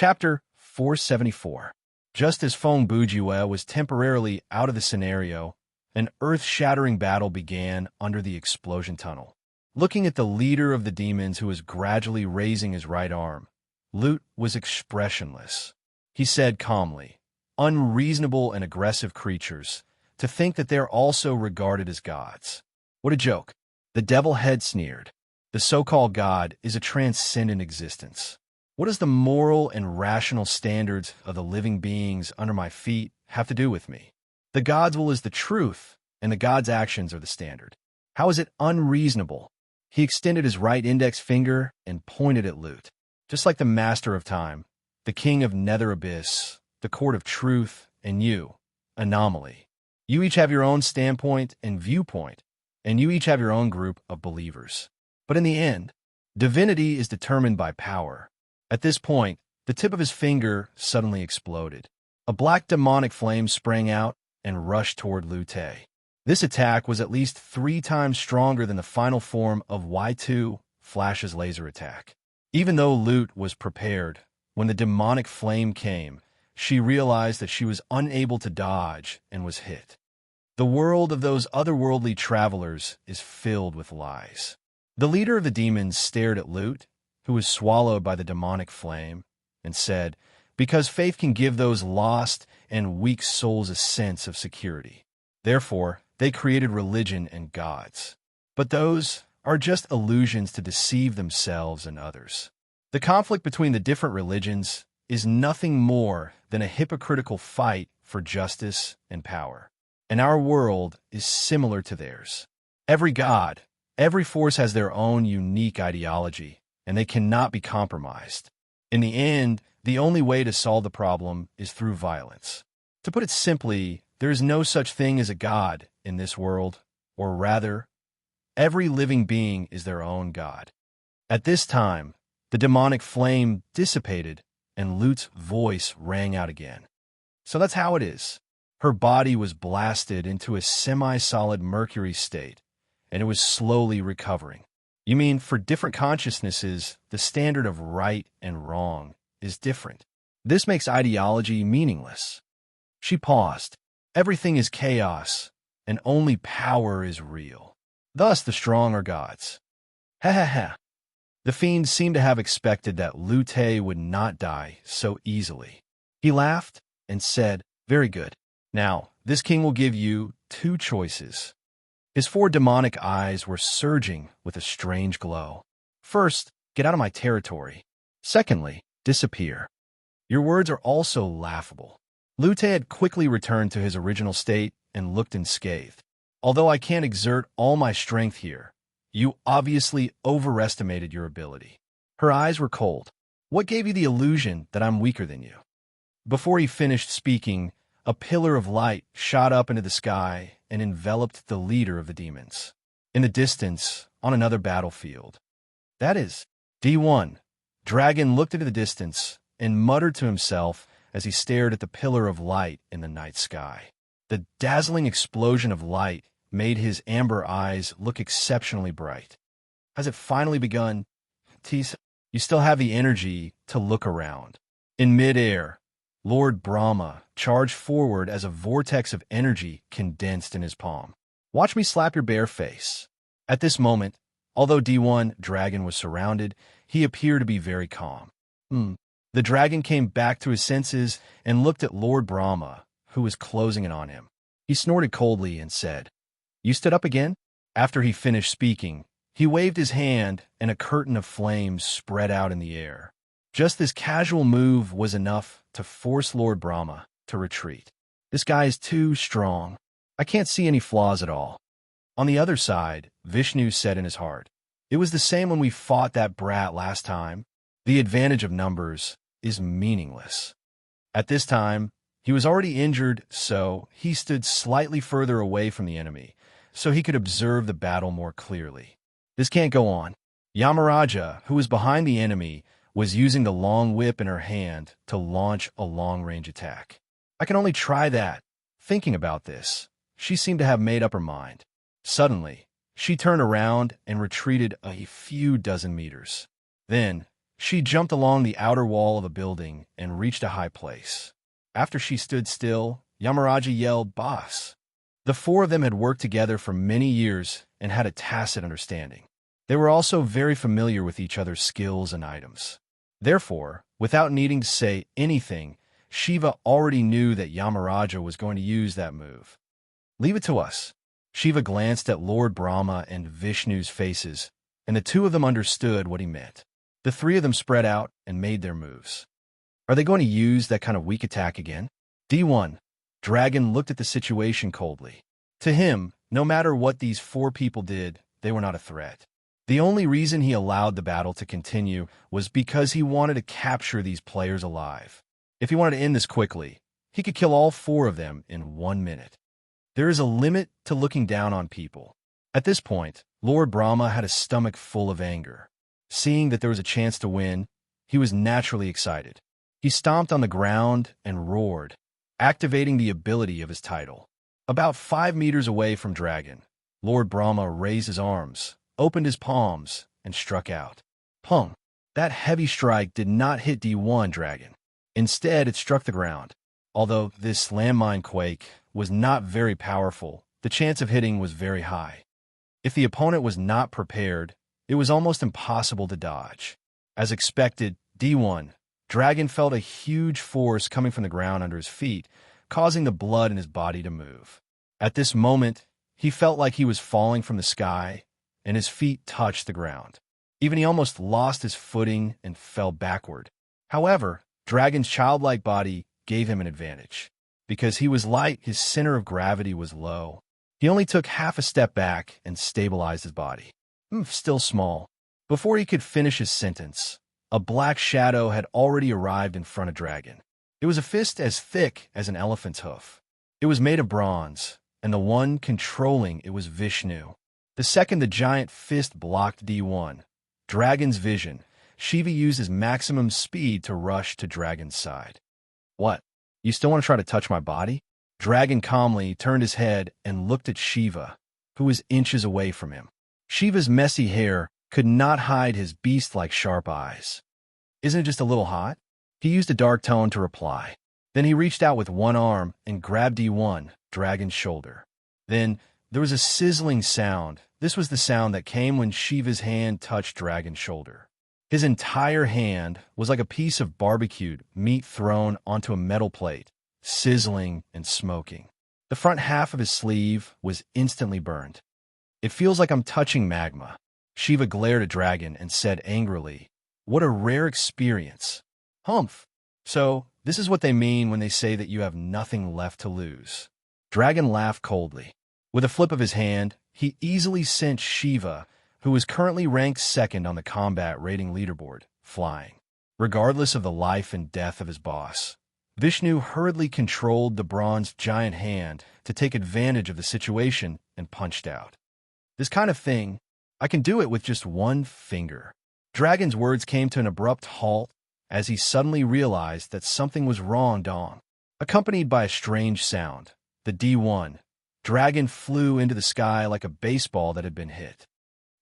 Chapter 474. Just as Feng Bujue was temporarily out of the scenario, an earth-shattering battle began under the explosion tunnel. Looking at the leader of the demons who was gradually raising his right arm, Lute was expressionless. He said calmly, "Unreasonable and aggressive creatures, to think that they're also regarded as gods. What a joke." The devil head sneered. "The so-called God is a transcendent existence. What does the moral and rational standards of the living beings under my feet have to do with me? The God's will is the truth, and the God's actions are the standard. How is it unreasonable?" He extended his right index finger and pointed at Lute. "Just like the master of time, the king of nether abyss, the court of truth, and you, anomaly. You each have your own standpoint and viewpoint, and you each have your own group of believers. But in the end, divinity is determined by power." At this point, the tip of his finger suddenly exploded. A black demonic flame sprang out and rushed toward Lute. This attack was at least 3 times stronger than the final form of Y2, Flash's laser attack. Even though Lute was prepared, when the demonic flame came, she realized that she was unable to dodge and was hit. The world of those otherworldly travelers is filled with lies. The leader of the demons stared at Lute, who was swallowed by the demonic flame, and said, "Because faith can give those lost and weak souls a sense of security. Therefore, they created religion and gods. But those are just illusions to deceive themselves and others. The conflict between the different religions is nothing more than a hypocritical fight for justice and power. And our world is similar to theirs. Every god, every force has their own unique ideology, and they cannot be compromised. In the end, the only way to solve the problem is through violence. To put it simply, there is no such thing as a god in this world, or rather, every living being is their own god." At this time, the demonic flame dissipated, and Lute's voice rang out again. "So that's how it is." Her body was blasted into a semi-solid mercury state, and it was slowly recovering. "You mean for different consciousnesses, the standard of right and wrong is different. This makes ideology meaningless." She paused. "Everything is chaos, and only power is real. Thus the strong are gods." Ha ha ha. The fiend seemed to have expected that Lute would not die so easily. He laughed and said, "Very good. Now, this king will give you 2 choices." His 4 demonic eyes were surging with a strange glow. "First, get out of my territory. Secondly, disappear." "Your words are also laughable." Lute had quickly returned to his original state and looked unscathed. "Although I can't exert all my strength here, you obviously overestimated your ability." Her eyes were cold. "What gave you the illusion that I'm weaker than you?" Before he finished speaking, a pillar of light shot up into the sky and enveloped the leader of the demons. In the distance, on another battlefield. "That is D1. Dragon looked into the distance and muttered to himself as he stared at the pillar of light in the night sky. The dazzling explosion of light made his amber eyes look exceptionally bright. "Has it finally begun? Tease, you still have the energy to look around." In midair, Lord Brahma charged forward as a vortex of energy condensed in his palm. "Watch me slap your bare face." At this moment, although D1 Dragon was surrounded, he appeared to be very calm. The dragon came back to his senses and looked at Lord Brahma, who was closing in on him. He snorted coldly and said, "You stood up again?" After he finished speaking, he waved his hand and a curtain of flames spread out in the air. Just this casual move was enough to force Lord Brahma to retreat. "This guy is too strong. I can't see any flaws at all." On the other side, Vishnu said in his heart, "It was the same when we fought that brat last time. The advantage of numbers is meaningless." At this time, he was already injured, so he stood slightly further away from the enemy, so he could observe the battle more clearly. This can't go on. Yamaraja, who was behind the enemy, was using the long whip in her hand to launch a long-range attack. "I can only try that." Thinking about this, she seemed to have made up her mind. Suddenly, she turned around and retreated a few dozen meters. Then, She jumped along the outer wall of a building and reached a high place. After she stood still, Yamaraja yelled, "Boss!" The four of them had worked together for many years and had a tacit understanding. They were also very familiar with each other's skills and items. Therefore, without needing to say anything, Shiva already knew that Yamaraja was going to use that move. "Leave it to us." Shiva glanced at Lord Brahma and Vishnu's faces, and the two of them understood what he meant. The three of them spread out and made their moves. Are they going to use that kind of weak attack again? D1. Dragon looked at the situation coldly. To him, no matter what these four people did, they were not a threat. The only reason he allowed the battle to continue was because he wanted to capture these players alive. If he wanted to end this quickly, he could kill all four of them in 1 minute. There is a limit to looking down on people. At this point, Lord Brahma had a stomach full of anger. Seeing that there was a chance to win, he was naturally excited. He stomped on the ground and roared, activating the ability of his title. About 5 meters away from Dragon, Lord Brahma raised his arms, opened his palms, and struck out. Pung! That heavy strike did not hit D1 Dragon. Instead, it struck the ground. Although this landmine quake was not very powerful, the chance of hitting was very high. If the opponent was not prepared, it was almost impossible to dodge. As expected, D1 Dragon felt a huge force coming from the ground under his feet, causing the blood in his body to move. At this moment, he felt like he was falling from the sky, and his feet touched the ground. Even he almost lost his footing and fell backward. However, Dragon's childlike body gave him an advantage. Because he was light, his center of gravity was low. He only took half a step back and stabilized his body. Still small. Before he could finish his sentence, a black shadow had already arrived in front of Dragon. It was a fist as thick as an elephant's hoof. It was made of bronze, and the one controlling it was Vishnu. The second the giant fist blocked D1 Dragon's vision, Shiva used his maximum speed to rush to Dragon's side. "What? You still want to try to touch my body?" Dragon calmly turned his head and looked at Shiva, who was inches away from him. Shiva's messy hair could not hide his beast-like sharp eyes. "Isn't it just a little hot?" He used a dark tone to reply. Then he reached out with one arm and grabbed D1 Dragon's shoulder. Then there was a sizzling sound. This was the sound that came when Shiva's hand touched Dragon's shoulder. His entire hand was like a piece of barbecued meat thrown onto a metal plate, sizzling and smoking. The front half of his sleeve was instantly burned. "It feels like I'm touching magma." Shiva glared at Dragon and said angrily, "What a rare experience." "Humph. So, this is what they mean when they say that you have nothing left to lose." Dragon laughed coldly. With a flip of his hand, he easily sent Shiva, who was currently ranked second on the combat rating leaderboard, flying. Regardless of the life and death of his boss, Vishnu hurriedly controlled the bronze giant hand to take advantage of the situation and punched out. "This kind of thing, I can do it with just one finger." Dragon's words came to an abrupt halt as he suddenly realized that something was wrong. Dong. Accompanied by a strange sound, the D1 Dragon flew into the sky like a baseball that had been hit.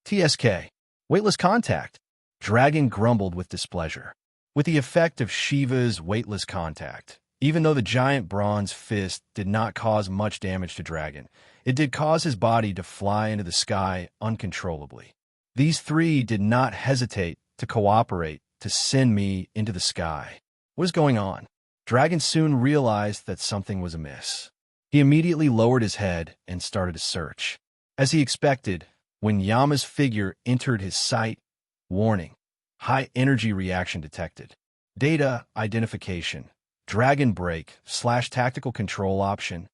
"TSK. Weightless contact." Dragon grumbled with displeasure. With the effect of Shiva's weightless contact, even though the giant bronze fist did not cause much damage to Dragon, it did cause his body to fly into the sky uncontrollably. These three did not hesitate to cooperate to send me into the sky. What is going on? Dragon soon realized that something was amiss. He immediately lowered his head and started to search. As he expected, when Yama's figure entered his sight, warning, high energy reaction detected. Data identification, Dragon break / tactical control option.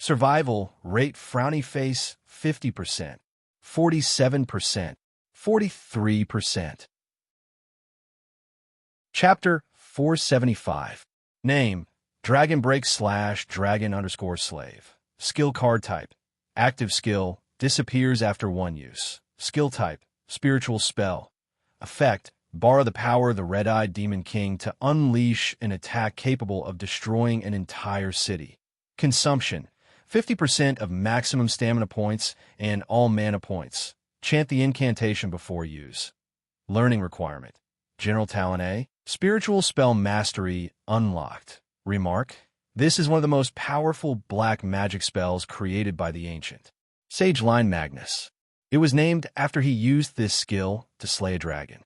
Survival rate frowny face 50%, 47%, 43%. Chapter 475. Name, Dragon break / dragon_slave. Skill card type, active skill, disappears after one use. Skill type, spiritual spell. Effect, borrow the power of the red-eyed demon king to unleash an attack capable of destroying an entire city. Consumption, 50% of maximum stamina points and all mana points. Chant the incantation before use. Learning requirement, General Talent A. Spiritual Spell Mastery Unlocked. Remark: this is one of the most powerful black magic spells created by the ancient sage Line Magnus. It was named after he used this skill to slay a dragon.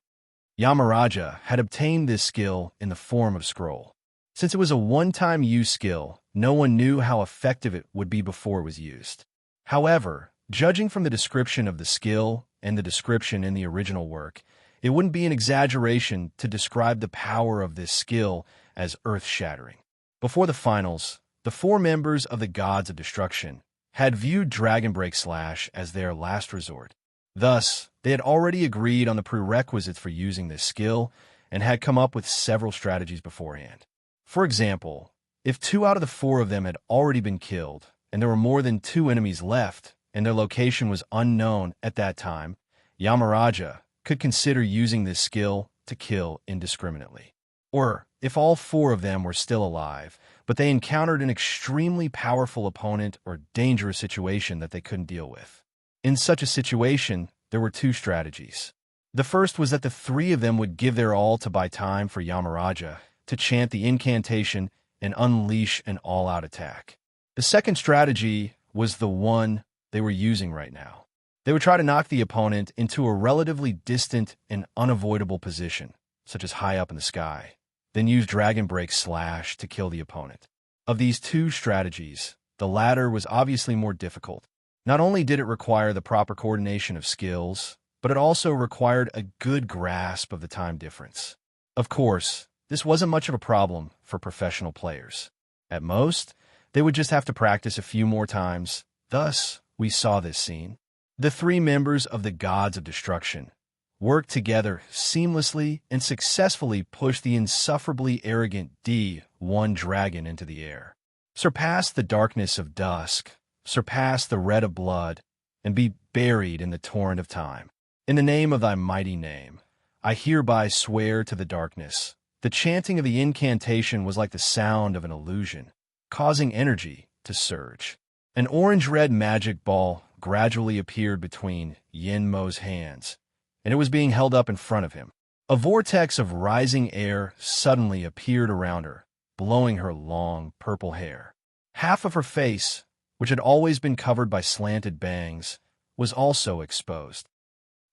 Yamaraja had obtained this skill in the form of scroll. Since it was a one-time use skill, no one knew how effective it would be before it was used. However, judging from the description of the skill and the description in the original work, it wouldn't be an exaggeration to describe the power of this skill as earth-shattering. Before the finals, the 4 members of the Gods of Destruction had viewed Dragon Break Slash as their last resort. Thus, they had already agreed on the prerequisites for using this skill and had come up with several strategies beforehand. For example, if 2 out of the 4 of them had already been killed, and there were more than 2 enemies left, and their location was unknown at that time, Yamaraja could consider using this skill to kill indiscriminately. Or, if all 4 of them were still alive, but they encountered an extremely powerful opponent or dangerous situation that they couldn't deal with. In such a situation, there were 2 strategies. The first was that the 3 of them would give their all to buy time for Yamaraja to chant the incantation and unleash an all-out attack. The second strategy was the one they were using right now. They would try to knock the opponent into a relatively distant and unavoidable position, such as high up in the sky, then use Dragon Break Slash to kill the opponent. Of these 2 strategies, the latter was obviously more difficult. Not only did it require the proper coordination of skills, but it also required a good grasp of the time difference. Of course, this wasn't much of a problem for professional players. At most, they would just have to practice a few more times. Thus, we saw this scene. The 3 members of the Gods of Destruction worked together seamlessly and successfully pushed the insufferably arrogant D1 dragon into the air. Surpass the darkness of dusk, surpass the red of blood, and be buried in the torrent of time. In the name of thy mighty name, I hereby swear to the darkness. The chanting of the incantation was like the sound of an illusion, causing energy to surge. An orange-red magic ball gradually appeared between Yin Mo's hands, and it was being held up in front of him. A vortex of rising air suddenly appeared around her, blowing her long purple hair. Half of her face, which had always been covered by slanted bangs, was also exposed.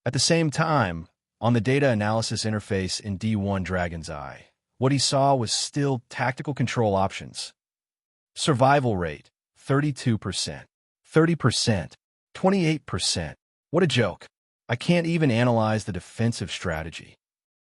At the same time, on the data analysis interface in D1 Dragon's Eye, what he saw was still tactical control options. Survival rate, 32%, 30%, 28%. What a joke. I can't even analyze the defensive strategy.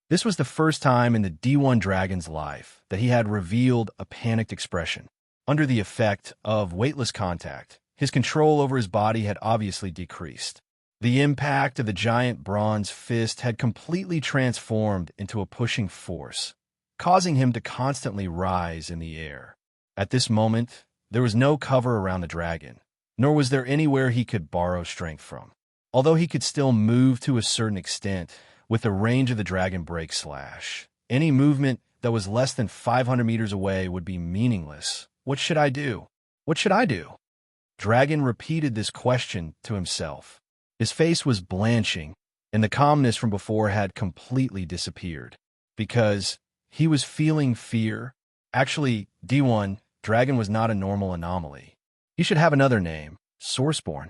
This was the first time in the D1 Dragon's life that he had revealed a panicked expression. Under the effect of weightless contact, his control over his body had obviously decreased. The impact of the giant bronze fist had completely transformed into a pushing force, causing him to constantly rise in the air. At this moment, there was no cover around the dragon, nor was there anywhere he could borrow strength from. Although he could still move to a certain extent with the range of the Dragon Break Slash, any movement that was less than 500 meters away would be meaningless. What should I do? What should I do? Dragon repeated this question to himself. His face was blanching, and the calmness from before had completely disappeared, because he was feeling fear. Actually, D1, Dragon was not a normal anomaly. He should have another name, Sourceborn.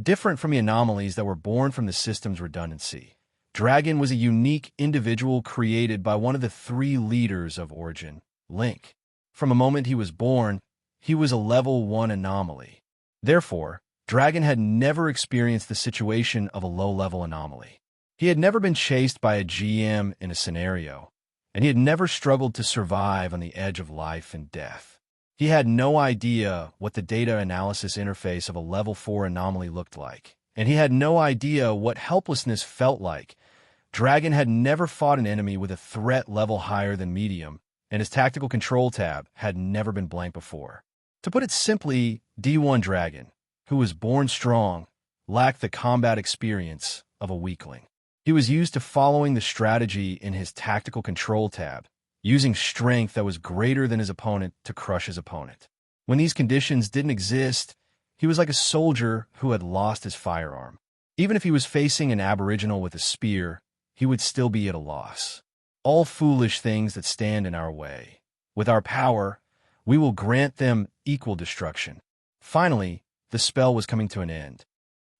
Different from the anomalies that were born from the system's redundancy, Dragon was a unique individual created by one of the 3 leaders of Origin, Link. From the moment he was born, he was a level 1 anomaly. Therefore, Dragon had never experienced the situation of a low-level anomaly. He had never been chased by a GM in a scenario, and he had never struggled to survive on the edge of life and death. He had no idea what the data analysis interface of a level 4 anomaly looked like, and he had no idea what helplessness felt like. Dragon had never fought an enemy with a threat level higher than medium, and his tactical control tab had never been blank before. To put it simply, D1 Dragon, who was born strong, lacked the combat experience of a weakling. He was used to following the strategy in his tactical control tab, using strength that was greater than his opponent to crush his opponent. When these conditions didn't exist, he was like a soldier who had lost his firearm. Even if he was facing an aboriginal with a spear, he would still be at a loss. all foolish things that stand in our way. With our power, we will grant them equal destruction. Finally, the spell was coming to an end.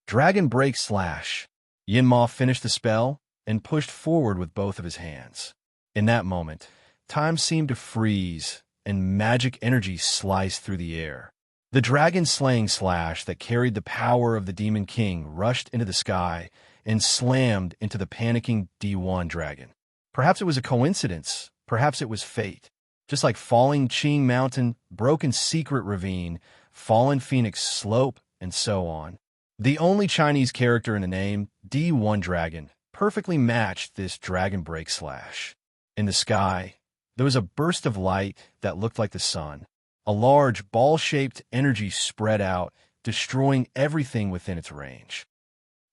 Dragon Break Slash. Yinma finished the spell and pushed forward with both of his hands. In that moment, time seemed to freeze, and magic energy sliced through the air. The dragon-slaying slash that carried the power of the Demon King rushed into the sky and slammed into the panicking D1 dragon. Perhaps it was a coincidence, perhaps it was fate. Just like Falling Qing Mountain, Broken Secret Ravine, Fallen Phoenix Slope, and so on. The only Chinese character in the name, D1 Dragon, perfectly matched this Dragon Break Slash. In the sky, there was a burst of light that looked like the sun. A large, ball-shaped energy spread out, destroying everything within its range.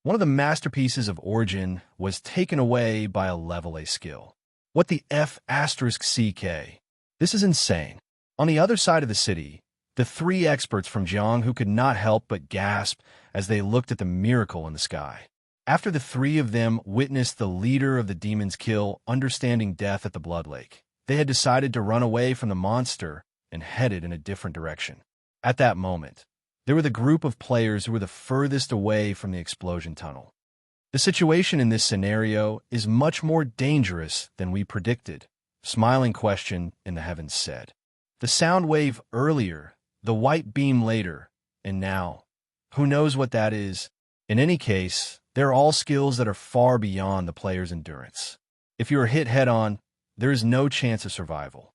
One of the masterpieces of Origin was taken away by a level A skill. What the F***CK? This is insane. On the other side of the city, the three experts from Jiang who could not help but gasp as they looked at the miracle in the sky. After the three of them witnessed the leader of the demons kill, understanding death at the Blood Lake, they had decided to run away from the monster and headed in a different direction. At that moment, there were the group of players who were the furthest away from the explosion tunnel. The situation in this scenario is much more dangerous than we predicted, Smiling Question in the Heavens said. The sound wave earlier, the white beam later, and now, who knows what that is? In any case, they're all skills that are far beyond the player's endurance. If you are hit head-on, there is no chance of survival.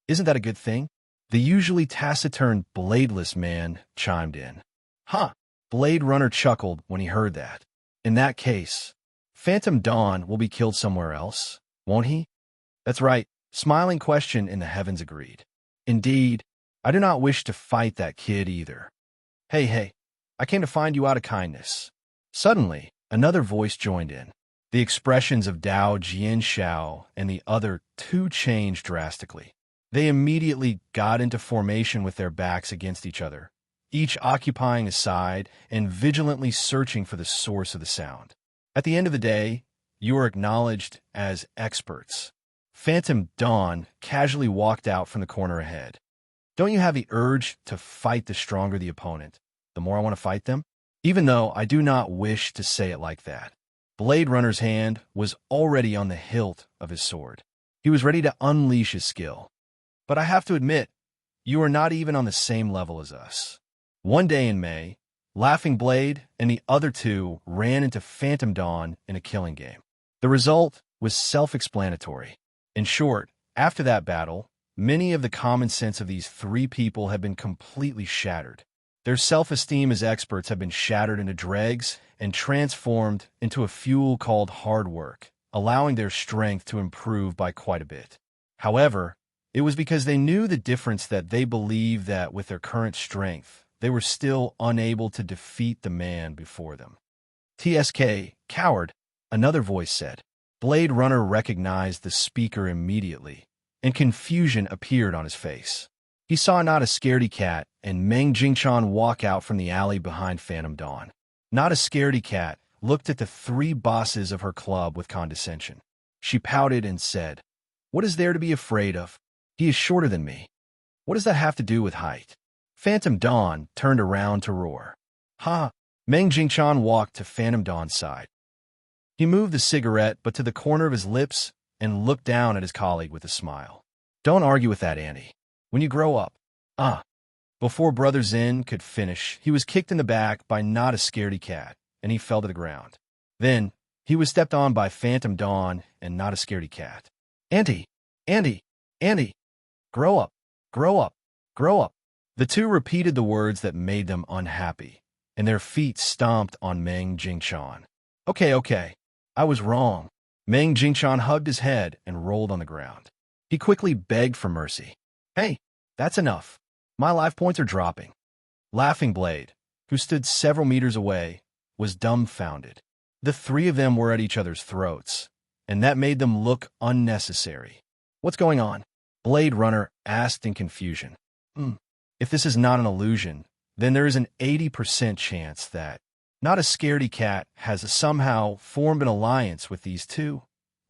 Isn't that a good thing? The usually taciturn Bladeless man chimed in. Huh, Blade Runner chuckled when he heard that. In that case, Phantom Dawn will be killed somewhere else, won't he? That's right, Smiling Question in the Heavens agreed. Indeed, I do not wish to fight that kid either. Hey, I came to find you out of kindness. Suddenly, another voice joined in. The expressions of Dao Jianshao and the other two changed drastically. They immediately got into formation with their backs against each other, each occupying a side and vigilantly searching for the source of the sound. At the end of the day, you are acknowledged as experts. Phantom Dawn casually walked out from the corner ahead. Don't you have the urge to fight the stronger the opponent, the more I want to fight them? Even though I do not wish to say it like that. Blade Runner's hand was already on the hilt of his sword. He was ready to unleash his skill. But I have to admit, you are not even on the same level as us. One day in May, Laughing Blade and the other two ran into Phantom Dawn in a killing game. The result was self-explanatory. In short, after that battle, many of the common sense of these three people have been completely shattered. Their self-esteem as experts have been shattered into dregs and transformed into a fuel called hard work, allowing their strength to improve by quite a bit. However, it was because they knew the difference that they believed that with their current strength, they were still unable to defeat the man before them. TSK, coward, another voice said. Blade Runner recognized the speaker immediately, and confusion appeared on his face. He saw not a scaredy cat and Meng Jingchan walk out from the alley behind Phantom Dawn. Not a scaredy cat looked at the three bosses of her club with condescension. She pouted and said, "What is there to be afraid of? He is shorter than me. What does that have to do with height?" Phantom Dawn turned around to roar. Ha! Meng Jingchan walked to Phantom Dawn's side. He moved the cigarette but to the corner of his lips and looked down at his colleague with a smile. Don't argue with that, Andy. When you grow up. Before Brother Zen could finish, he was kicked in the back by not a scaredy cat, and he fell to the ground. Then, he was stepped on by Phantom Dawn and not a scaredy cat. Andy! Grow up! Grow up! Grow up! The two repeated the words that made them unhappy, and their feet stomped on Meng Jingchan. Okay. I was wrong. Meng Jingchan hugged his head and rolled on the ground. He quickly begged for mercy. Hey, that's enough. My life points are dropping. Laughing Blade, who stood several meters away, was dumbfounded. The three of them were at each other's throats, and that made them look unnecessary. What's going on? Blade Runner asked in confusion. If this is not an illusion, then there is an 80% chance that not a scaredy cat has somehow formed an alliance with these two.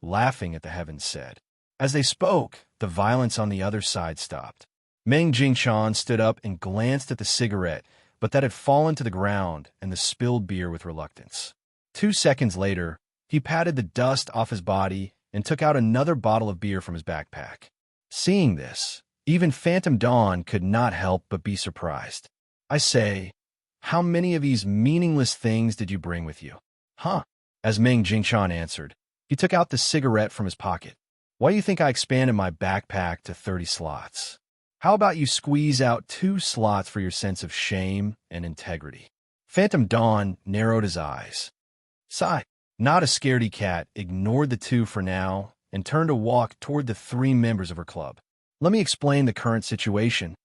laughing at the heavens said. As they spoke, the violence on the other side stopped. Meng Jingchan stood up and glanced at the cigarette, but that had fallen to the ground and the spilled beer with reluctance. 2 seconds later, he patted the dust off his body and took out another bottle of beer from his backpack. Seeing this, even Phantom Dawn could not help but be surprised. I say, how many of these meaningless things did you bring with you? Huh? As Meng Jingchan answered, he took out the cigarette from his pocket. Why do you think I expanded my backpack to 30 slots? How about you squeeze out 2 slots for your sense of shame and integrity? Phantom Dawn narrowed his eyes. Sigh. Not a scaredy cat ignored the 2 for now and turned to walk toward the 3 members of her club. Let me explain the current situation.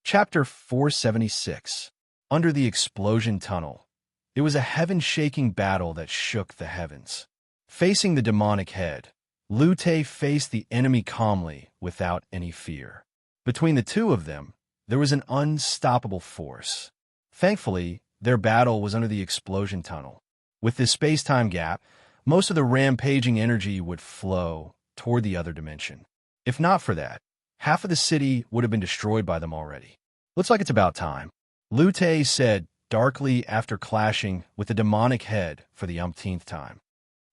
Chapter 476. Under the Explosion Tunnel. It was a heaven-shaking battle that shook the heavens. Facing the demonic head, Lu Te faced the enemy calmly, without any fear. Between the 2 of them, there was an unstoppable force. Thankfully, their battle was under the Explosion Tunnel. With this space-time gap, most of the rampaging energy would flow toward the other dimension. If not for that, half of the city would have been destroyed by them already. Looks like it's about time, Lu Te said darkly after clashing with the demonic head for the umpteenth time.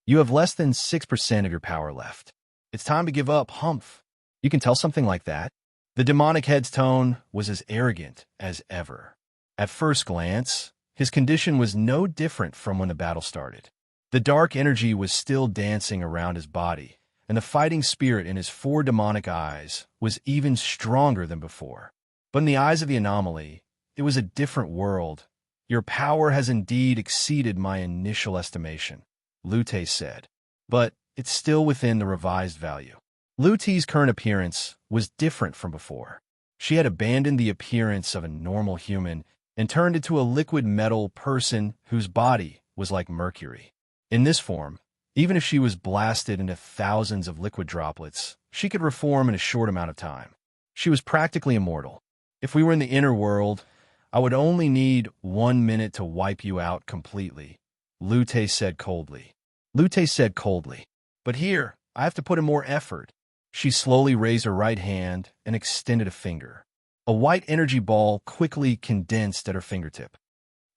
You have less than 6% of your power left. It's time to give up, Humph. You can tell something like that? The demonic head's tone was as arrogant as ever. At first glance, his condition was no different from when the battle started. The dark energy was still dancing around his body, and the fighting spirit in his 4 demonic eyes was even stronger than before. But in the eyes of the anomaly, it was a different world. Your power has indeed exceeded my initial estimation, Lu Te said, but it's still within the revised value. Lu Te's current appearance was different from before. She had abandoned the appearance of a normal human and turned into a liquid metal person whose body was like mercury. In this form, even if she was blasted into thousands of liquid droplets, she could reform in a short amount of time. She was practically immortal. If we were in the inner world, I would only need 1 minute to wipe you out completely, Lu Te said coldly. But here, I have to put in more effort. She slowly raised her right hand and extended a finger. A white energy ball quickly condensed at her fingertip.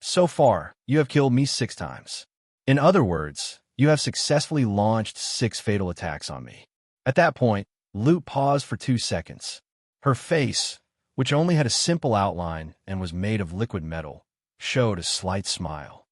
So far, you have killed me 6 times. In other words, you have successfully launched 6 fatal attacks on me. At that point, Lu paused for 2 seconds. Her face, which only had a simple outline and was made of liquid metal, showed a slight smile.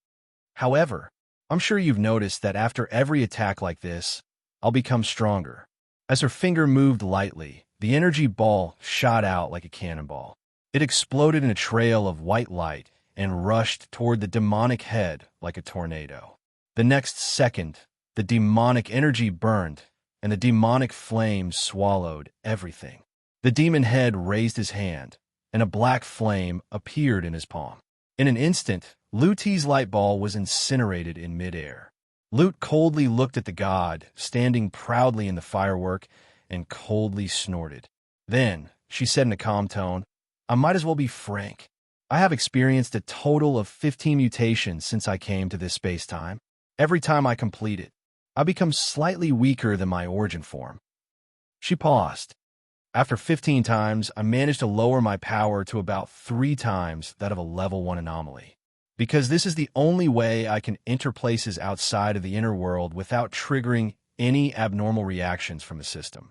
However, I'm sure you've noticed that after every attack like this, I'll become stronger. As her finger moved lightly, the energy ball shot out like a cannonball. It exploded in a trail of white light and rushed toward the demonic head like a tornado. The next second, the demonic energy burned, and the demonic flames swallowed everything. The demon head raised his hand, and a black flame appeared in his palm. In an instant, Lu Te's light ball was incinerated in midair. Lu coldly looked at the god, standing proudly in the firework, and coldly snorted. Then, she said in a calm tone, I might as well be frank. I have experienced a total of 15 mutations since I came to this space-time. Every time I complete it, I become slightly weaker than my origin form. She paused. After 15 times, I managed to lower my power to about 3 times that of a level 1 anomaly. Because this is the only way I can enter places outside of the inner world without triggering any abnormal reactions from the system.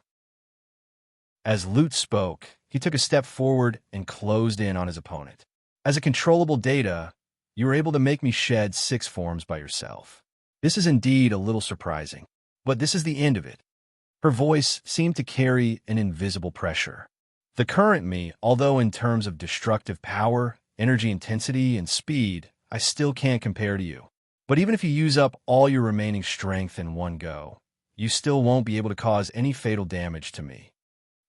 As Lu spoke, he took a step forward and closed in on his opponent. As a controllable data, you were able to make me shed 6 forms by yourself. This is indeed a little surprising, but this is the end of it. Her voice seemed to carry an invisible pressure. The current me, although in terms of destructive power, energy intensity, and speed, I still can't compare to you. But even if you use up all your remaining strength in one go, you still won't be able to cause any fatal damage to me.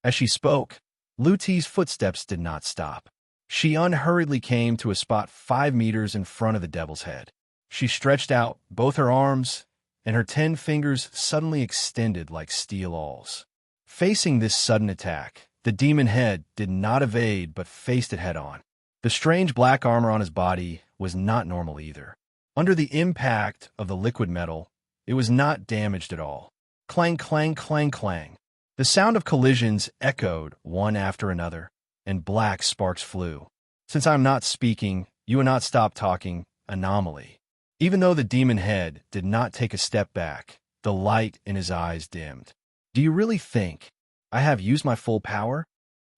As she spoke, Lu Te's footsteps did not stop. She unhurriedly came to a spot 5 meters in front of the devil's head. She stretched out both her arms, and her 10 fingers suddenly extended like steel awls. Facing this sudden attack, the demon head did not evade but faced it head-on. The strange black armor on his body was not normal either. Under the impact of the liquid metal, it was not damaged at all. Clang, clang, clang, clang. The sound of collisions echoed one after another, and black sparks flew. Since I'm not speaking, you will not stop talking, anomaly. Even though the demon head did not take a step back, the light in his eyes dimmed. Do you really think I have used my full power?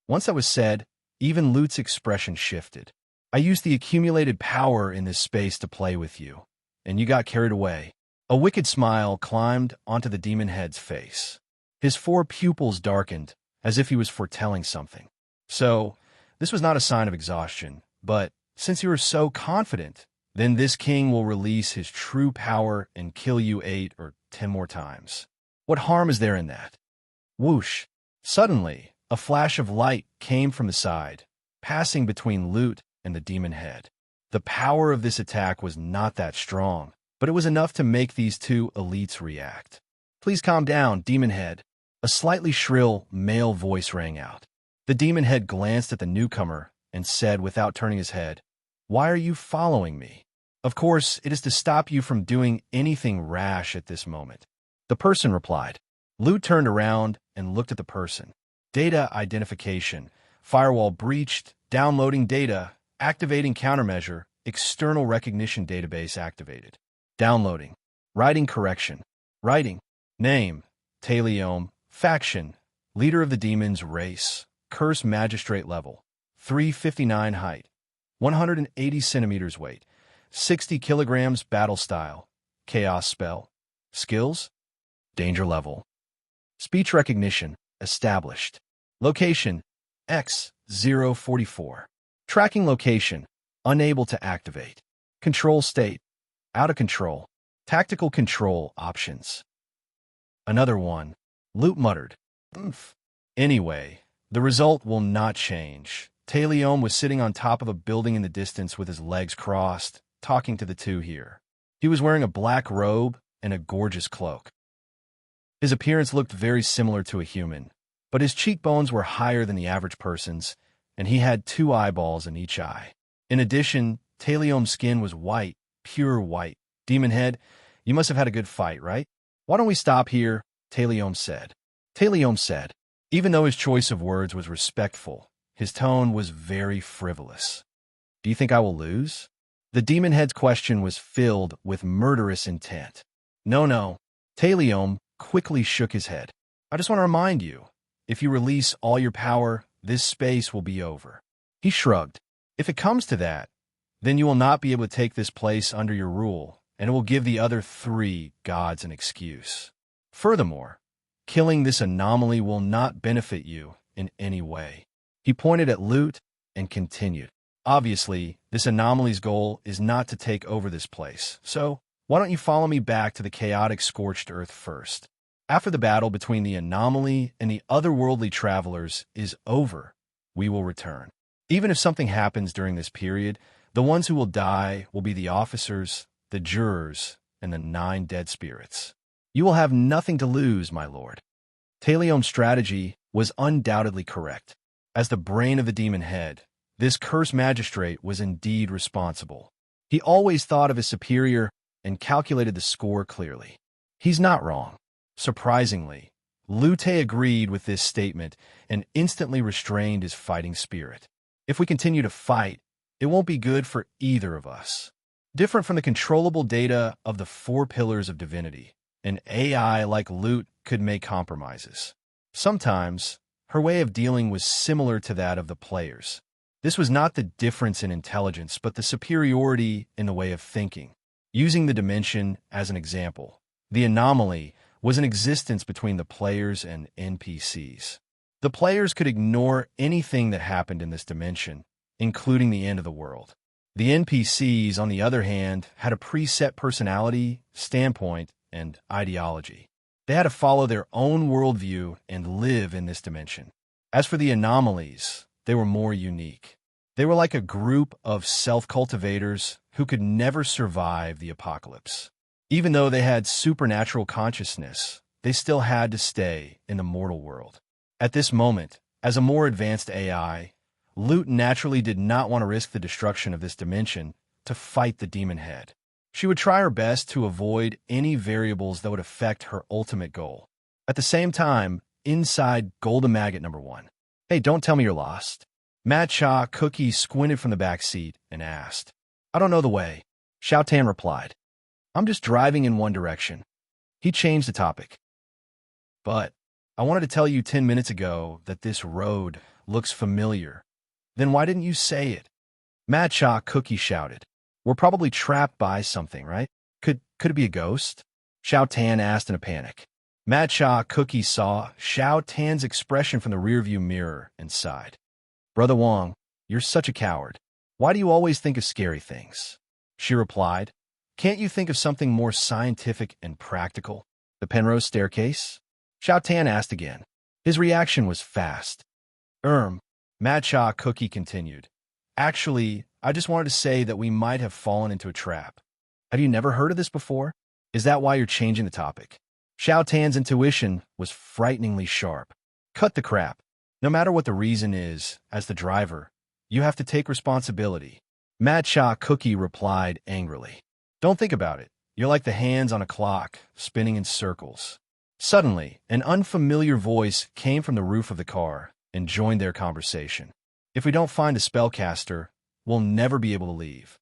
Once that was said, even Lute's expression shifted. I used the accumulated power in this space to play with you, and you got carried away. A wicked smile climbed onto the demon head's face. His four pupils darkened, as if he was foretelling something. So, this was not a sign of exhaustion, but since you are so confident, then this king will release his true power and kill you 8 or 10 more times. What harm is there in that? Whoosh! Suddenly, a flash of light came from the side, passing between Lute and the demon head. The power of this attack was not that strong, but it was enough to make these two elites react. Please calm down, demon head. A slightly shrill male voice rang out. The demon head glanced at the newcomer and said without turning his head, "Why are you following me?" "Of course, it is to stop you from doing anything rash at this moment," the person replied. Lute turned around and looked at the person. Data identification, firewall breached, downloading data, activating countermeasure, external recognition database activated. Downloading. Writing correction. Writing. Name. Taliome. Faction. Leader of the demons race. Curse magistrate level. 359 height. 180 centimeters weight. 60 kilograms battle style. Chaos spell. Skills. Danger level. Speech recognition. Established. Location. X044. Tracking location. Unable to activate. Control state. Out of control. Tactical control options. Another one. Lute muttered. Oomph. Anyway, the result will not change. Taliome was sitting on top of a building in the distance with his legs crossed, talking to the two here. He was wearing a black robe and a gorgeous cloak. His appearance looked very similar to a human, but his cheekbones were higher than the average person's, and he had 2 eyeballs in each eye. In addition, Taliome's skin was white, pure white. Demon head, you must have had a good fight, right? Why don't we stop here? Taliome said. Taliome said. Even though his choice of words was respectful, his tone was very frivolous. Do you think I will lose? The demon head's question was filled with murderous intent. No. Taliome quickly shook his head. I just want to remind you, if you release all your power, this space will be over. He shrugged. If it comes to that, then you will not be able to take this place under your rule, and it will give the other 3 gods an excuse. Furthermore, killing this anomaly will not benefit you in any way. He pointed at Lute and continued. Obviously, this anomaly's goal is not to take over this place, so why don't you follow me back to the chaotic scorched earth first? After the battle between the anomaly and the otherworldly travelers is over, we will return. Even if something happens during this period, the ones who will die will be the officers, the jurors, and the 9 dead spirits. You will have nothing to lose, my lord. Taliome's strategy was undoubtedly correct. As the brain of the demon head, this cursed magistrate was indeed responsible. He always thought of his superior and calculated the score clearly. He's not wrong. Surprisingly, Lute agreed with this statement and instantly restrained his fighting spirit. If we continue to fight, it won't be good for either of us. Different from the controllable data of the 4 pillars of divinity, an AI like Lute could make compromises. Sometimes, her way of dealing was similar to that of the players. This was not the difference in intelligence, but the superiority in the way of thinking. Using the dimension as an example, the anomaly was an existence between the players and NPCs. The players could ignore anything that happened in this dimension, including the end of the world. The NPCs, on the other hand, had a preset personality, standpoint, and ideology. They had to follow their own worldview and live in this dimension. As for the anomalies, they were more unique. They were like a group of self-cultivators who could never survive the apocalypse. Even though they had supernatural consciousness, they still had to stay in the mortal world. At this moment, as a more advanced AI, Lute naturally did not want to risk the destruction of this dimension to fight the demon head. She would try her best to avoid any variables that would affect her ultimate goal. At the same time, inside Golden Maggot number 1. Hey, don't tell me you're lost. Matcha Cookie squinted from the back seat and asked. I don't know the way. Xiao Tan replied. I'm just driving in one direction. He changed the topic. But I wanted to tell you 10 minutes ago that this road looks familiar. Then why didn't you say it? Matcha Cookie shouted. We're probably trapped by something, right? Could it be a ghost? Xiao Tan asked in a panic. Matcha Cookie saw Xiao Tan's expression from the rearview mirror and sighed. Brother Wong, you're such a coward. Why do you always think of scary things? She replied. Can't you think of something more scientific and practical? The Penrose staircase? Xiao Tan asked again. His reaction was fast. Matcha Cookie continued. Actually, I just wanted to say that we might have fallen into a trap. Have you never heard of this before? Is that why you're changing the topic? Xiao Tan's intuition was frighteningly sharp. Cut the crap. No matter what the reason is, as the driver, you have to take responsibility. Matcha Cookie replied angrily. Don't think about it. You're like the hands on a clock, spinning in circles. Suddenly, an unfamiliar voice came from the roof of the car and joined their conversation. If we don't find a spellcaster, we'll never be able to leave.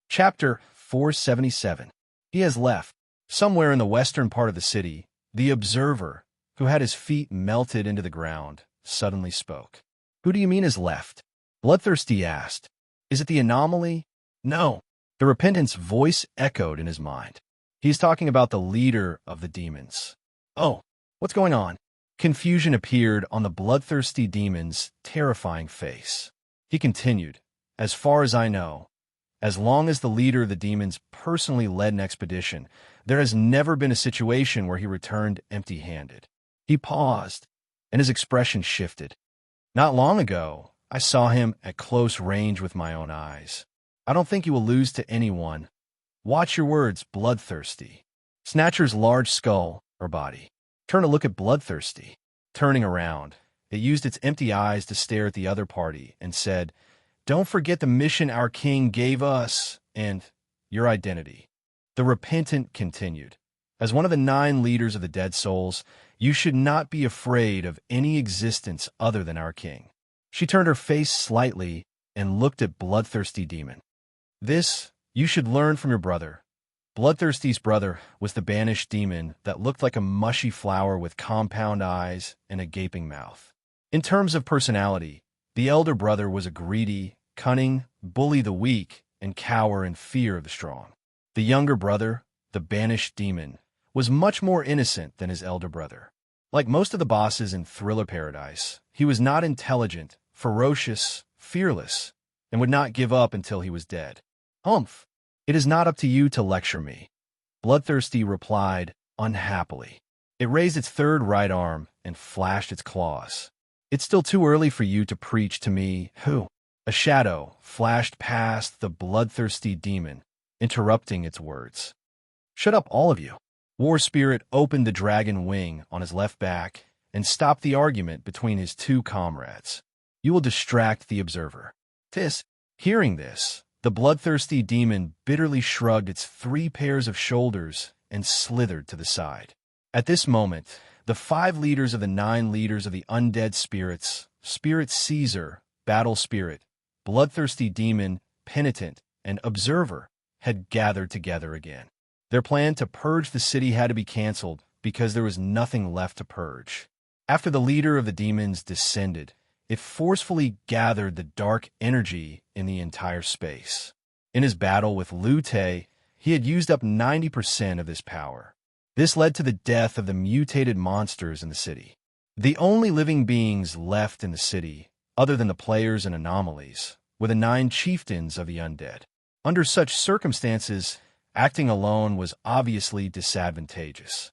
Chapter 477. He has left. Somewhere in the western part of the city, the observer, who had his feet melted into the ground, suddenly spoke. Who do you mean has left? Bloodthirsty asked. Is it the anomaly? No. The repentant's voice echoed in his mind. He's talking about the leader of the demons. Oh, what's going on? Confusion appeared on the bloodthirsty demon's terrifying face. He continued, as far as I know, as long as the leader of the demons personally led an expedition, there has never been a situation where he returned empty-handed. He paused, and his expression shifted. Not long ago, I saw him at close range with my own eyes. I don't think he will lose to anyone. Watch your words, Bloodthirsty. Snatcher's large skull, or body. Turn to look at Bloodthirsty. Turning around, it used its empty eyes to stare at the other party and said, Don't forget the mission our king gave us and your identity. The repentant continued. As one of the 9 leaders of the dead souls, you should not be afraid of any existence other than our king. She turned her face slightly and looked at Bloodthirsty Demon. This you should learn from your brother. Bloodthirsty's brother was the banished demon that looked like a mushy flower with compound eyes and a gaping mouth. In terms of personality, the elder brother was a greedy, cunning, bully the weak, and cower in fear of the strong. The younger brother, the banished demon, was much more innocent than his elder brother. Like most of the bosses in Thriller Paradise, he was not intelligent, ferocious, fearless, and would not give up until he was dead. Humph! It is not up to you to lecture me. Bloodthirsty replied, unhappily. It raised its third right arm and flashed its claws. It's still too early for you to preach to me, who? A shadow flashed past the bloodthirsty demon, interrupting its words. Shut up, all of you. War Spirit opened the dragon wing on his left back and stopped the argument between his 2 comrades. You will distract the observer. Hearing this, the bloodthirsty demon bitterly shrugged its 3 pairs of shoulders and slithered to the side. At this moment, the 5 leaders of the 9 leaders of the undead spirits, Spirit Caesar, Battle Spirit, Bloodthirsty Demon, Penitent, and Observer, had gathered together again. Their plan to purge the city had to be canceled because there was nothing left to purge. After the leader of the demons descended, it forcefully gathered the dark energy in the entire space. In his battle with Liu Te, he had used up 90% of this power. This led to the death of the mutated monsters in the city. The only living beings left in the city, other than the players and anomalies, were the 9 chieftains of the undead. Under such circumstances, acting alone was obviously disadvantageous.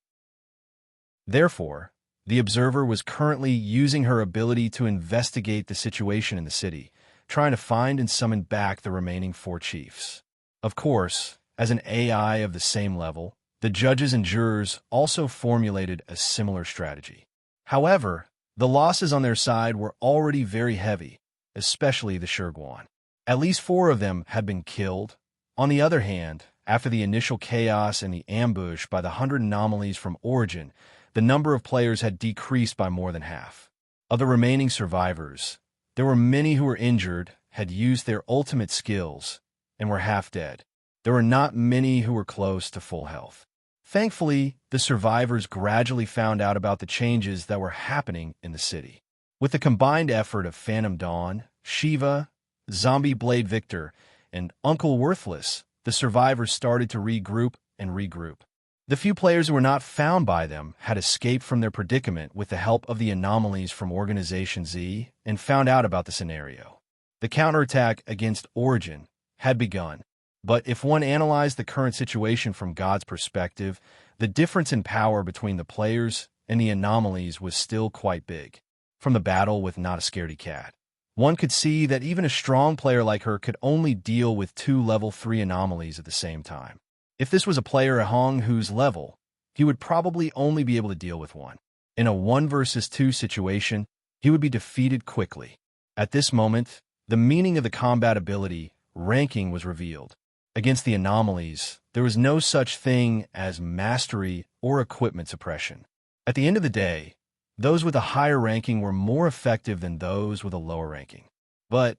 Therefore, the observer was currently using her ability to investigate the situation in the city, trying to find and summon back the remaining 4 chiefs. Of course, as an AI of the same level, the judges and jurors also formulated a similar strategy. However, the losses on their side were already very heavy, especially the Shurguan. At least 4 of them had been killed, On the other hand, after the initial chaos and the ambush by the 100 anomalies from Origin, the number of players had decreased by more than half. Of the remaining survivors, there were many who were injured, had used their ultimate skills, and were half dead. There were not many who were close to full health. Thankfully, the survivors gradually found out about the changes that were happening in the city. With the combined effort of Phantom Dawn, Shiva, Zombie Blade Victor, and Uncle Worthless, the survivors started to regroup and regroup. The few players who were not found by them had escaped from their predicament with the help of the anomalies from Organization Z and found out about the scenario. The counterattack against Origin had begun, but if one analyzed the current situation from God's perspective, the difference in power between the players and the anomalies was still quite big. From the battle with Not a Scaredy Cat, one could see that even a strong player like her could only deal with 2 level 3 anomalies at the same time. If this was a player at Hong Hu's level, he would probably only be able to deal with one. In a 1 versus 2 situation, he would be defeated quickly. At this moment, the meaning of the combat ability ranking was revealed. Against the anomalies, there was no such thing as mastery or equipment suppression. At the end of the day, those with a higher ranking were more effective than those with a lower ranking. But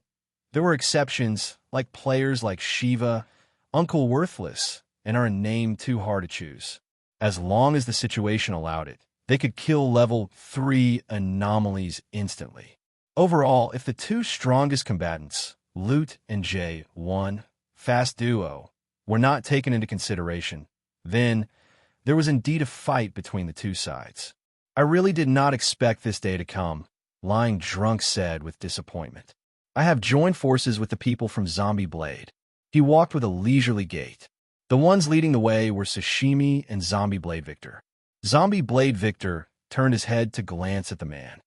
there were exceptions, like players like Shiva, Uncle Worthless, and are a name too hard to choose. As long as the situation allowed it, they could kill level 3 anomalies instantly. Overall, if the 2 strongest combatants, Loot and J1, Fast Duo, were not taken into consideration, then there was indeed a fight between the 2 sides. I really did not expect this day to come, Lying Drunk said with disappointment. I have joined forces with the people from Zombie Blade. He walked with a leisurely gait. The ones leading the way were Sashimi and Zombie Blade Victor. Zombie Blade Victor turned his head to glance at the man.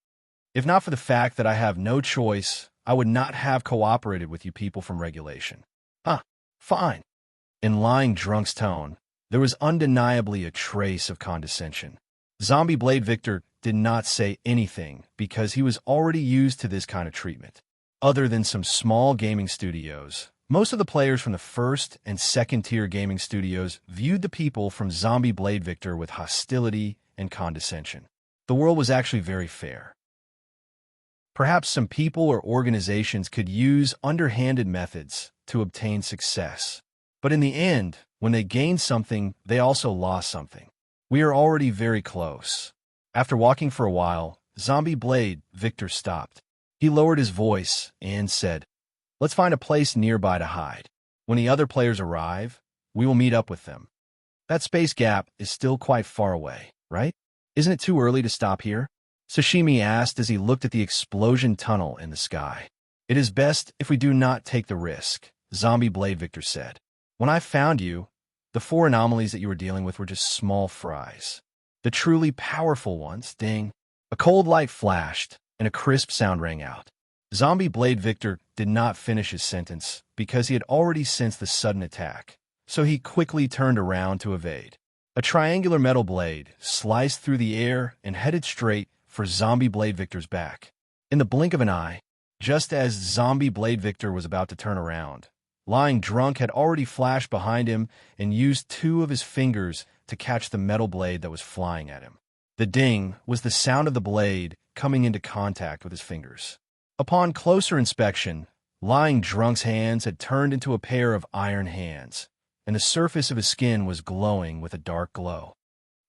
If not for the fact that I have no choice, I would not have cooperated with you people from Regulation. Fine. In Lying Drunk's tone, there was undeniably a trace of condescension. Zombie Blade Victor did not say anything because he was already used to this kind of treatment. Other than some small gaming studios, most of the players from the first and second tier gaming studios viewed the people from Zombie Blade Victor with hostility and condescension. The world was actually very fair. Perhaps some people or organizations could use underhanded methods to obtain success. But in the end, when they gained something, they also lost something. We are already very close. After walking for a while, Zombie Blade Victor stopped. He lowered his voice and said, "Let's find a place nearby to hide. When the other players arrive, we will meet up with them. That space gap is still quite far away, right? Isn't it too early to stop here?" Sashimi asked as he looked at the explosion tunnel in the sky. "It is best if we do not take the risk," Zombie Blade Victor said. "When I found you, the 4 anomalies that you were dealing with were just small fries. The truly powerful ones, ding." A cold light flashed, and a crisp sound rang out. Zombie Blade Victor did not finish his sentence because he had already sensed the sudden attack, so he quickly turned around to evade. A triangular metal blade sliced through the air and headed straight for Zombie Blade Victor's back. In the blink of an eye, just as Zombie Blade Victor was about to turn around, Lying Drunk had already flashed behind him and used 2 of his fingers to catch the metal blade that was flying at him. The ding was the sound of the blade coming into contact with his fingers. Upon closer inspection, Lying Drunk's hands had turned into a pair of iron hands, and the surface of his skin was glowing with a dark glow.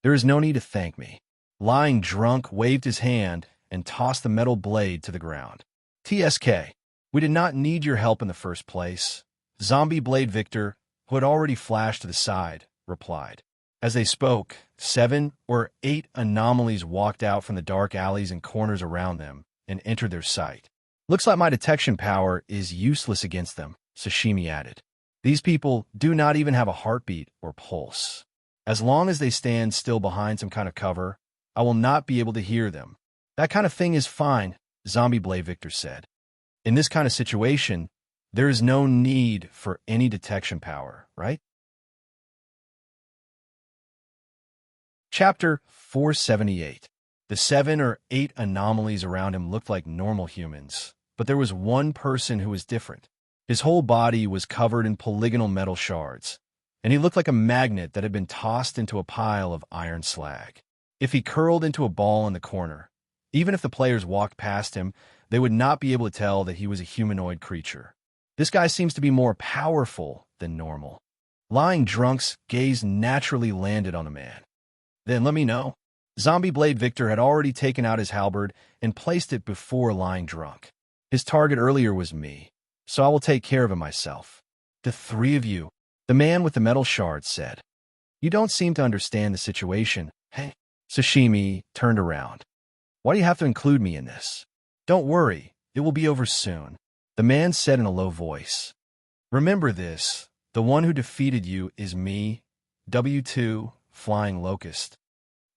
"There is no need to thank me." Lying Drunk waved his hand and tossed the metal blade to the ground. "TSK, we did not need your help in the first place," Zombie Blade Victor, who had already flashed to the side, replied. As they spoke, 7 or 8 anomalies walked out from the dark alleys and corners around them and entered their sight. "Looks like my detection power is useless against them," Sashimi added. "These people do not even have a heartbeat or pulse. As long as they stand still behind some kind of cover, I will not be able to hear them." "That kind of thing is fine," Zombie Blade Victor said. "In this kind of situation, there is no need for any detection power, right?" Chapter 478. The 7 or 8 anomalies around him looked like normal humans, but there was one person who was different. His whole body was covered in polygonal metal shards, and he looked like a magnet that had been tossed into a pile of iron slag. If he curled into a ball in the corner, even if the players walked past him, they would not be able to tell that he was a humanoid creature. This guy seems to be more powerful than normal. Lying Drunk's gaze naturally landed on the man. Then let me know. Zombie Blade Victor had already taken out his halberd and placed it before Lying Drunk. His target earlier was me, so I will take care of him myself. The three of you, the man with the metal shards said. You don't seem to understand the situation. Hey, Sashimi turned around. Why do you have to include me in this? Don't worry, it will be over soon, the man said in a low voice. Remember this, the one who defeated you is me, W2, Flying Locust.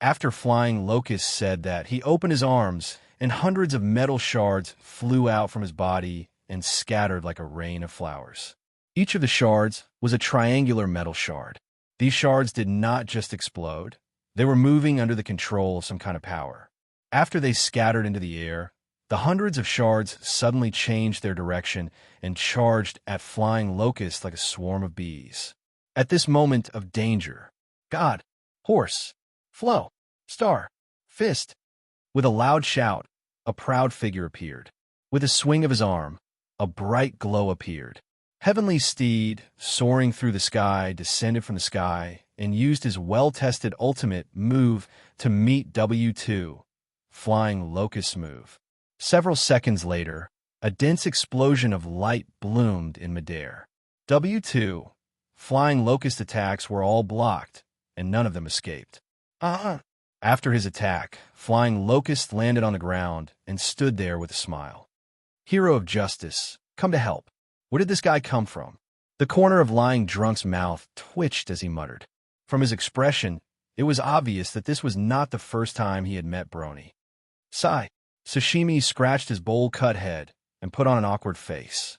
After Flying Locust said that, he opened his arms, and hundreds of metal shards flew out from his body and scattered like a rain of flowers. Each of the shards was a triangular metal shard. These shards did not just explode. They were moving under the control of some kind of power. After they scattered into the air, the hundreds of shards suddenly changed their direction and charged at Flying Locust like a swarm of bees. At this moment of danger, God, horse, flow, star, fist. With a loud shout, a proud figure appeared. With a swing of his arm, a bright glow appeared. Heavenly Steed, soaring through the sky, descended from the sky and used his well-tested ultimate move to meet W2, Flying Locust's move. Several seconds later, a dense explosion of light bloomed in midair. W2, Flying Locust attacks were all blocked, and none of them escaped. After his attack, Flying Locust landed on the ground and stood there with a smile. Hero of justice, come to help. Where did this guy come from? The corner of Lying Drunk's mouth twitched as he muttered. From his expression, it was obvious that this was not the first time he had met Brony. Sigh. Sashimi scratched his bowl-cut head and put on an awkward face.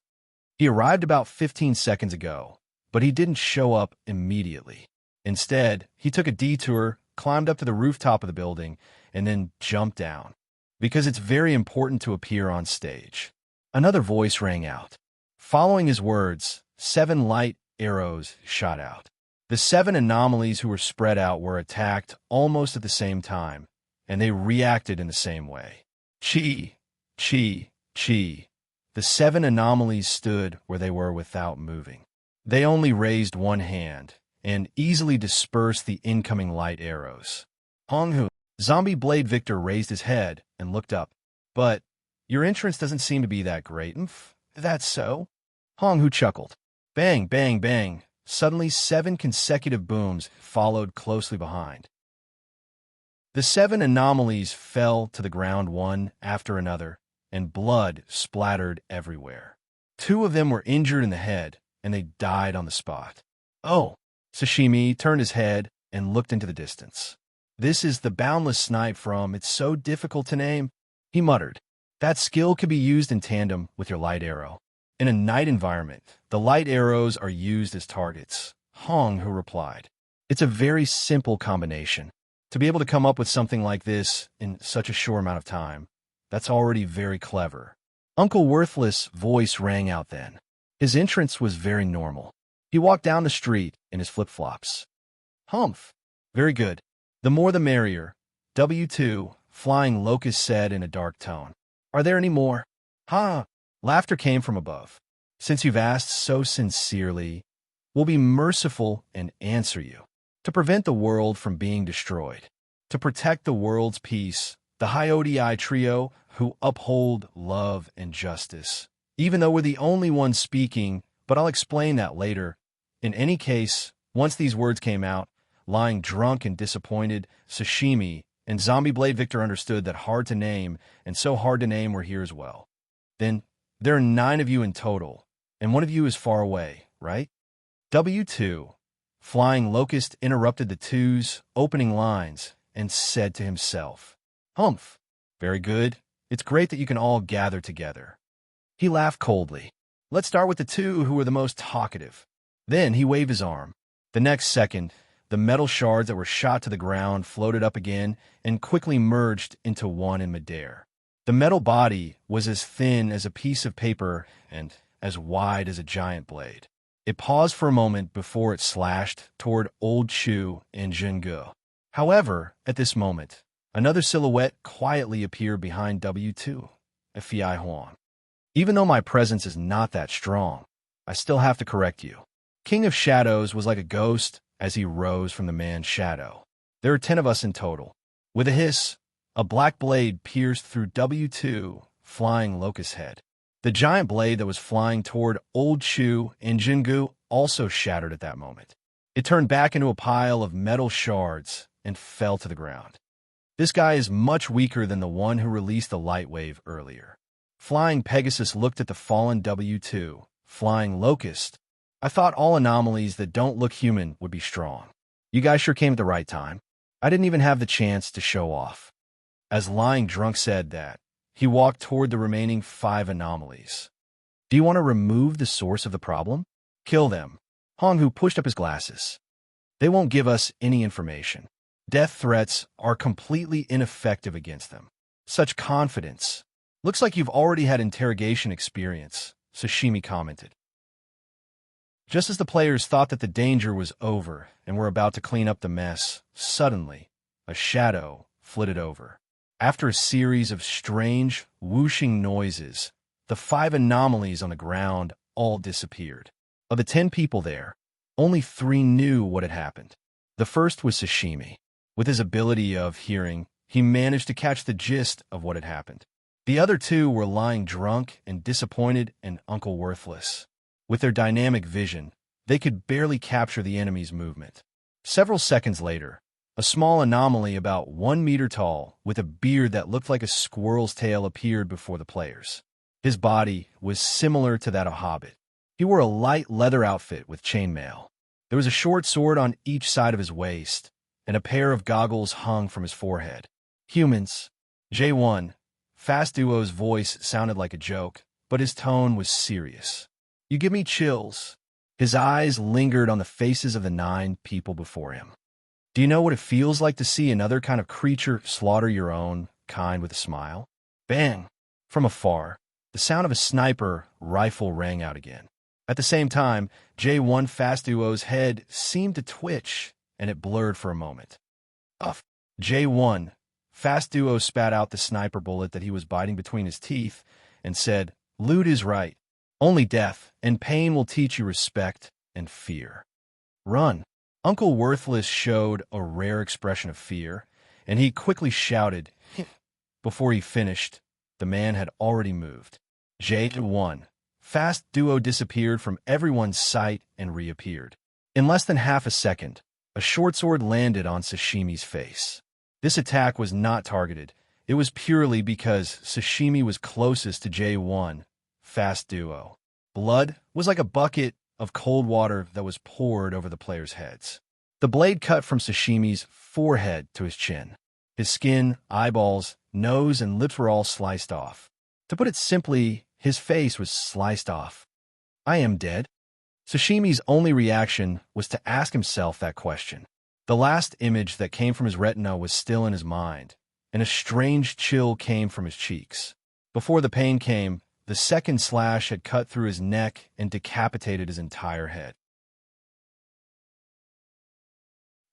He arrived about 15 seconds ago, but he didn't show up immediately. Instead, he took a detour, climbed up to the rooftop of the building, and then jumped down. Because it's very important to appear on stage. Another voice rang out. Following his words, 7 light arrows shot out. The 7 anomalies who were spread out were attacked almost at the same time, and they reacted in the same way. Chi, chi, chi. The 7 anomalies stood where they were without moving. They only raised one hand and easily dispersed the incoming light arrows. Honghu, Zombie Blade Victor raised his head and looked up. But your entrance doesn't seem to be that great. That's so? Honghu chuckled. Bang, bang, bang. Suddenly 7 consecutive booms followed closely behind. The 7 anomalies fell to the ground one after another, and blood splattered everywhere. 2 of them were injured in the head, and they died on the spot. Oh, Sashimi turned his head and looked into the distance. This is the boundless snipe from It's So Difficult to Name, he muttered. That skill could be used in tandem with your light arrow. In a night environment, the light arrows are used as targets. Honghu replied. It's a very simple combination. To be able to come up with something like this in such a short amount of time, that's already very clever. Uncle Worthless' voice rang out then. His entrance was very normal. He walked down the street in his flip-flops. Humph. Very good. The more the merrier. W2, Flying Locust said in a dark tone. Are there any more? Ha! Laughter came from above. Since you've asked so sincerely, we'll be merciful and answer you. To prevent the world from being destroyed. To protect the world's peace, the High ODI trio who uphold love and justice. Even though we're the only ones speaking, but I'll explain that later. In any case, once these words came out, Lying Drunk and disappointed, Sashimi and Zombie Blade Victor understood that hard to name and so hard to name were here as well. Then, there are 9 of you in total, and one of you is far away, right? W2. Flying Locust interrupted the two's opening lines and said to himself, Humph. Very good. It's great that you can all gather together. He laughed coldly. Let's start with the 2 who were the most talkative. Then he waved his arm. The next second, the metal shards that were shot to the ground floated up again and quickly merged into one in midair. The metal body was as thin as a piece of paper and as wide as a giant blade. It paused for a moment before it slashed toward Old Chu and Jingu. However, at this moment, another silhouette quietly appeared behind W2, a Fei Huang. Even though my presence is not that strong, I still have to correct you. King of Shadows was like a ghost as he rose from the man's shadow. There are 10 of us in total. With a hiss, a black blade pierced through W2, flying Locust's head. The giant blade that was flying toward Old Chu and Jingu also shattered at that moment. It turned back into a pile of metal shards and fell to the ground. This guy is much weaker than the one who released the light wave earlier. Flying Pegasus looked at the fallen W2, flying Locust. I thought all anomalies that don't look human would be strong. You guys sure came at the right time. I didn't even have the chance to show off. As Lying Drunk said that, he walked toward the remaining 5 anomalies. Do you want to remove the source of the problem? Kill them. Honghu pushed up his glasses. They won't give us any information. Death threats are completely ineffective against them. Such confidence. Looks like you've already had interrogation experience, Sashimi commented. Just as the players thought that the danger was over and were about to clean up the mess, suddenly, a shadow flitted over. After a series of strange, whooshing noises, the 5 anomalies on the ground all disappeared. Of the 10 people there, only 3 knew what had happened. The first was Sashimi. With his ability of hearing, he managed to catch the gist of what had happened. The other 2 were Lying Drunk and Disappointed and Uncle Worthless. With their dynamic vision, they could barely capture the enemy's movement. Several seconds later, a small anomaly about 1 meter tall with a beard that looked like a squirrel's tail appeared before the players. His body was similar to that of Hobbit. He wore a light leather outfit with chainmail. There was a short sword on each side of his waist, and a pair of goggles hung from his forehead. Humans. J1. Fast Duo's voice sounded like a joke, but his tone was serious. You give me chills. His eyes lingered on the faces of the 9 people before him. Do you know what it feels like to see another kind of creature slaughter your own kind with a smile? Bang! From afar, the sound of a sniper rifle rang out again. At the same time, J1 Fast Duo's head seemed to twitch, and it blurred for a moment. Uff! J1 Fast Duo spat out the sniper bullet that he was biting between his teeth and said, Loot is right. Only death and pain will teach you respect and fear. Run! Uncle Worthless showed a rare expression of fear, and he quickly shouted. Before he finished, the man had already moved. J1. Fast Duo disappeared from everyone's sight and reappeared. In less than half a second, a short sword landed on Sashimi's face. This attack was not targeted. It was purely because Sashimi was closest to J1, Fast Duo. Blood was like a bucket of cold water that was poured over the players' heads. The blade cut from Sashimi's forehead to his chin. His skin, eyeballs, nose, and lips were all sliced off. To put it simply, his face was sliced off. I am dead? Sashimi's only reaction was to ask himself that question. The last image that came from his retina was still in his mind, and a strange chill came from his cheeks. Before the pain came, the second slash had cut through his neck and decapitated his entire head.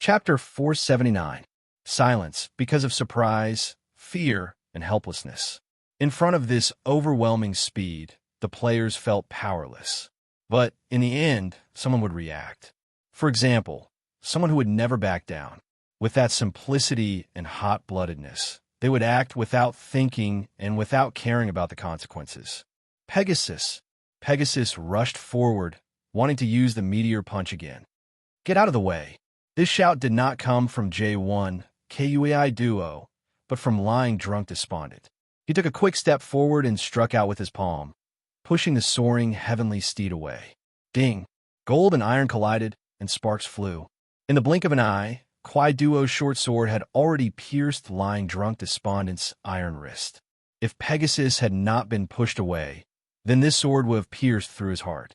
Chapter 479. Silence because of surprise, fear, and helplessness. In front of this overwhelming speed, the players felt powerless. But in the end, someone would react. For example, someone who would never back down. With that simplicity and hot-bloodedness, they would act without thinking and without caring about the consequences. Pegasus. Pegasus rushed forward, wanting to use the meteor punch again. Get out of the way. This shout did not come from J1, KUAI Duo, but from Lying Drunk Despondent. He took a quick step forward and struck out with his palm, pushing the soaring heavenly steed away. Ding! Gold and iron collided, and sparks flew. In the blink of an eye, Kwai Duo's short sword had already pierced Lying Drunk Despondent's iron wrist. If Pegasus had not been pushed away, then this sword would have pierced through his heart.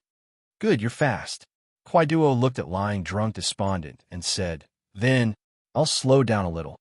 Good, you're fast. Kwai Duo looked at Lying Drunk Despondent and said, Then, I'll slow down a little.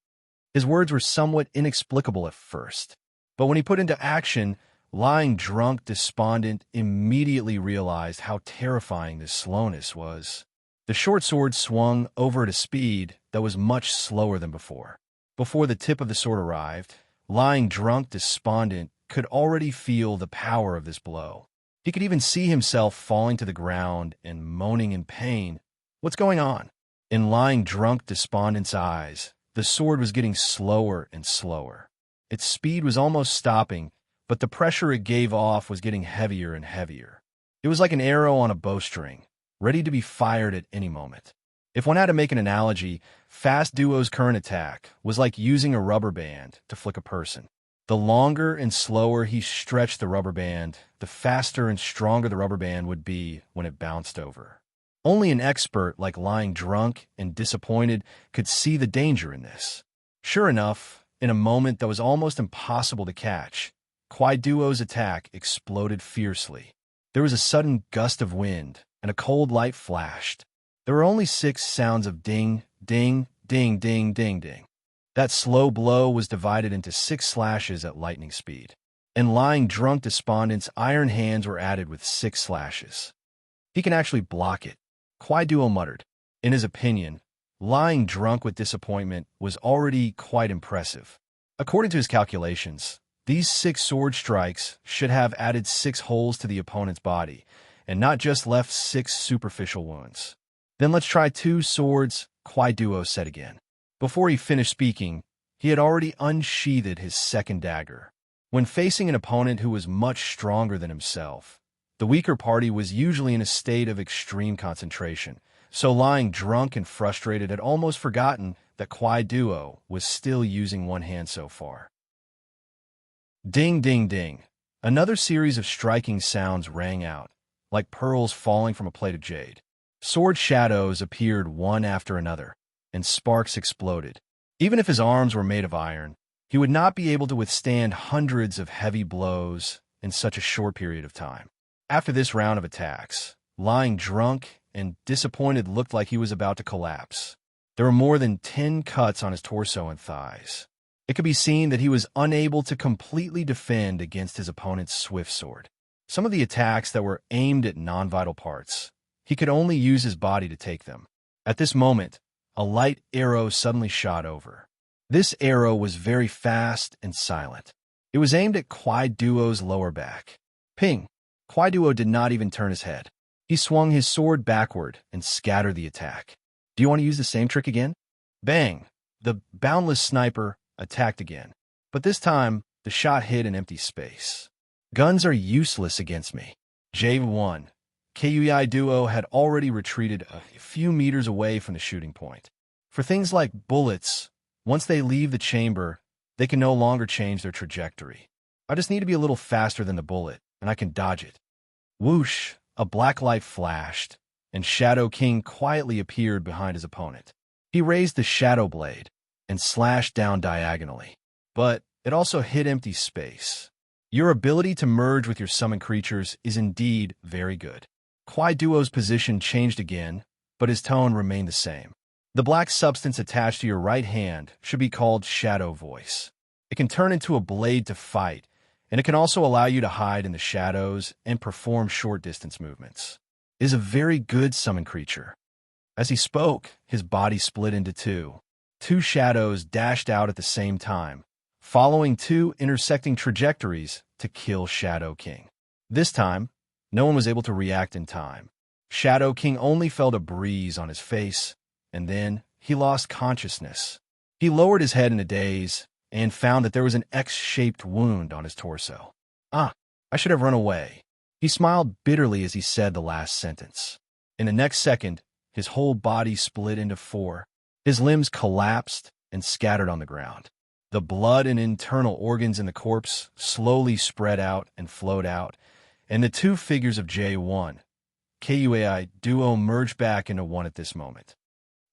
His words were somewhat inexplicable at first, but when he put into action Lying drunk, despondent, immediately realized how terrifying this slowness was. The short sword swung over at a speed that was much slower than before. Before the tip of the sword arrived, lying drunk, despondent, could already feel the power of this blow. He could even see himself falling to the ground and moaning in pain. What's going on? In lying drunk, despondent's eyes, the sword was getting slower and slower. Its speed was almost stopping, but the pressure it gave off was getting heavier and heavier. It was like an arrow on a bowstring, ready to be fired at any moment. If one had to make an analogy, Fast Duo's current attack was like using a rubber band to flick a person. The longer and slower he stretched the rubber band, the faster and stronger the rubber band would be when it bounced over. Only an expert like lying drunk and disappointed could see the danger in this. Sure enough, in a moment that was almost impossible to catch, Kwai Duo's attack exploded fiercely. There was a sudden gust of wind, and a cold light flashed. There were only 6 sounds of ding, ding, ding, ding, ding, ding. That slow blow was divided into 6 slashes at lightning speed. And lying drunk despondent's iron hands were added with 6 slashes. He can actually block it, Kwai Duo muttered. In his opinion, lying drunk with disappointment was already quite impressive. According to his calculations, these 6 sword strikes should have added 6 holes to the opponent's body, and not just left 6 superficial wounds. Then let's try 2 swords, Kwai Duo said again. Before he finished speaking, he had already unsheathed his second dagger. When facing an opponent who was much stronger than himself, the weaker party was usually in a state of extreme concentration, so lying drunk and frustrated had almost forgotten that Kwai Duo was still using one hand so far. Ding, ding, ding. Another series of striking sounds rang out, like pearls falling from a plate of jade. Sword shadows appeared one after another, and sparks exploded. Even if his arms were made of iron, he would not be able to withstand hundreds of heavy blows in such a short period of time. After this round of attacks, lying drunk and disappointed looked like he was about to collapse. There were more than 10 cuts on his torso and thighs. It could be seen that he was unable to completely defend against his opponent's swift sword. Some of the attacks that were aimed at non-vital parts, he could only use his body to take them. At this moment, a light arrow suddenly shot over. This arrow was very fast and silent. It was aimed at Kwai Duo's lower back. Ping! Kwai Duo did not even turn his head. He swung his sword backward and scattered the attack. Do you want to use the same trick again? Bang! The boundless sniper attacked again. But this time, the shot hit an empty space. Guns are useless against me. J1. Kwai Duo had already retreated a few meters away from the shooting point. For things like bullets, once they leave the chamber, they can no longer change their trajectory. I just need to be a little faster than the bullet, and I can dodge it. Whoosh! A black light flashed, and Shadow King quietly appeared behind his opponent. He raised the Shadow Blade and slashed down diagonally, but it also hit empty space. Your ability to merge with your summon creatures is indeed very good. Kwai Duo's position changed again, but his tone remained the same. The black substance attached to your right hand should be called Shadow Voice. It can turn into a blade to fight, and it can also allow you to hide in the shadows and perform short-distance movements. It is a very good summon creature. As he spoke, his body split into 2. 2 shadows dashed out at the same time, following 2 intersecting trajectories to kill Shadow King. This time, no one was able to react in time. Shadow King only felt a breeze on his face, and then he lost consciousness. He lowered his head in a daze and found that there was an X-shaped wound on his torso. I should have run away. He smiled bitterly as he said the last sentence. In the next second, his whole body split into 4. His limbs collapsed and scattered on the ground. The blood and internal organs in the corpse slowly spread out and flowed out, and the 2 figures of J1, Kwai Duo merged back into one at this moment.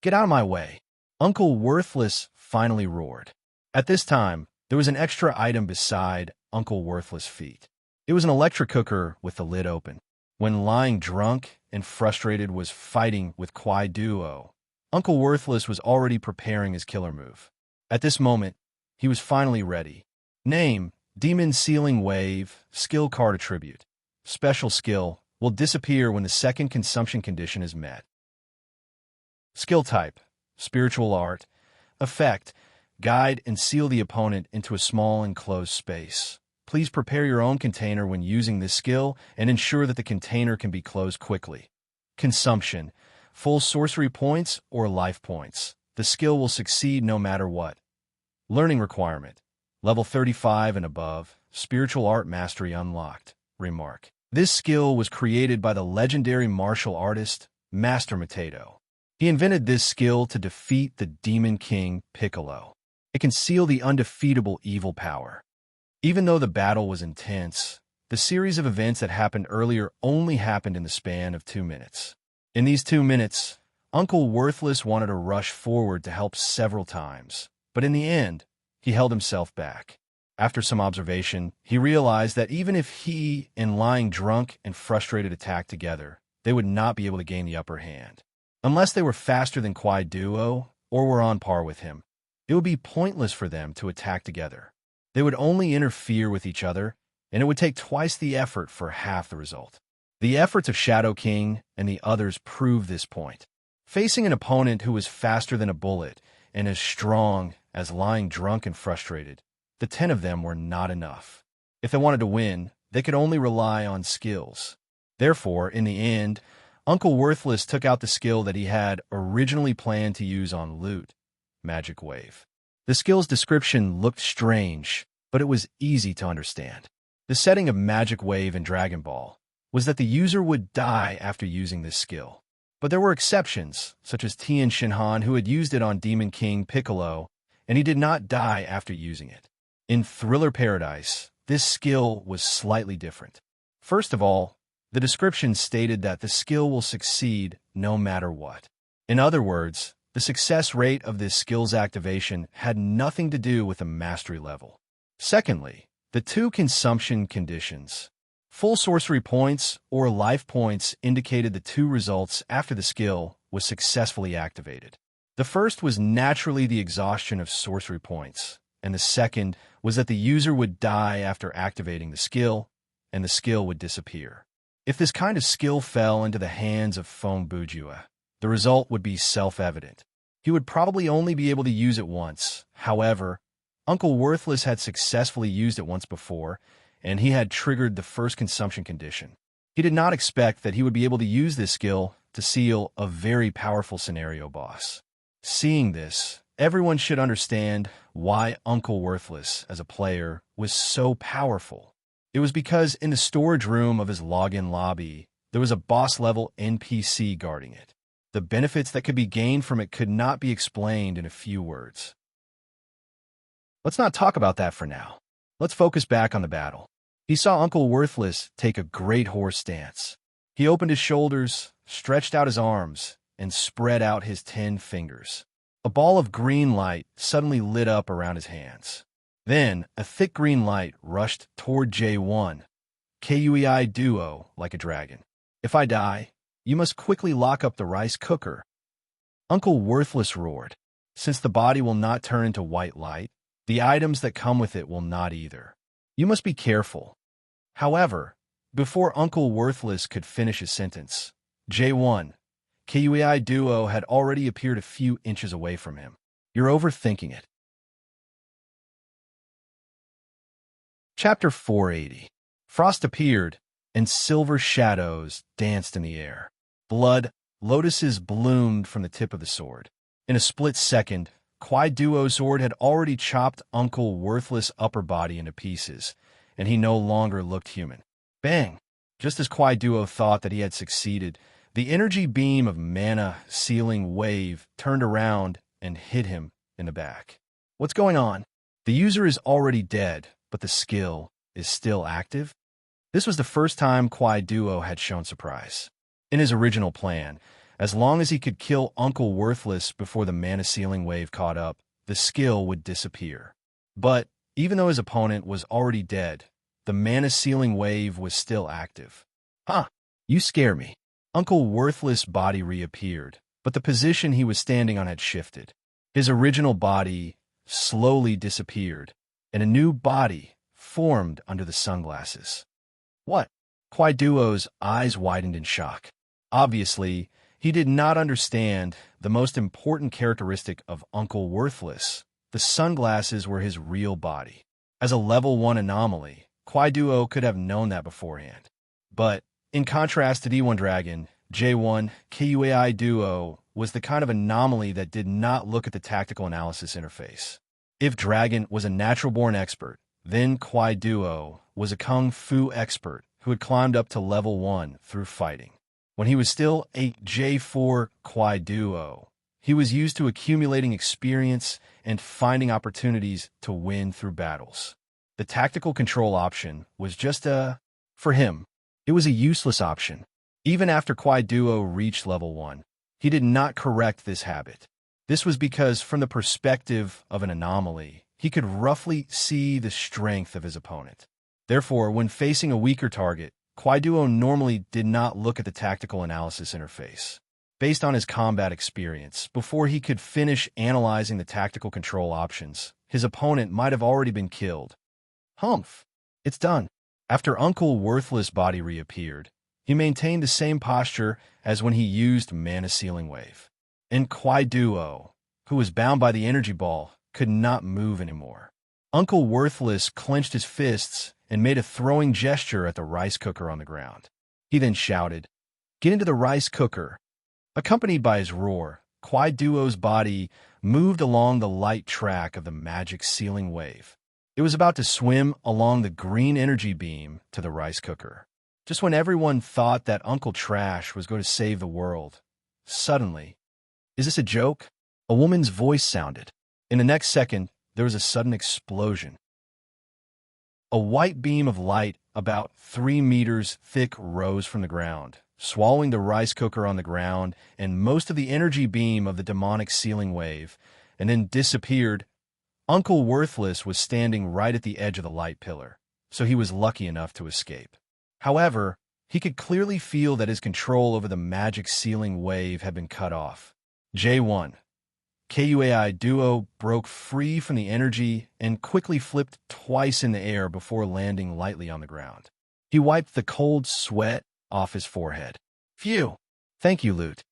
Get out of my way! Uncle Worthless finally roared. At this time, there was an extra item beside Uncle Worthless' feet. It was an electric cooker with the lid open. When lying drunk and frustrated was fighting with Kwai Duo, Uncle Worthless was already preparing his killer move. At this moment, he was finally ready. Name, Demon Sealing Wave, skill card attribute. Special skill will disappear when the second consumption condition is met. Skill type, spiritual art. Effect, guide and seal the opponent into a small enclosed space. Please prepare your own container when using this skill and ensure that the container can be closed quickly. Consumption, full sorcery points or life points. The skill will succeed no matter what. Learning requirement, level 35 and above, spiritual art mastery unlocked. Remark. This skill was created by the legendary martial artist, Master Mateto. He invented this skill to defeat the Demon King Piccolo. It can seal the undefeatable evil power. Even though the battle was intense, the series of events that happened earlier only happened in the span of 2 minutes. In these 2 minutes, Uncle Worthless wanted to rush forward to help several times, but in the end, he held himself back. After some observation, he realized that even if he and Lying Drunk and Frustrated attacked together, they would not be able to gain the upper hand. Unless they were faster than Kwai Duo or were on par with him, it would be pointless for them to attack together. They would only interfere with each other, and it would take twice the effort for half the result. The efforts of Shadow King and the others prove this point. Facing an opponent who was faster than a bullet and as strong as Lying Drunk and Frustrated, the 10 of them were not enough. If they wanted to win, they could only rely on skills. Therefore, in the end, Uncle Worthless took out the skill that he had originally planned to use on Loot, Magic Wave. The skill's description looked strange, but it was easy to understand. The setting of Magic Wave in Dragon Ball was that the user would die after using this skill. But there were exceptions, such as Tien Shinhan, who had used it on Demon King Piccolo, and he did not die after using it. In Thriller Paradise, this skill was slightly different. First of all, the description stated that the skill will succeed no matter what. In other words, the success rate of this skill's activation had nothing to do with the mastery level. Secondly, the 2 consumption conditions. Full sorcery points or life points indicated the 2 results after the skill was successfully activated. The first was naturally the exhaustion of sorcery points, and the second was that the user would die after activating the skill, and the skill would disappear. If this kind of skill fell into the hands of Fong Bujua, the result would be self-evident. He would probably only be able to use it once. However, Uncle Worthless had successfully used it once before, and he had triggered the first consumption condition. He did not expect that he would be able to use this skill to seal a very powerful scenario boss. Seeing this, everyone should understand why Uncle Worthless, as a player, was so powerful. It was because in the storage room of his login lobby, there was a boss-level NPC guarding it. The benefits that could be gained from it could not be explained in a few words. Let's not talk about that for now. Let's focus back on the battle. He saw Uncle Worthless take a great horse stance. He opened his shoulders, stretched out his arms, and spread out his 10 fingers. A ball of green light suddenly lit up around his hands. Then, a thick green light rushed toward J1, Kui Duo, like a dragon. If I die, you must quickly lock up the rice cooker. Uncle Worthless roared. Since the body will not turn into white light, the items that come with it will not either. You must be careful. However, before Uncle Worthless could finish his sentence, J1, Kui Duo had already appeared a few inches away from him. You're overthinking it. Chapter 480. Frost appeared, and silver shadows danced in the air. Blood lotuses bloomed from the tip of the sword. In a split second, Kwai Duo's sword had already chopped Uncle Worthless' upper body into pieces, and he no longer looked human. Bang! Just as Kwai Duo thought that he had succeeded, the energy beam of mana sealing wave turned around and hit him in the back. What's going on? The user is already dead, but the skill is still active? This was the first time Kwai Duo had shown surprise. In his original plan, as long as he could kill Uncle Worthless before the mana sealing wave caught up, the skill would disappear. But even though his opponent was already dead, the mana sealing wave was still active. Huh, you scare me. Uncle Worthless' body reappeared, but the position he was standing on had shifted. His original body slowly disappeared, and a new body formed under the sunglasses. What? Kwai Duo's eyes widened in shock. Obviously, he did not understand the most important characteristic of Uncle Worthless. The sunglasses were his real body. As a level 1 anomaly, Kwai Duo could have known that beforehand. But, in contrast to D1 Dragon, J1 Kwai Duo was the kind of anomaly that did not look at the tactical analysis interface. If Dragon was a natural-born expert, then Kwai Duo was a kung fu expert who had climbed up to level 1 through fighting. When he was still a J4 Kwai Duo, he was used to accumulating experience and finding opportunities to win through battles. The tactical control option was just for him, it was a useless option. Even after Kwai Duo reached level 1, he did not correct this habit. This was because, from the perspective of an anomaly, he could roughly see the strength of his opponent. Therefore, when facing a weaker target, Kwai Duo normally did not look at the tactical analysis interface. Based on his combat experience, before he could finish analyzing the tactical control options, his opponent might have already been killed. Humph! It's done. After Uncle Worthless' body reappeared, he maintained the same posture as when he used Mana Sealing Wave. And Kwai Duo, who was bound by the energy ball, could not move anymore. Uncle Worthless clenched his fists and made a throwing gesture at the rice cooker on the ground. He then shouted, "Get into the rice cooker!" Accompanied by his roar, Kwai Duo's body moved along the light track of the magic sealing wave. It was about to swim along the green energy beam to the rice cooker. Just when everyone thought that Uncle Trash was going to save the world, suddenly, "Is this a joke?" A woman's voice sounded. In the next second, there was a sudden explosion. A white beam of light about 3 meters thick rose from the ground, swallowing the rice cooker on the ground and most of the energy beam of the demonic sealing wave, and then disappeared. Uncle Worthless was standing right at the edge of the light pillar, so he was lucky enough to escape. However, he could clearly feel that his control over the magic sealing wave had been cut off. J1 Kwai Duo broke free from the energy and quickly flipped twice in the air before landing lightly on the ground. He wiped the cold sweat off his forehead. "Phew! Thank you, Lute.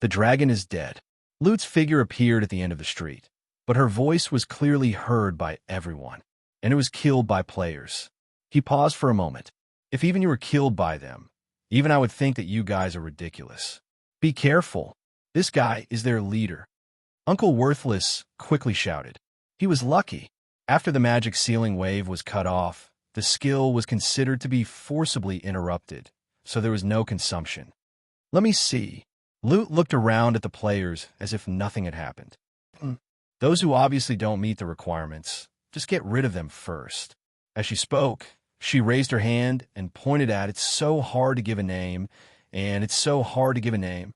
The dragon is dead." Lute's figure appeared at the end of the street, but her voice was clearly heard by everyone, and it was killed by players. He paused for a moment. "If even you were killed by them, even I would think that you guys are ridiculous. Be careful. This guy is their leader." Uncle Worthless quickly shouted. He was lucky. After the magic sealing wave was cut off, the skill was considered to be forcibly interrupted, so there was no consumption. "Let me see." Lute looked around at the players as if nothing had happened. "Those who obviously don't meet the requirements, just get rid of them first." As she spoke, she raised her hand and pointed at "It's so hard to give a name, and it's so hard to give a name."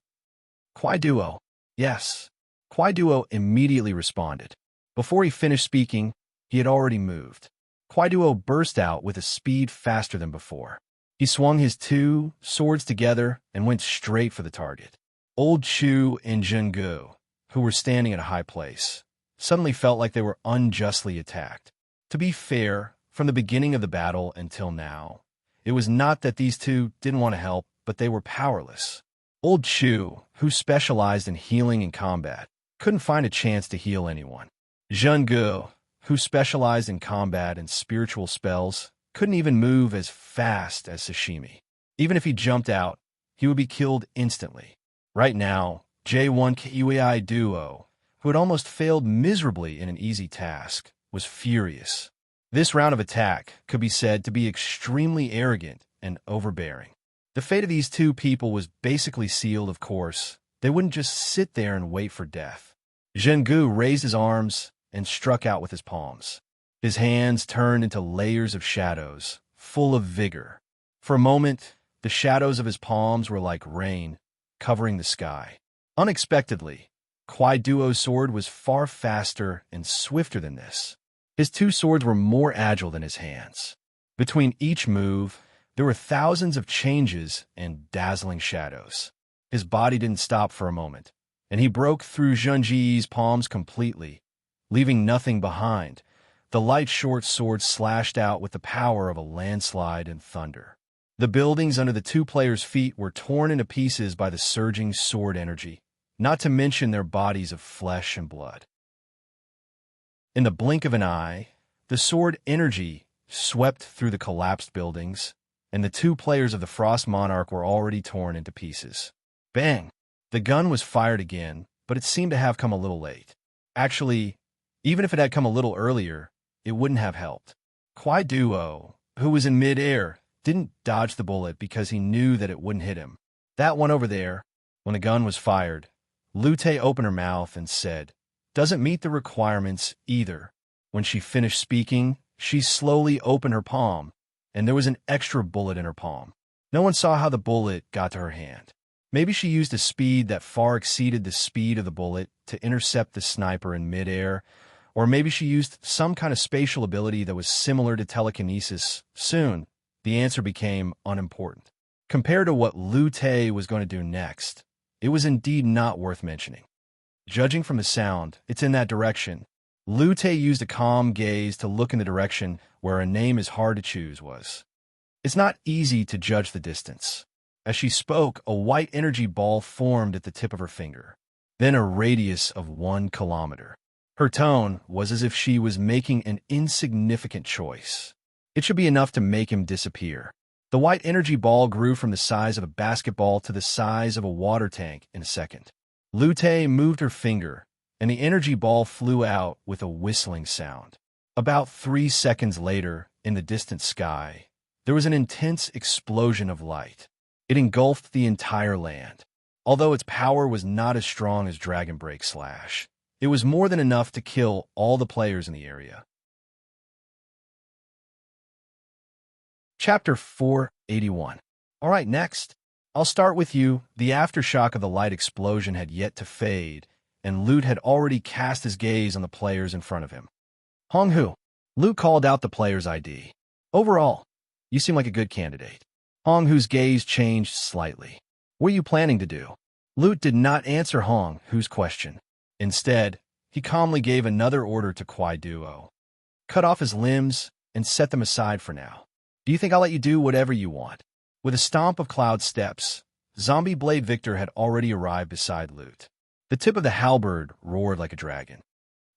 "Kwai Duo." "Yes." Kwai Duo immediately responded. Before he finished speaking, he had already moved. Kwai Duo burst out with a speed faster than before. He swung his 2 swords together and went straight for the target. Old Chu and Zhenggu, who were standing at a high place, suddenly felt like they were unjustly attacked. To be fair, from the beginning of the battle until now, it was not that these two didn't want to help, but they were powerless. Old Chu, who specialized in healing and combat, couldn't find a chance to heal anyone. Zhenggu, who specialized in combat and spiritual spells, couldn't even move as fast as Sashimi. Even if he jumped out, he would be killed instantly. Right now, J1 Kwai Duo, who had almost failed miserably in an easy task, was furious. This round of attack could be said to be extremely arrogant and overbearing. The fate of these two people was basically sealed, of course. They wouldn't just sit there and wait for death. Zhenggu raised his arms and struck out with his palms. His hands turned into layers of shadows, full of vigor. For a moment, the shadows of his palms were like rain, covering the sky. Unexpectedly, Kwai Duo's sword was far faster and swifter than this. His 2 swords were more agile than his hands. Between each move, there were thousands of changes and dazzling shadows. His body didn't stop for a moment, and he broke through Zhenggu's palms completely, leaving nothing behind The light short sword slashed out with the power of a landslide and thunder. The buildings under the two players' feet were torn into pieces by the surging sword energy, not to mention their bodies of flesh and blood. In the blink of an eye, the sword energy swept through the collapsed buildings, and the two players of the Frost Monarch were already torn into pieces. Bang! The gun was fired again, but it seemed to have come a little late. Actually, even if it had come a little earlier, it wouldn't have helped. Kwai Duo, who was in mid-air, didn't dodge the bullet because he knew that it wouldn't hit him. That one over there, when the gun was fired, Lute opened her mouth and said, "Doesn't meet the requirements either." When she finished speaking, she slowly opened her palm, and there was an extra bullet in her palm. No one saw how the bullet got to her hand. Maybe she used a speed that far exceeded the speed of the bullet to intercept the sniper in midair, or maybe she used some kind of spatial ability that was similar to telekinesis. Soon, the answer became unimportant. Compared to what Lute was going to do next, it was indeed not worth mentioning. Judging from the sound, it's in that direction. Lute used a calm gaze to look in the direction where a name is hard to choose was. It's not easy to judge the distance. As she spoke, a white energy ball formed at the tip of her finger, then a radius of 1 kilometer. Her tone was as if she was making an insignificant choice. It should be enough to make him disappear. The white energy ball grew from the size of a basketball to the size of a water tank in a second. Lute moved her finger, and the energy ball flew out with a whistling sound. About 3 seconds later, in the distant sky, there was an intense explosion of light. It engulfed the entire land. Although its power was not as strong as Dragon Break Slash, it was more than enough to kill all the players in the area. Chapter 481. All right, next, I'll start with you. The aftershock of the light explosion had yet to fade, and Lute had already cast his gaze on the players in front of him. Honghu. Lute called out the player's ID. Overall, you seem like a good candidate. Honghu's gaze changed slightly. What are you planning to do? Lute did not answer Honghu's question. Instead, he calmly gave another order to Kwai Duo. Cut off his limbs and set them aside for now. Do you think I'll let you do whatever you want? With a stomp of cloud steps, Zombie Blade Victor had already arrived beside Lute. The tip of the halberd roared like a dragon.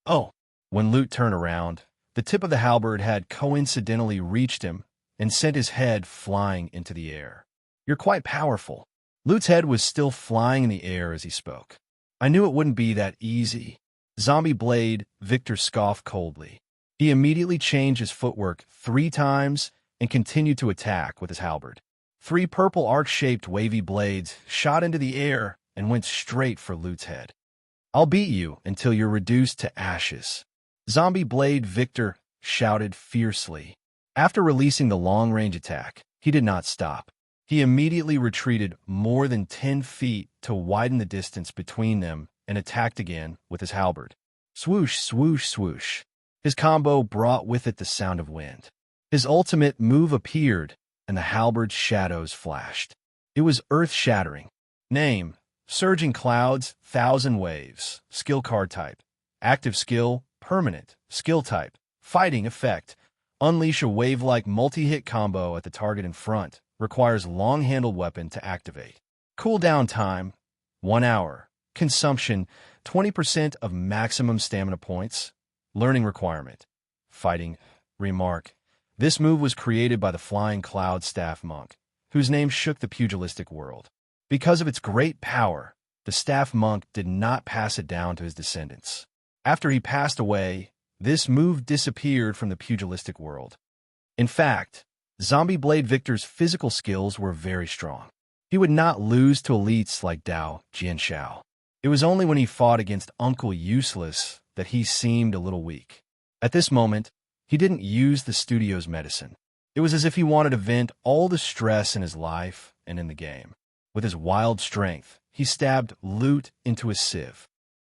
Oh! When Lute turned around, the tip of the halberd had coincidentally reached him and sent his head flying into the air. You're quite powerful. Lute's head was still flying in the air as he spoke. I knew it wouldn't be that easy. Zombie Blade Victor scoffed coldly. He immediately changed his footwork 3 times and continued to attack with his halberd. 3 purple arc-shaped wavy blades shot into the air and went straight for Lute's head. I'll beat you until you're reduced to ashes. Zombie Blade Victor shouted fiercely. After releasing the long-range attack, he did not stop. He immediately retreated more than 10 feet to widen the distance between them and attacked again with his halberd. Swoosh, swoosh, swoosh. His combo brought with it the sound of wind. His ultimate move appeared, and the halberd's shadows flashed. It was earth-shattering. Name: Surging Clouds, 1000 Waves. Skill card type: Active skill, permanent. Skill type: Fighting effect. Unleash a wave-like multi-hit combo at the target in front. Requires long-handled weapon to activate. Cooldown time: 1 hour. Consumption: 20% of maximum stamina points. Learning requirement: Fighting. Remark: This move was created by the Flying Cloud Staff Monk, whose name shook the pugilistic world. Because of its great power, the Staff Monk did not pass it down to his descendants. After he passed away, this move disappeared from the pugilistic world. In fact, Zombie Blade Victor's physical skills were very strong. He would not lose to elites like Dao Jianshao. It was only when he fought against Uncle Useless that he seemed a little weak. At this moment, he didn't use the studio's medicine. It was as if he wanted to vent all the stress in his life and in the game. With his wild strength, he stabbed Lute into a sieve.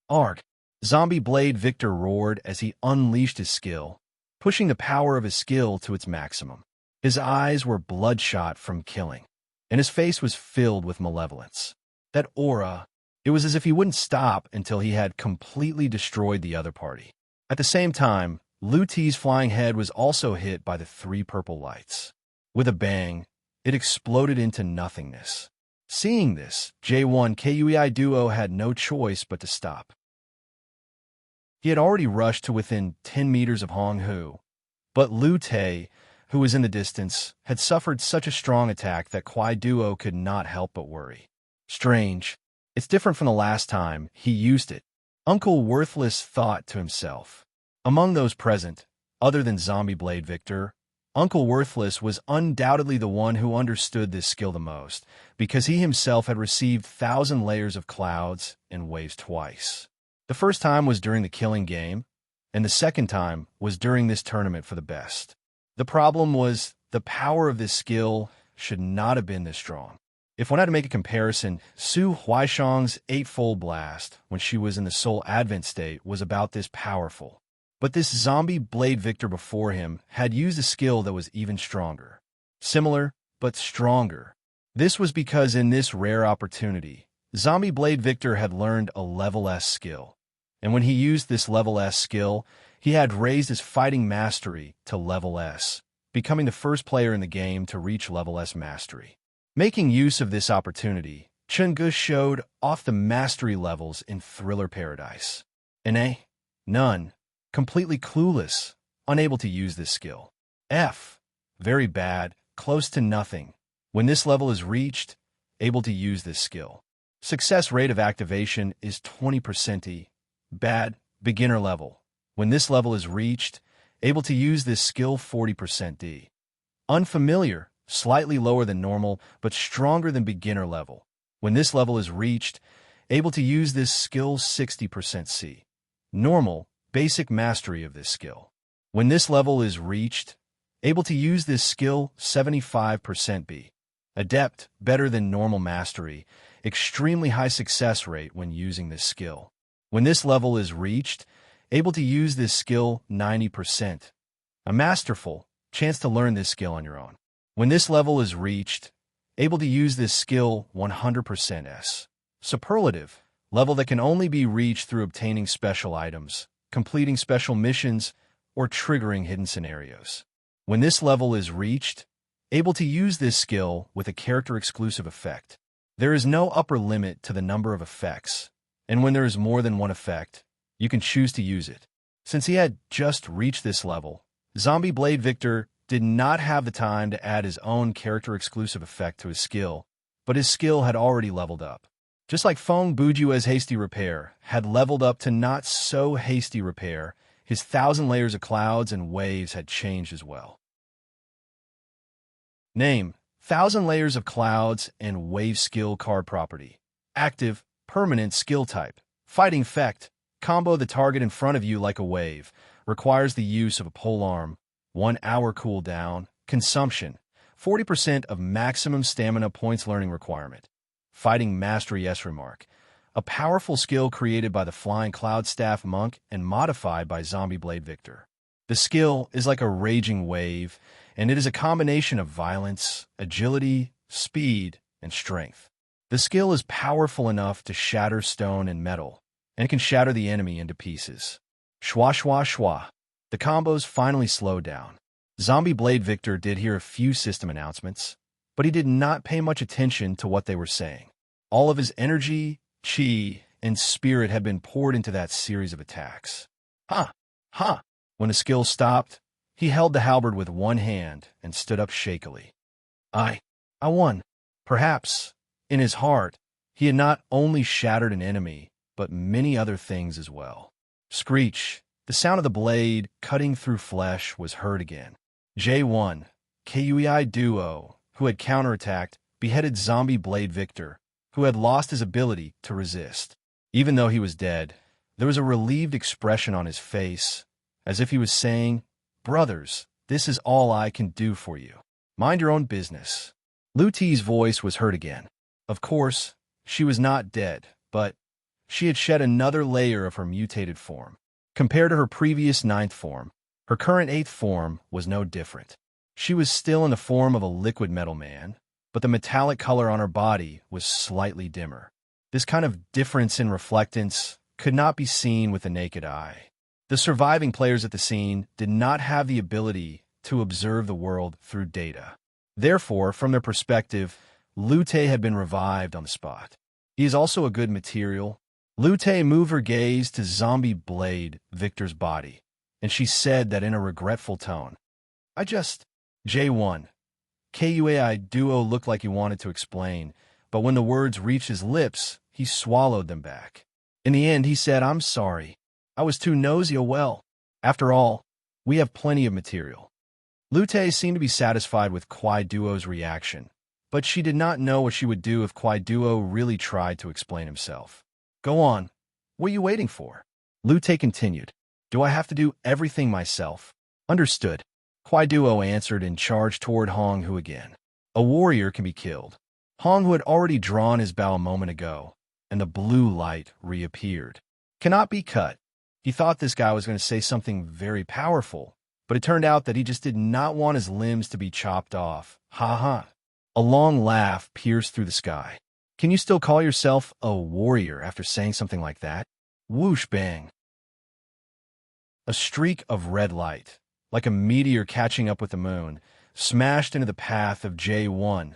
Arg! Zombie Blade Victor roared as he unleashed his skill, pushing the power of his skill to its maximum. His eyes were bloodshot from killing, and his face was filled with malevolence. That aura, it was as if he wouldn't stop until he had completely destroyed the other party. At the same time, Lu Ti's flying head was also hit by the three purple lights. With a bang, it exploded into nothingness. Seeing this, J1 Kui Duo had no choice but to stop. He had already rushed to within 10 meters of Hong Hu, but Lu Te, who was in the distance, had suffered such a strong attack that Kui Duo could not help but worry. Strange. It's different from the last time he used it. Uncle Worthless thought to himself. Among those present, other than Zombie Blade Victor, Uncle Worthless was undoubtedly the one who understood this skill the most, because he himself had received 1,000 layers of clouds and waves twice. The first time was during the killing game, and the second time was during this tournament for the best. The problem was the power of this skill should not have been this strong. If one had to make a comparison, Su Huaishang's eightfold blast, when she was in the Soul Advent state, was about this powerful. But this Zombie Blade Victor before him had used a skill that was even stronger. Similar, but stronger. This was because in this rare opportunity, Zombie Blade Victor had learned a level S skill. And when he used this level S skill, he had raised his fighting mastery to level S, becoming the first player in the game to reach level S mastery. Making use of this opportunity, Chunga showed off the mastery levels in Thriller Paradise. None. Completely clueless, unable to use this skill. F. Very bad, close to nothing. When this level is reached, able to use this skill. Success rate of activation is 20%. Bad, beginner level. When this level is reached, able to use this skill 40%. Unfamiliar, slightly lower than normal, but stronger than beginner level. When this level is reached, able to use this skill 60% C. Normal, basic mastery of this skill. When this level is reached, able to use this skill 75% B. Adept, better than normal mastery, extremely high success rate when using this skill. When this level is reached, able to use this skill 90%. A masterful, chance to learn this skill on your own. When this level is reached, able to use this skill 100% S. Superlative, level that can only be reached through obtaining special items, completing special missions, or triggering hidden scenarios. When this level is reached, able to use this skill with a character-exclusive effect. There is no upper limit to the number of effects, and when there is more than one effect, you can choose to use it. Since he had just reached this level, Zombie Blade Victor did not have the time to add his own character-exclusive effect to his skill, but his skill had already leveled up. Just like Feng Bujue's Hasty Repair had leveled up to not so hasty repair, his 1,000 layers of clouds and waves had changed as well. Name: 1,000 layers of clouds and wave skill card property. Active, permanent skill type. Fighting effect. Combo the target in front of you like a wave. Requires the use of a polearm. 1 hour cooldown. Consumption: 40% of maximum stamina points learning requirement. Fighting Mastery S Remark. A powerful skill created by the Flying Cloud Staff Monk and modified by Zombie Blade Victor. The skill is like a raging wave, and it is a combination of violence, agility, speed, and strength. The skill is powerful enough to shatter stone and metal, and can shatter the enemy into pieces. Shwa shwa shwa. The combos finally slowed down. Zombie Blade Victor did hear a few system announcements, but he did not pay much attention to what they were saying. All of his energy, chi, and spirit had been poured into that series of attacks. When the skill stopped, he held the halberd with one hand and stood up shakily. I won. Perhaps, in his heart, he had not only shattered an enemy, but many other things as well. Screech, the sound of the blade cutting through flesh, was heard again. J1, Kui Duo, who had counterattacked, beheaded Zombie Blade Victor, who had lost his ability to resist. Even though he was dead, there was a relieved expression on his face, as if he was saying, "Brothers, this is all I can do for you. Mind your own business." Lu Ti's voice was heard again. Of course, she was not dead, but she had shed another layer of her mutated form. Compared to her previous 9th form, her current 8th form was no different. She was still in the form of a liquid metal man, but the metallic color on her body was slightly dimmer. This kind of difference in reflectance could not be seen with the naked eye. The surviving players at the scene did not have the ability to observe the world through data. Therefore, from their perspective, Lute had been revived on the spot. He is also a good material. Lute moved her gaze to zombie blade Victor's body, and she said that in a regretful tone. J1. KUAI duo looked like he wanted to explain, but when the words reached his lips, he swallowed them back. In the end, he said, I'm sorry. I was too nosy. Oh well. After all, we have plenty of material. Lute seemed to be satisfied with Kwai Duo's reaction, but she did not know what she would do if Kwai Duo really tried to explain himself. Go on. What are you waiting for? Lute continued. Do I have to do everything myself? Understood. Kwai Duo answered and charged toward Hong Hu again. A warrior can be killed. Hong Hu had already drawn his bow a moment ago, and the blue light reappeared. Cannot be cut. He thought this guy was going to say something very powerful, but it turned out that he just did not want his limbs to be chopped off. Ha ha. A long laugh pierced through the sky. Can you still call yourself a warrior after saying something like that? Whoosh bang. A streak of red light, like a meteor catching up with the moon, smashed into the path of J1.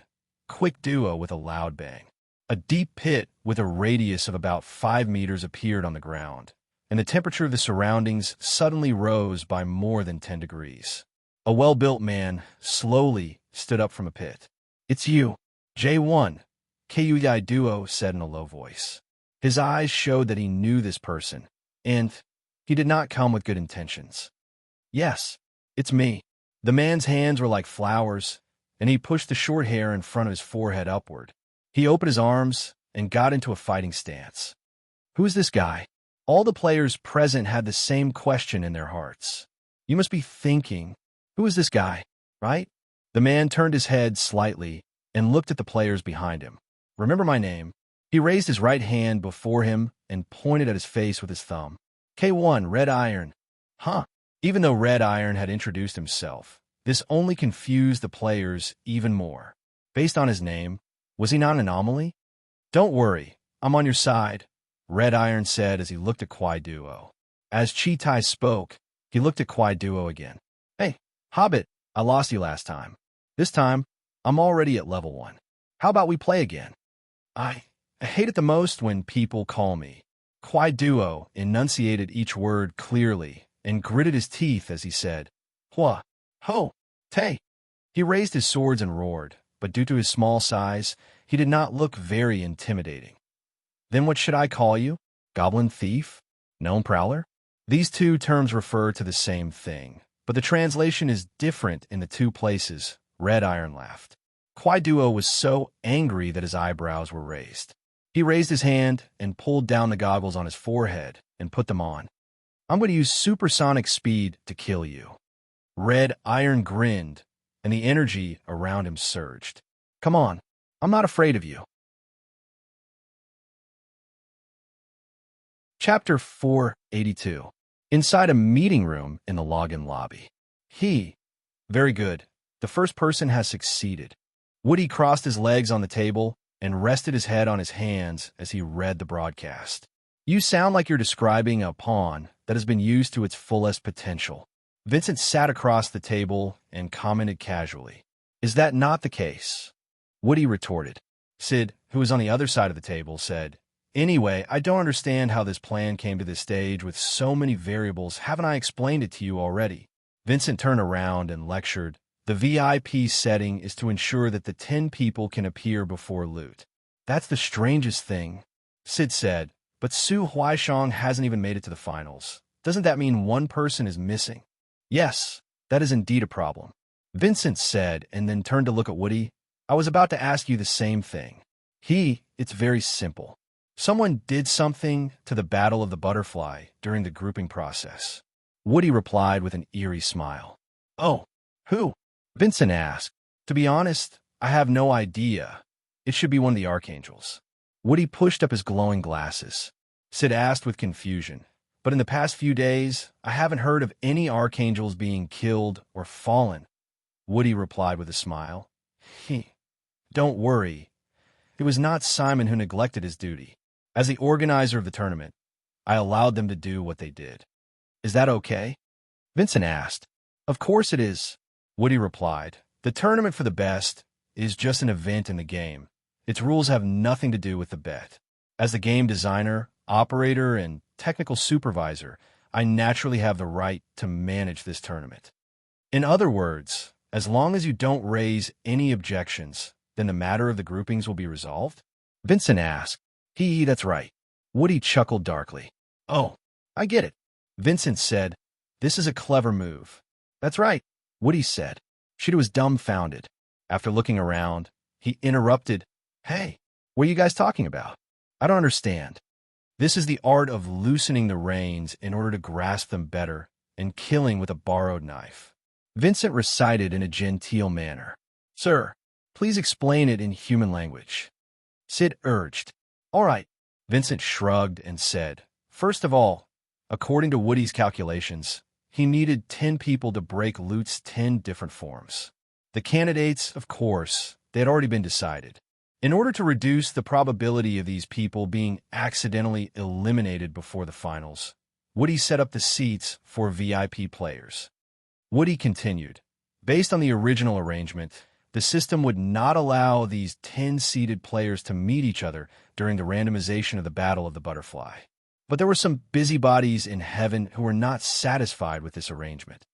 Quick Duo with a loud bang. A deep pit with a radius of about 5 meters appeared on the ground, and the temperature of the surroundings suddenly rose by more than 10 degrees. A well-built man slowly stood up from a pit. It's you, J1, KUI Duo said in a low voice. His eyes showed that he knew this person, and he did not come with good intentions. Yes, it's me. The man's hands were like flowers, and he pushed the short hair in front of his forehead upward. He opened his arms and got into a fighting stance. Who is this guy? All the players present had the same question in their hearts. You must be thinking, who is this guy, right? The man turned his head slightly and looked at the players behind him. Remember my name? He raised his right hand before him and pointed at his face with his thumb. K1, Red Iron. Huh. Even though Red Iron had introduced himself, this only confused the players even more. Based on his name, was he not an anomaly? Don't worry, I'm on your side, Red Iron said as he looked at Kwai Duo. As Chitai spoke, he looked at Kwai Duo again. Hey, Hobbit, I lost you last time. This time, I'm already at level 1. How about we play again? I hate it the most when people call me. Kwai Duo enunciated each word clearly and gritted his teeth as he said, Hua, Ho, Te. He raised his swords and roared, but due to his small size, he did not look very intimidating. Then what should I call you? Goblin thief? Gnome prowler? These two terms refer to the same thing, but the translation is different in the two places, Red Iron laughed. Kwai Duo was so angry that his eyebrows were raised. He raised his hand and pulled down the goggles on his forehead and put them on. I'm going to use supersonic speed to kill you. Red Iron grinned, and the energy around him surged. Come on, I'm not afraid of you. Chapter 482. Inside a meeting room in the login lobby. Very good. The first person has succeeded. Woody crossed his legs on the table and rested his head on his hands as he read the broadcast. You sound like you're describing a pawn that has been used to its fullest potential. Vincent sat across the table and commented casually. Is that not the case? Woody retorted. Sid, who was on the other side of the table, said, Anyway, I don't understand how this plan came to this stage with so many variables. Haven't I explained it to you already? Vincent turned around and lectured. The VIP setting is to ensure that the 10 people can appear before loot. That's the strangest thing, Sid said, but Su Huaishang hasn't even made it to the finals. Doesn't that mean one person is missing? Yes, that is indeed a problem, Vincent said, and then turned to look at Woody. I was about to ask you the same thing. It's very simple. Someone did something to the Battle of the Butterfly during the grouping process. Woody replied with an eerie smile. Oh, who? Vincent asked. To be honest, I have no idea. It should be one of the archangels. Woody pushed up his glowing glasses. Sid asked with confusion. But in the past few days, I haven't heard of any archangels being killed or fallen. Woody replied with a smile. Don't worry. It was not Simon who neglected his duty. As the organizer of the tournament, I allowed them to do what they did. Is that okay? Vincent asked. Of course it is, Woody replied. The tournament for the best is just an event in the game. Its rules have nothing to do with the bet. As the game designer, operator, and technical supervisor, I naturally have the right to manage this tournament. In other words, as long as you don't raise any objections, then the matter of the groupings will be resolved? Vincent asked. That's right. Woody chuckled darkly. Oh, I get it. Vincent said, this is a clever move. That's right, Woody said. She was dumbfounded. After looking around, he interrupted. Hey, what are you guys talking about? I don't understand. This is the art of loosening the reins in order to grasp them better and killing with a borrowed knife. Vincent recited in a genteel manner. Sir, please explain it in human language. Sid urged. All right. Vincent shrugged and said, first of all, according to Woody's calculations, he needed 10 people to break loot's 10 different forms. The candidates, of course, they had already been decided. In order to reduce the probability of these people being accidentally eliminated before the finals, Woody set up the seats for VIP players. Woody continued, based on the original arrangement, the system would not allow these 10-seeded players to meet each other during the randomization of the Battle of the Butterfly. But there were some busybodies in heaven who were not satisfied with this arrangement.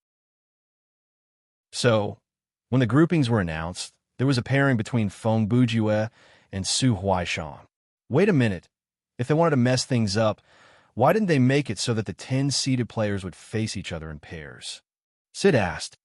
So, when the groupings were announced, there was a pairing between Feng Bujue and Su Huaishang. Wait a minute. If they wanted to mess things up, why didn't they make it so that the 10-seeded players would face each other in pairs? Sid asked.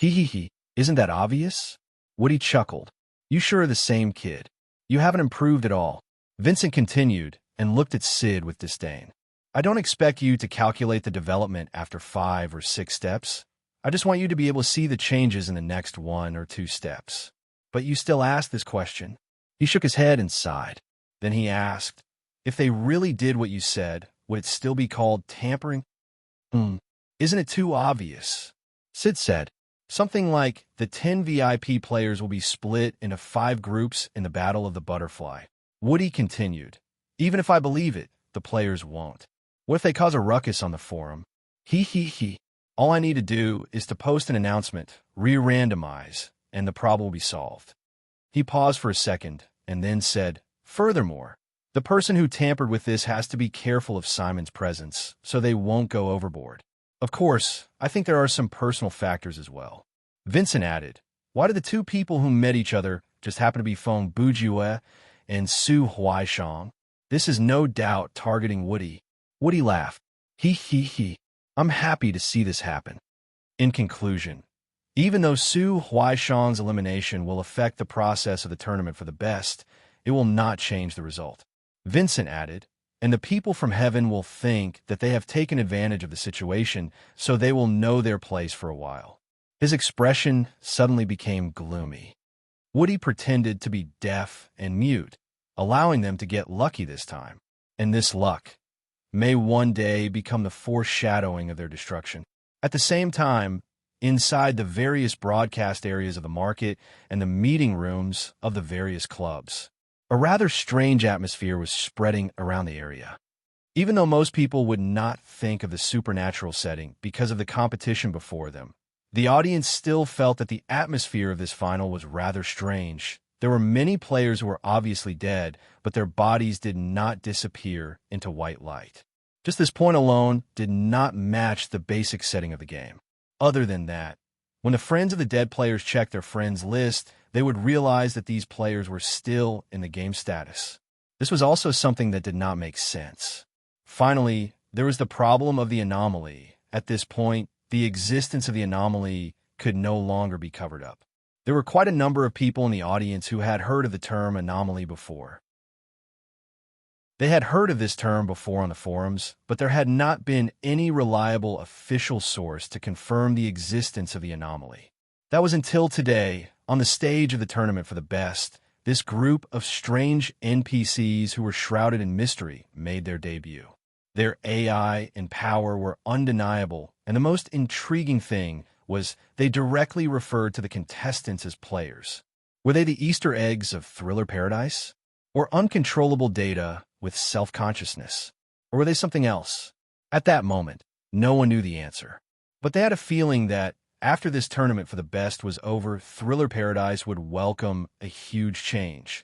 Isn't that obvious? Woody chuckled. You sure are the same kid. You haven't improved at all. Vincent continued and looked at Sid with disdain. I don't expect you to calculate the development after 5 or 6 steps. I just want you to be able to see the changes in the next 1 or 2 steps. But you still ask this question. He shook his head and sighed. Then he asked, if they really did what you said, would it still be called tampering? Isn't it too obvious? Sid said, something like the 10 VIP players will be split into 5 groups in the Battle of the Butterfly. Woody continued, even if I believe it, the players won't. What if they cause a ruckus on the forum? All I need to do is to post an announcement, re-randomize, and the problem will be solved. He paused for a second and then said, furthermore, the person who tampered with this has to be careful of Simon's presence so they won't go overboard. Of course, I think there are some personal factors as well. Vincent added, why did the 2 people who met each other just happen to be Feng Bujue and Su Huaishang? This is no doubt targeting Woody. Woody laughed. I'm happy to see this happen. In conclusion, even though Su Huaishang's elimination will affect the process of the tournament for the best, it will not change the result. Vincent added, and the people from heaven will think that they have taken advantage of the situation, so they will know their place for a while. His expression suddenly became gloomy. Woody pretended to be deaf and mute, allowing them to get lucky this time. And this luck may one day become the foreshadowing of their destruction. At the same time, inside the various broadcast areas of the market and the meeting rooms of the various clubs, a rather strange atmosphere was spreading around the area. Even though most people would not think of the supernatural setting because of the competition before them, the audience still felt that the atmosphere of this final was rather strange. There were many players who were obviously dead, but their bodies did not disappear into white light. Just this point alone did not match the basic setting of the game. Other than that, when the friends of the dead players checked their friends list, they would realize that these players were still in the game status. This was also something that did not make sense. Finally, there was the problem of the anomaly. At this point, the existence of the anomaly could no longer be covered up. There were quite a number of people in the audience who had heard of the term anomaly before. They had heard of this term before on the forums, but there had not been any reliable official source to confirm the existence of the anomaly. That was until today, on the stage of the tournament for the best, this group of strange NPCs who were shrouded in mystery made their debut. Their AI and power were undeniable, and the most intriguing thing was they directly referred to the contestants as players. Were they the Easter eggs of Thriller Paradise? Or uncontrollable data with self-consciousness? Or were they something else? At that moment, No one knew the answer. But they had a feeling that after this tournament for the best was over, Thriller Paradise would welcome a huge change.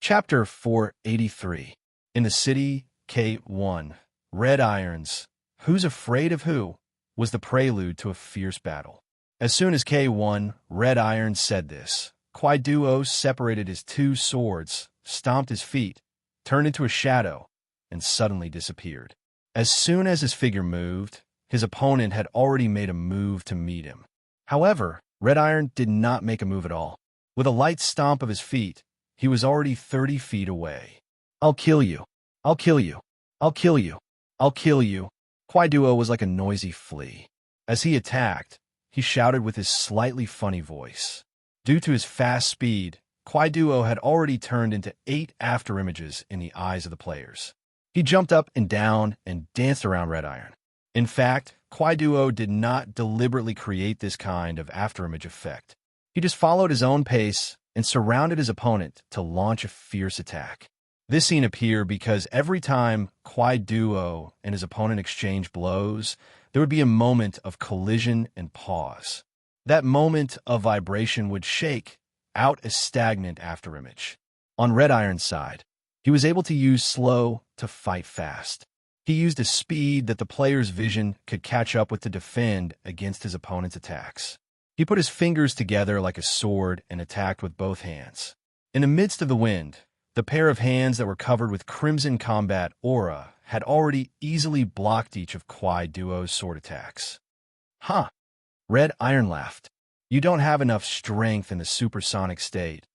Chapter 483. In the city, K1. Red Irons. Who's afraid of who? Was the prelude to a fierce battle. As soon as K1, Red Irons said this, Kwai Duo separated his two swords, stomped his feet, turned into a shadow, and suddenly disappeared. As soon as his figure moved, his opponent had already made a move to meet him. However, Red Iron did not make a move at all. With a light stomp of his feet, he was already 30 feet away. I'll kill you. I'll kill you. I'll kill you. I'll kill you. Kwai Duo was like a noisy flea. As he attacked, he shouted with his slightly funny voice. Due to his fast speed, Kwai Duo had already turned into 8 afterimages in the eyes of the players. He jumped up and down and danced around Red Iron. In fact, Kwai Duo did not deliberately create this kind of afterimage effect. He just followed his own pace and surrounded his opponent to launch a fierce attack. This scene appeared because every time Kwai Duo and his opponent exchanged blows, there would be a moment of collision and pause. That moment of vibration would shake out a stagnant afterimage. On Red Iron's side, he was able to use slow to fight fast. He used a speed that the player's vision could catch up with to defend against his opponent's attacks. He put his fingers together like a sword and attacked with both hands. In the midst of the wind, the pair of hands that were covered with crimson combat aura had already easily blocked each of Kwai Duo's sword attacks. Huh. Red Iron laughed. You don't have enough strength in the supersonic state.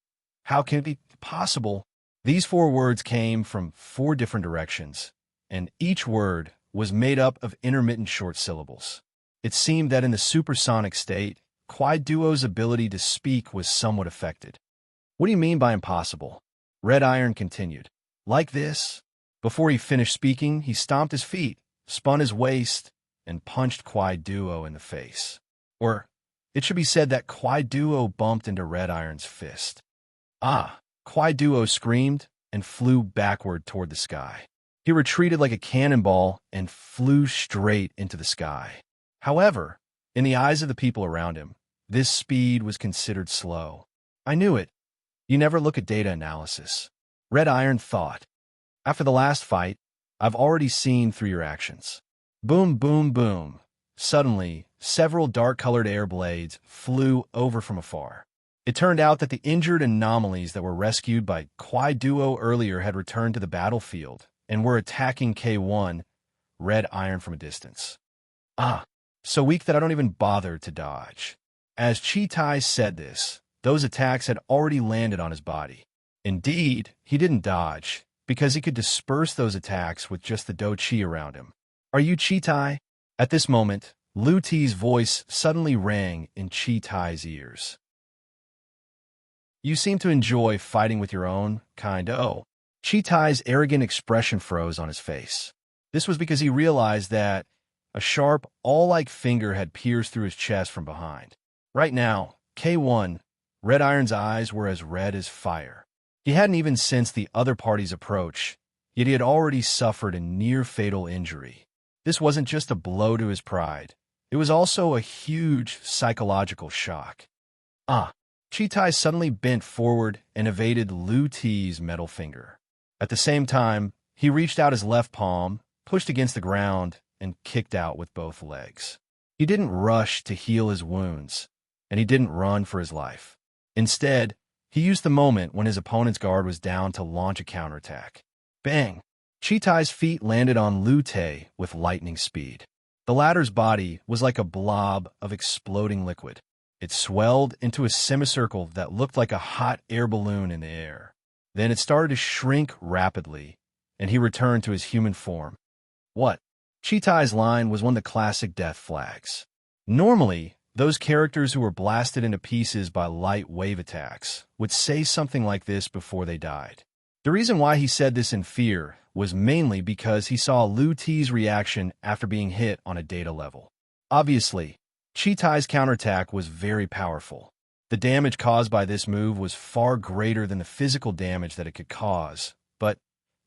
How can it be possible? These 4 words came from 4 different directions, and each word was made up of intermittent short syllables. It seemed that in the supersonic state, Kwai Duo's ability to speak was somewhat affected. What do you mean by impossible? Red Iron continued. Like this? Before he finished speaking, he stomped his feet, spun his waist, and punched Kwai Duo in the face. Or, it should be said that Kwai Duo bumped into Red Iron's fist. Ah! Kwai Duo screamed and flew backward toward the sky. He retreated like a cannonball and flew straight into the sky. However, in the eyes of the people around him, this speed was considered slow. I knew it. You never look at data analysis. Red Iron thought. After the last fight, I've already seen through your actions. Boom, boom, boom. Suddenly, several dark-colored air blades flew over from afar. It turned out that the injured anomalies that were rescued by Kwai Duo earlier had returned to the battlefield and were attacking K1, Red Iron, from a distance. Ah, so weak that I don't even bother to dodge. As Chitai said this, those attacks had already landed on his body. Indeed, he didn't dodge, because he could disperse those attacks with just the Do Chi around him. Are you Chitai? At this moment, Lu Ti's voice suddenly rang in Chitai's ears. You seem to enjoy fighting with your own kind. Oh. Chitai's arrogant expression froze on his face. This was because he realized that a sharp, awl-like finger had pierced through his chest from behind. Right now, K1, Red Iron's eyes were as red as fire. He hadn't even sensed the other party's approach, yet he had already suffered a near-fatal injury. This wasn't just a blow to his pride. It was also a huge psychological shock. Ah! Chitai suddenly bent forward and evaded Lu Ti's metal finger. At the same time, he reached out his left palm, pushed against the ground, and kicked out with both legs. He didn't rush to heal his wounds, and he didn't run for his life. Instead, he used the moment when his opponent's guard was down to launch a counterattack. Bang! Chitai's feet landed on Lu Te with lightning speed. The latter's body was like a blob of exploding liquid. It swelled into a semicircle that looked like a hot air balloon in the air. Then it started to shrink rapidly, and he returned to his human form. What? Chitai's line was one of the classic death flags. Normally, those characters who were blasted into pieces by light wave attacks would say something like this before they died. The reason why he said this in fear was mainly because he saw Lu Ti's reaction after being hit on a data level. Obviously, Chitai's counterattack was very powerful. The damage caused by this move was far greater than the physical damage that it could cause, but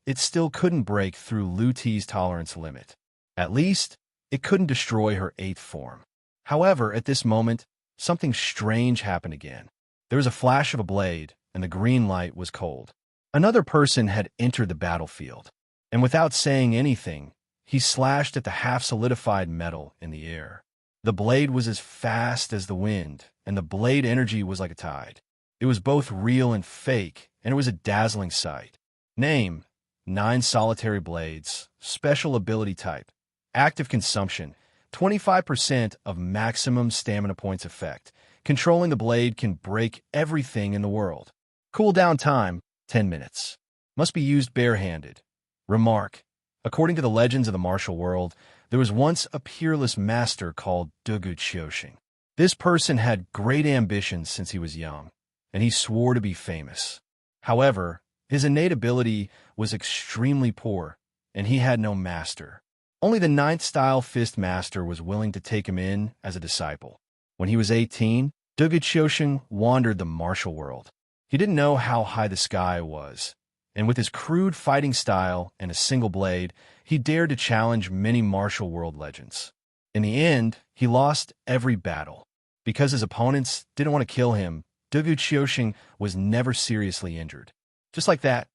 it still couldn't break through Lu Ti's tolerance limit. At least, it couldn't destroy her eighth form. However, at this moment, something strange happened again. There was a flash of a blade, and the green light was cold. Another person had entered the battlefield, and without saying anything, he slashed at the half-solidified metal in the air. The blade was as fast as the wind, and the blade energy was like a tide. It was both real and fake, and it was a dazzling sight. Name: 9 solitary blades, special ability type, active consumption, 25% of maximum stamina points effect. Controlling the blade can break everything in the world. Cooldown time, 10 minutes. Must be used barehanded. Remark: according to the legends of the martial world, there was once a peerless master called Dugu Qiuxing. This person had great ambitions since he was young, and he swore to be famous. However, his innate ability was extremely poor, and he had no master. Only the 9th style fist master was willing to take him in as a disciple. When he was 18, Dugu Qiuxing wandered the martial world. He didn't know how high the sky was, and with his crude fighting style and a single blade, he dared to challenge many martial world legends. In the end, he lost every battle. Because his opponents didn't want to kill him, Dugu Qiuxing was never seriously injured. Just like that,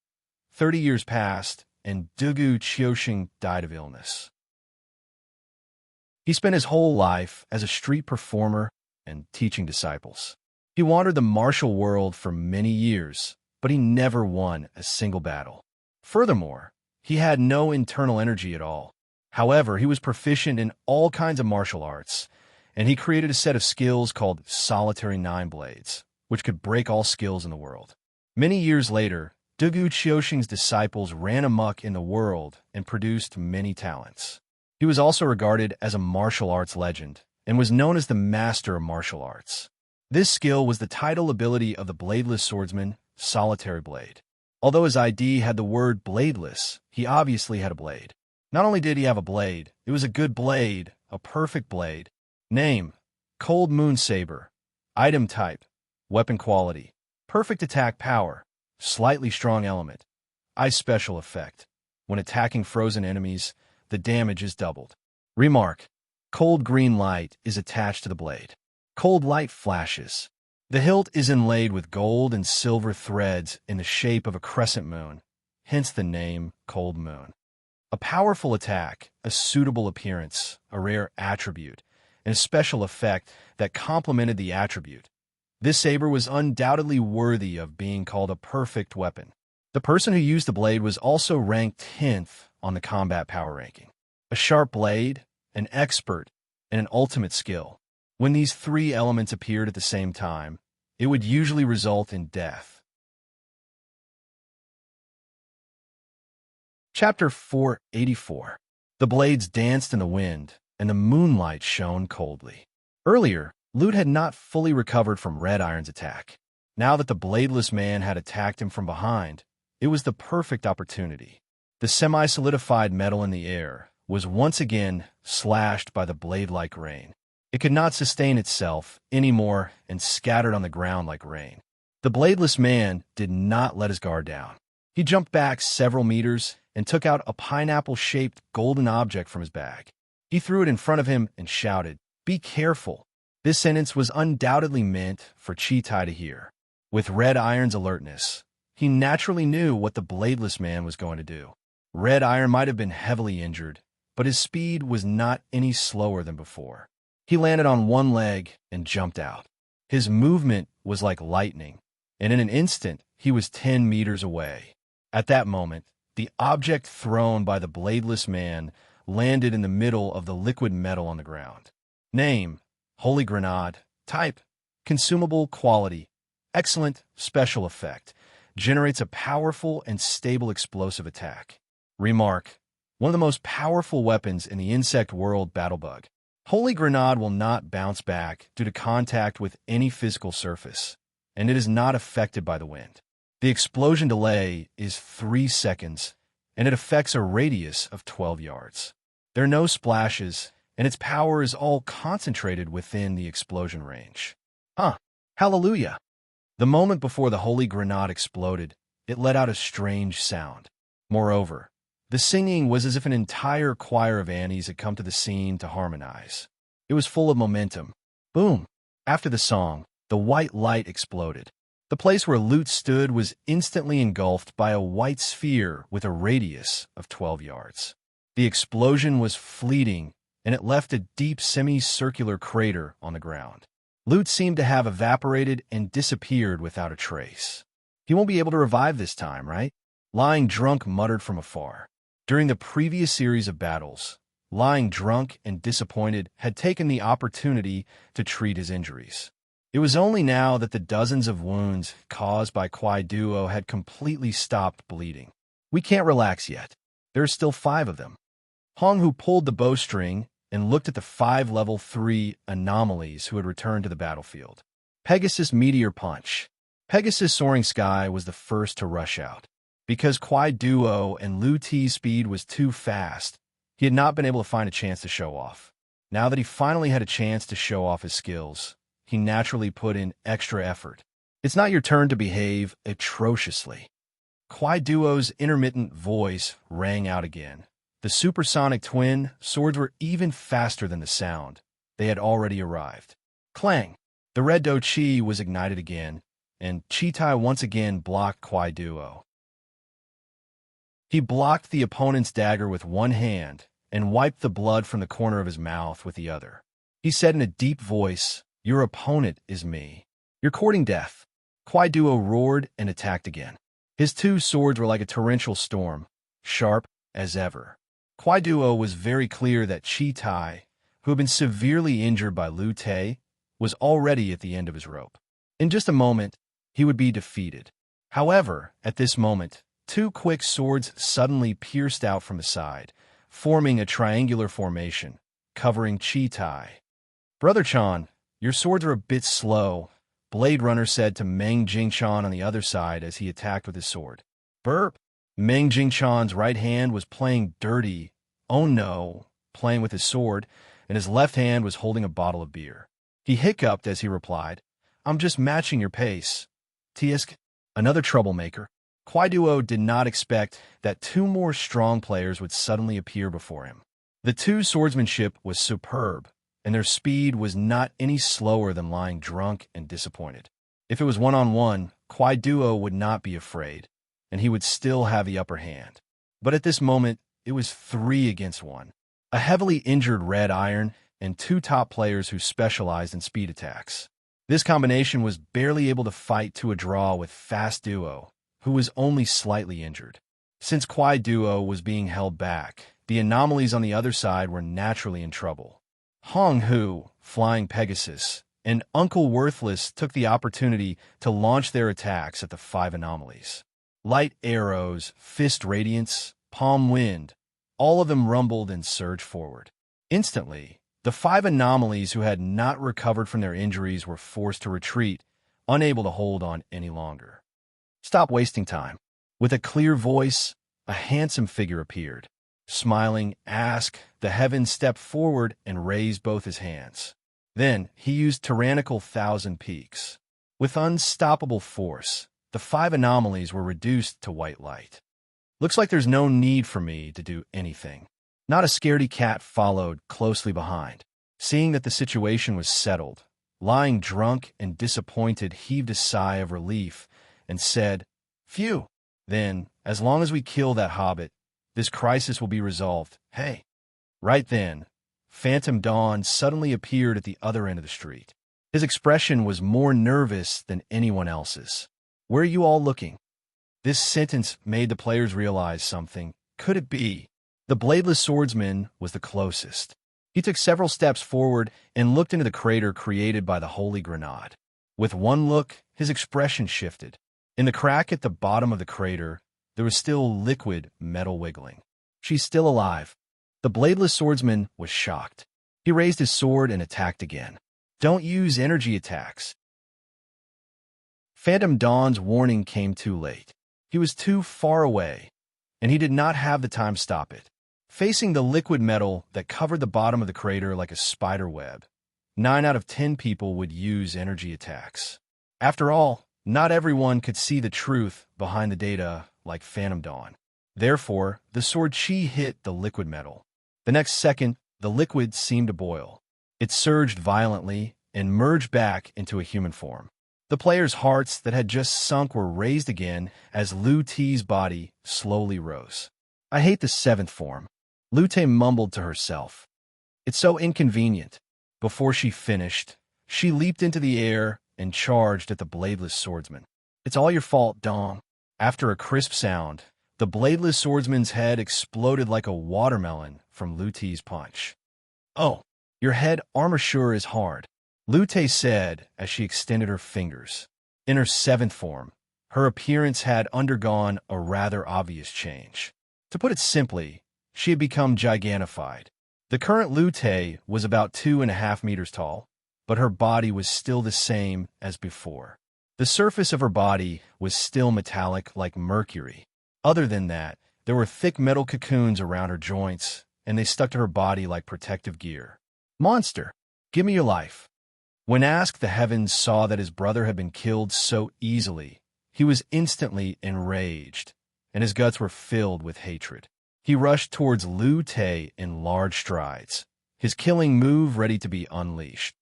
30 years passed, and Dugu Qiuxing died of illness. He spent his whole life as a street performer and teaching disciples. He wandered the martial world for many years, but he never won a single battle. Furthermore, he had no internal energy at all. However, he was proficient in all kinds of martial arts, and he created a set of skills called Solitary 9 Blades, which could break all skills in the world. Many years later, Dugu Qiuxing's disciples ran amok in the world and produced many talents. He was also regarded as a martial arts legend and was known as the master of martial arts. This skill was the title ability of the bladeless swordsman, Solitary Blade. Although his ID had the word bladeless, he obviously had a blade. Not only did he have a blade, it was a good blade, a perfect blade. Name: Cold Moon Saber. Item type: weapon quality. Perfect attack power. Slightly strong element. Ice special effect. When attacking frozen enemies, the damage is doubled. Remark: cold green light is attached to the blade. Cold light flashes. The hilt is inlaid with gold and silver threads in the shape of a crescent moon, hence the name Cold Moon. A powerful attack, a suitable appearance, a rare attribute, and a special effect that complemented the attribute. This saber was undoubtedly worthy of being called a perfect weapon. The person who used the blade was also ranked 10th on the combat power ranking. A sharp blade, an expert, and an ultimate skill. When these 3 elements appeared at the same time, it would usually result in death. Chapter 484. The blades danced in the wind, and the moonlight shone coldly. Earlier, Lute had not fully recovered from Red Iron's attack. Now that the bladeless man had attacked him from behind, it was the perfect opportunity. The semi-solidified metal in the air was once again slashed by the blade-like rain. It could not sustain itself anymore and scattered on the ground like rain. The bladeless man did not let his guard down. He jumped back several meters and took out a pineapple-shaped golden object from his bag. He threw it in front of him and shouted, "Be careful." This sentence was undoubtedly meant for Chi-Tai to hear. With Red Iron's alertness, he naturally knew what the bladeless man was going to do. Red Iron might have been heavily injured, but his speed was not any slower than before. He landed on one leg and jumped out. His movement was like lightning, and in an instant, he was 10 meters away. At that moment, the object thrown by the bladeless man landed in the middle of the liquid metal on the ground. Name: Holy Grenade. Type: consumable. Quality: excellent. Special effect: generates a powerful and stable explosive attack. Remark: one of the most powerful weapons in the insect world, Battlebug. Holy Grenade will not bounce back due to contact with any physical surface, and it is not affected by the wind. The explosion delay is 3 seconds, and it affects a radius of 12 yards. There are no splashes, and its power is all concentrated within the explosion range. Hallelujah! The moment before the Holy Grenade exploded, it let out a strange sound. Moreover, the singing was as if an entire choir of Annies had come to the scene to harmonize. It was full of momentum. Boom! After the song, the white light exploded. The place where Lute stood was instantly engulfed by a white sphere with a radius of 12 yards. The explosion was fleeting, and it left a deep semicircular crater on the ground. Lute seemed to have evaporated and disappeared without a trace. He won't be able to revive this time, right? Lying Drunk muttered from afar. During the previous series of battles, Lying Drunk and Disappointed had taken the opportunity to treat his injuries. It was only now that the dozens of wounds caused by Kwai Duo had completely stopped bleeding. We can't relax yet. There are still 5 of them. Hong Hu pulled the bowstring and looked at the 5 level 3 anomalies who had returned to the battlefield. Pegasus Meteor Punch. Pegasus Soaring Sky was the first to rush out. Because Kwai Duo and Lu Ti's speed was too fast, he had not been able to find a chance to show off. Now that he finally had a chance to show off his skills, he naturally put in extra effort. It's not your turn to behave atrociously. Kwai Duo's intermittent voice rang out again. The supersonic twin swords were even faster than the sound. They had already arrived. Clang! The red Do Chi was ignited again, and Chi Tai once again blocked Kwai Duo. He blocked the opponent's dagger with one hand and wiped the blood from the corner of his mouth with the other. He said in a deep voice, "Your opponent is me. You're courting death." Kwai Duo roared and attacked again. His 2 swords were like a torrential storm, sharp as ever. Kwai Duo was very clear that Chi Tai, who had been severely injured by Lu Te, was already at the end of his rope. In just a moment, he would be defeated. However, at this moment, 2 quick swords suddenly pierced out from the side, forming a triangular formation, covering Chi Tai. "Brother Chan, your swords are a bit slow," Blade Runner said to Meng Jingchan on the other side as he attacked with his sword. Burp! Meng Jingchan's right hand was playing dirty, oh no, playing with his sword, and his left hand was holding a bottle of beer. He hiccuped as he replied, "I'm just matching your pace." Tiesk, another troublemaker. Kwai Duo did not expect that 2 more strong players would suddenly appear before him. The 2 swordsmanship was superb, and their speed was not any slower than Lying Drunk and Disappointed. If it was one-on-one, Kwai Duo would not be afraid, and he would still have the upper hand. But at this moment, it was 3 against 1. A heavily injured Red Iron and 2 top players who specialized in speed attacks. This combination was barely able to fight to a draw with Fast Duo, who was only slightly injured. Since Kwai Duo was being held back, the anomalies on the other side were naturally in trouble. Hong Hu, Flying Pegasus, and Uncle Worthless took the opportunity to launch their attacks at the 5 anomalies. Light Arrows, Fist Radiance, Palm Wind, all of them rumbled and surged forward. Instantly, the 5 anomalies who had not recovered from their injuries were forced to retreat, unable to hold on any longer. "Stop wasting time." With a clear voice, a handsome figure appeared. Smiling, the heavens stepped forward and raised both his hands. Then he used tyrannical Thousand Peaks. With unstoppable force, the 5 anomalies were reduced to white light. "Looks like there's no need for me to do anything." Not a scaredy cat followed closely behind. Seeing that the situation was settled, Lying Drunk and Disappointed heaved a sigh of relief and said, "Phew. Then, as long as we kill that hobbit, this crisis will be resolved. Hey." Right then, Phantom Dawn suddenly appeared at the other end of the street. His expression was more nervous than anyone else's. "Where are you all looking?" This sentence made the players realize something. Could it be? The Bladeless Swordsman was the closest. He took several steps forward and looked into the crater created by the Holy Grenade. With one look, his expression shifted. In the crack at the bottom of the crater, there was still liquid metal wiggling. "She's still alive." The Bladeless Swordsman was shocked. He raised his sword and attacked again. "Don't use energy attacks." Phantom Dawn's warning came too late. He was too far away, and he did not have the time to stop it. Facing the liquid metal that covered the bottom of the crater like a spider web, 9 out of 10 people would use energy attacks. After all, not everyone could see the truth behind the data like Phantom Dawn. Therefore, the sword chi hit the liquid metal. The next second, the liquid seemed to boil. It surged violently and merged back into a human form. The players' hearts that had just sunk were raised again as Lu Ti's body slowly rose. I hate the seventh form, Lu Ti mumbled to herself. It's so inconvenient. Before she finished, she leaped into the air and charged at the bladeless swordsman. It's all your fault, Dong. After a crisp sound, the bladeless swordsman's head exploded like a watermelon from Lu Ti's punch. Oh, your head armor sure is hard, Lu Ti said as she extended her fingers. In her seventh form, her appearance had undergone a rather obvious change. To put it simply, she had become gigantified. The current Lu Ti was about 2.5 meters tall, but her body was still the same as before. The surface of her body was still metallic like mercury. Other than that, there were thick metal cocoons around her joints, and they stuck to her body like protective gear. Monster, give me your life. When asked, the heavens saw that his brother had been killed so easily. He was instantly enraged, and his guts were filled with hatred. He rushed towards Lu Ti in large strides, his killing move ready to be unleashed.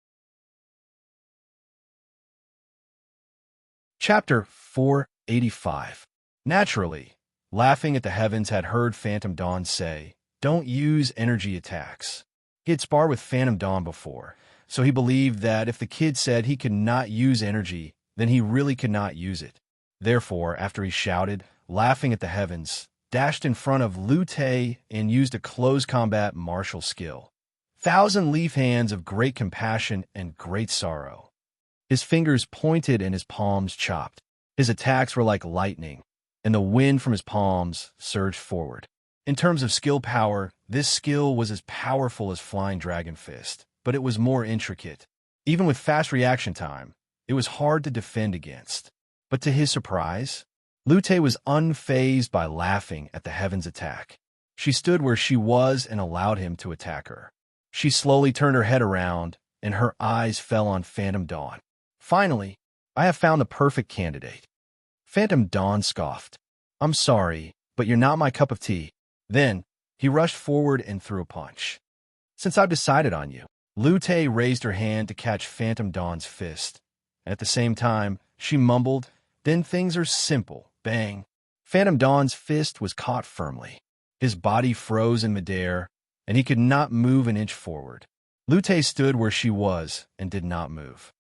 Chapter 485. Naturally, laughing at the heavens had heard Phantom Dawn say, "Don't use energy attacks." He had sparred with Phantom Dawn before, so he believed that if the kid said he could not use energy, then he really could not use it. Therefore, after he shouted, laughing at the heavens, dashed in front of Lu Ti and used a close combat martial skill. Thousand leaf hands of great compassion and great sorrow. His fingers pointed and his palms chopped. His attacks were like lightning, and the wind from his palms surged forward. In terms of skill power, this skill was as powerful as Flying Dragon Fist, but it was more intricate. Even with fast reaction time, it was hard to defend against. But to his surprise, Lu Ti was unfazed by laughing at the heaven's attack. She stood where she was and allowed him to attack her. She slowly turned her head around, and her eyes fell on Phantom Dawn. Finally, I have found the perfect candidate. Phantom Dawn scoffed. I'm sorry, but you're not my cup of tea. Then, he rushed forward and threw a punch. Since I've decided on you, Lu Ti raised her hand to catch Phantom Dawn's fist. At the same time, she mumbled, "Then things are simple." Bang. Phantom Dawn's fist was caught firmly. His body froze in midair, and he could not move an inch forward. Lu Ti stood where she was and did not move.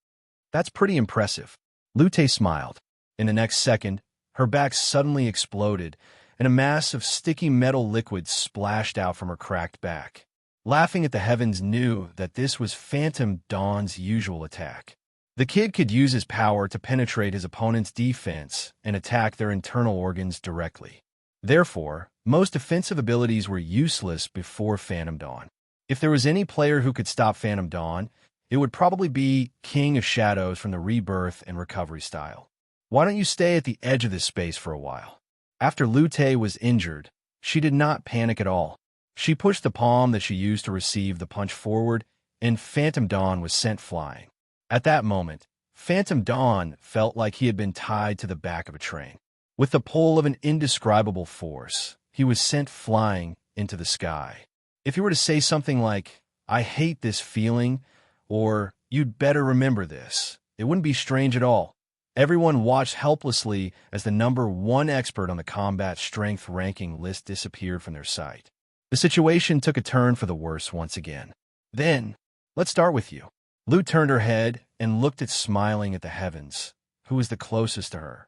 That's pretty impressive. Lu Ti smiled. In the next second, her back suddenly exploded, and a mass of sticky metal liquid splashed out from her cracked back. Laughing at the heavens knew that this was Phantom Dawn's usual attack. The kid could use his power to penetrate his opponent's defense and attack their internal organs directly. Therefore, most defensive abilities were useless before Phantom Dawn. If there was any player who could stop Phantom Dawn, it would probably be King of Shadows from the Rebirth and Recovery style. Why don't you stay at the edge of this space for a while? After Lu Ti was injured, she did not panic at all. She pushed the palm that she used to receive the punch forward, and Phantom Dawn was sent flying. At that moment, Phantom Dawn felt like he had been tied to the back of a train. With the pull of an indescribable force, he was sent flying into the sky. If you were to say something like, "I hate this feeling," or "You'd better remember this," it wouldn't be strange at all. Everyone watched helplessly as the number 1 expert on the combat strength ranking list disappeared from their sight. The situation took a turn for the worse once again. Then, let's start with you. Lu turned her head and looked at smiling at the heavens, who was the closest to her.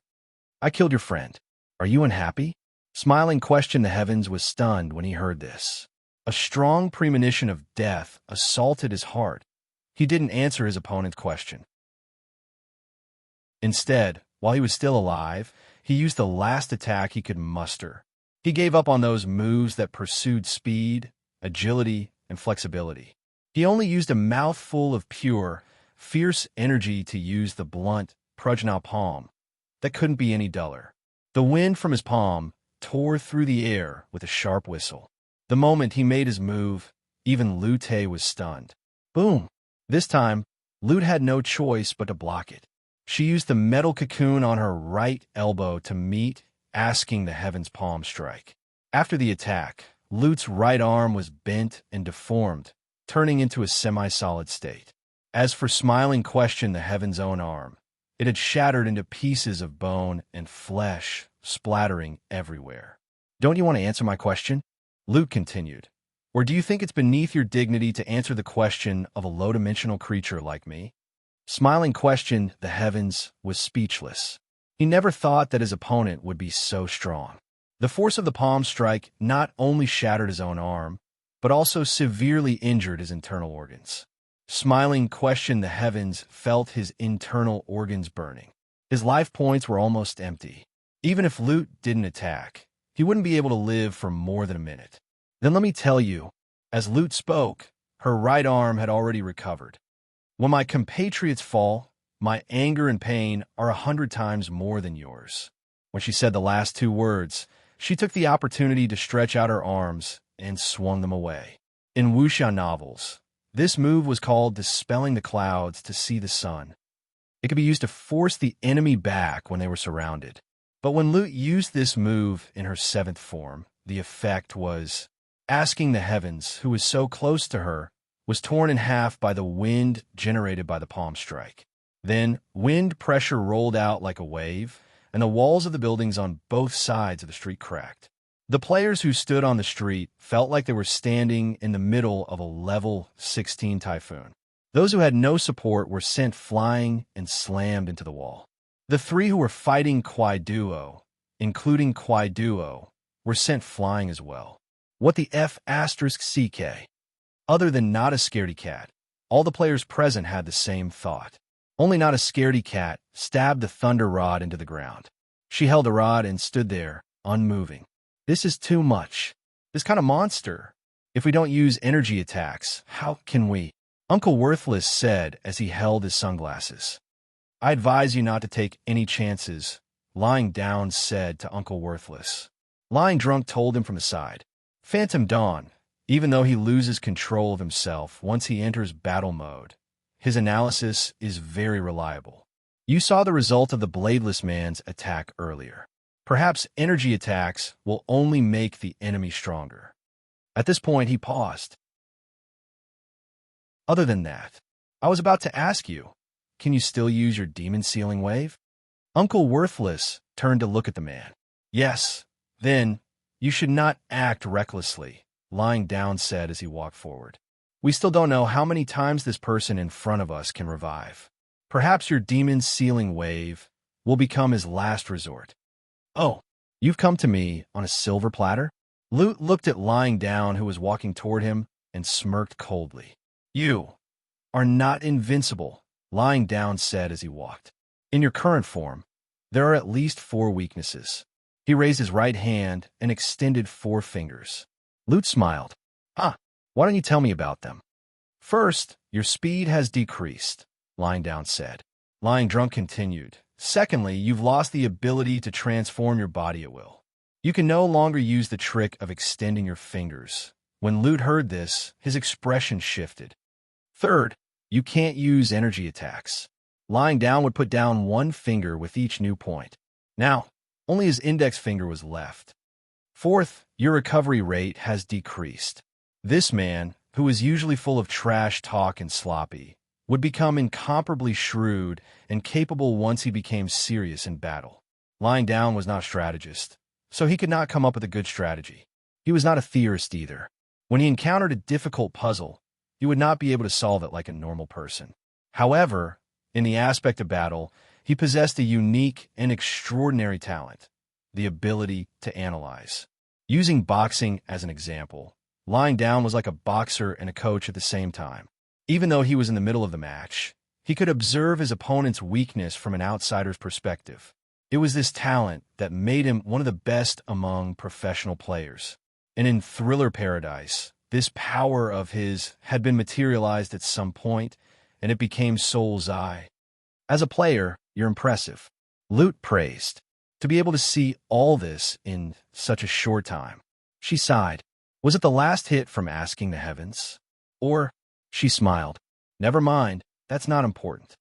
I killed your friend. Are you unhappy? Smiling questioned the heavens was stunned when he heard this. A strong premonition of death assaulted his heart. He didn't answer his opponent's question. Instead, while he was still alive, he used the last attack he could muster. He gave up on those moves that pursued speed, agility, and flexibility. He only used a mouthful of pure, fierce energy to use the blunt, Prajna palm. That couldn't be any duller. The wind from his palm tore through the air with a sharp whistle. The moment he made his move, even Lu Ti was stunned. Boom! This time, Lu had no choice but to block it. She used the metal cocoon on her right elbow to meet, asking the heaven's palm strike. After the attack, Lute's right arm was bent and deformed, turning into a semi-solid state. As for Smiling Question, the Heaven's own arm, it had shattered into pieces of bone and flesh, splattering everywhere. Don't you want to answer my question? Lute continued. Or do you think it's beneath your dignity to answer the question of a low-dimensional creature like me? Smiling Question, the Heavens, was speechless. He never thought that his opponent would be so strong. The force of the palm strike not only shattered his own arm, but also severely injured his internal organs. Smiling Question, the Heavens, felt his internal organs burning. His life points were almost empty. Even if Lute didn't attack, he wouldn't be able to live for more than a minute. Then let me tell you, as Lute spoke, her right arm had already recovered. When my compatriots fall, my anger and pain are 100 times more than yours. When she said the last two words, she took the opportunity to stretch out her arms and swung them away. In wuxia novels, this move was called dispelling the clouds to see the sun. It could be used to force the enemy back when they were surrounded. But when Lute used this move in her seventh form, the effect was asking the Heavens, who was so close to her, was torn in half by the wind generated by the palm strike. Then, wind pressure rolled out like a wave, and the walls of the buildings on both sides of the street cracked. The players who stood on the street felt like they were standing in the middle of a level 16 typhoon. Those who had no support were sent flying and slammed into the wall. The three who were fighting Kwai Duo, including Kwai Duo, were sent flying as well. What the F***CK? Other than not a scaredy cat, all the players present had the same thought. Only not a scaredy cat stabbed the thunder rod into the ground. She held the rod and stood there, unmoving. This is too much. This kind of monster. If we don't use energy attacks, how can we? Uncle Worthless said as he held his sunglasses. I advise you not to take any chances, Lying Down said to Uncle Worthless. Lying Drunk told him from the side. Phantom Dawn, even though he loses control of himself once he enters battle mode, his analysis is very reliable. You saw the result of the Bladeless Man's attack earlier. Perhaps energy attacks will only make the enemy stronger. At this point, he paused. Other than that, I was about to ask you, can you still use your demon sealing wave? Uncle Worthless turned to look at the man. Yes, then you should not act recklessly, Lying Down said as he walked forward. We still don't know how many times this person in front of us can revive. Perhaps your demon sealing wave will become his last resort. Oh, you've come to me on a silver platter? Lute looked at Lying Down, who was walking toward him, and smirked coldly. You are not invincible, Lying Down said as he walked. In your current form, there are at least 4 weaknesses. He raised his right hand and extended 4 fingers. Lute smiled. Why don't you tell me about them? First, your speed has decreased, Lying Down said. Lying Drunk continued. Secondly, you've lost the ability to transform your body at will. You can no longer use the trick of extending your fingers. When Lute heard this, his expression shifted. Third, you can't use energy attacks. Lying Down would put down 1 finger with each new point. Now, only his index finger was left. Fourth, your recovery rate has decreased. This man, who was usually full of trash talk and sloppy, would become incomparably shrewd and capable once he became serious in battle. Lying Down was not a strategist, so he could not come up with a good strategy. He was not a theorist either. When he encountered a difficult puzzle, he would not be able to solve it like a normal person. However, in the aspect of battle, he possessed a unique and extraordinary talent, the ability to analyze. Using boxing as an example, Lying Down was like a boxer and a coach at the same time. Even though he was in the middle of the match, he could observe his opponent's weakness from an outsider's perspective. It was this talent that made him one of the best among professional players. And in Thriller Paradise, this power of his had been materialized at some point, and it became Soul's Eye. As a player, you're impressive. Lute praised. To be able to see all this in such a short time. She sighed. Was it the last hit from Asking the Heavens? Or, she smiled. Never mind, that's not important.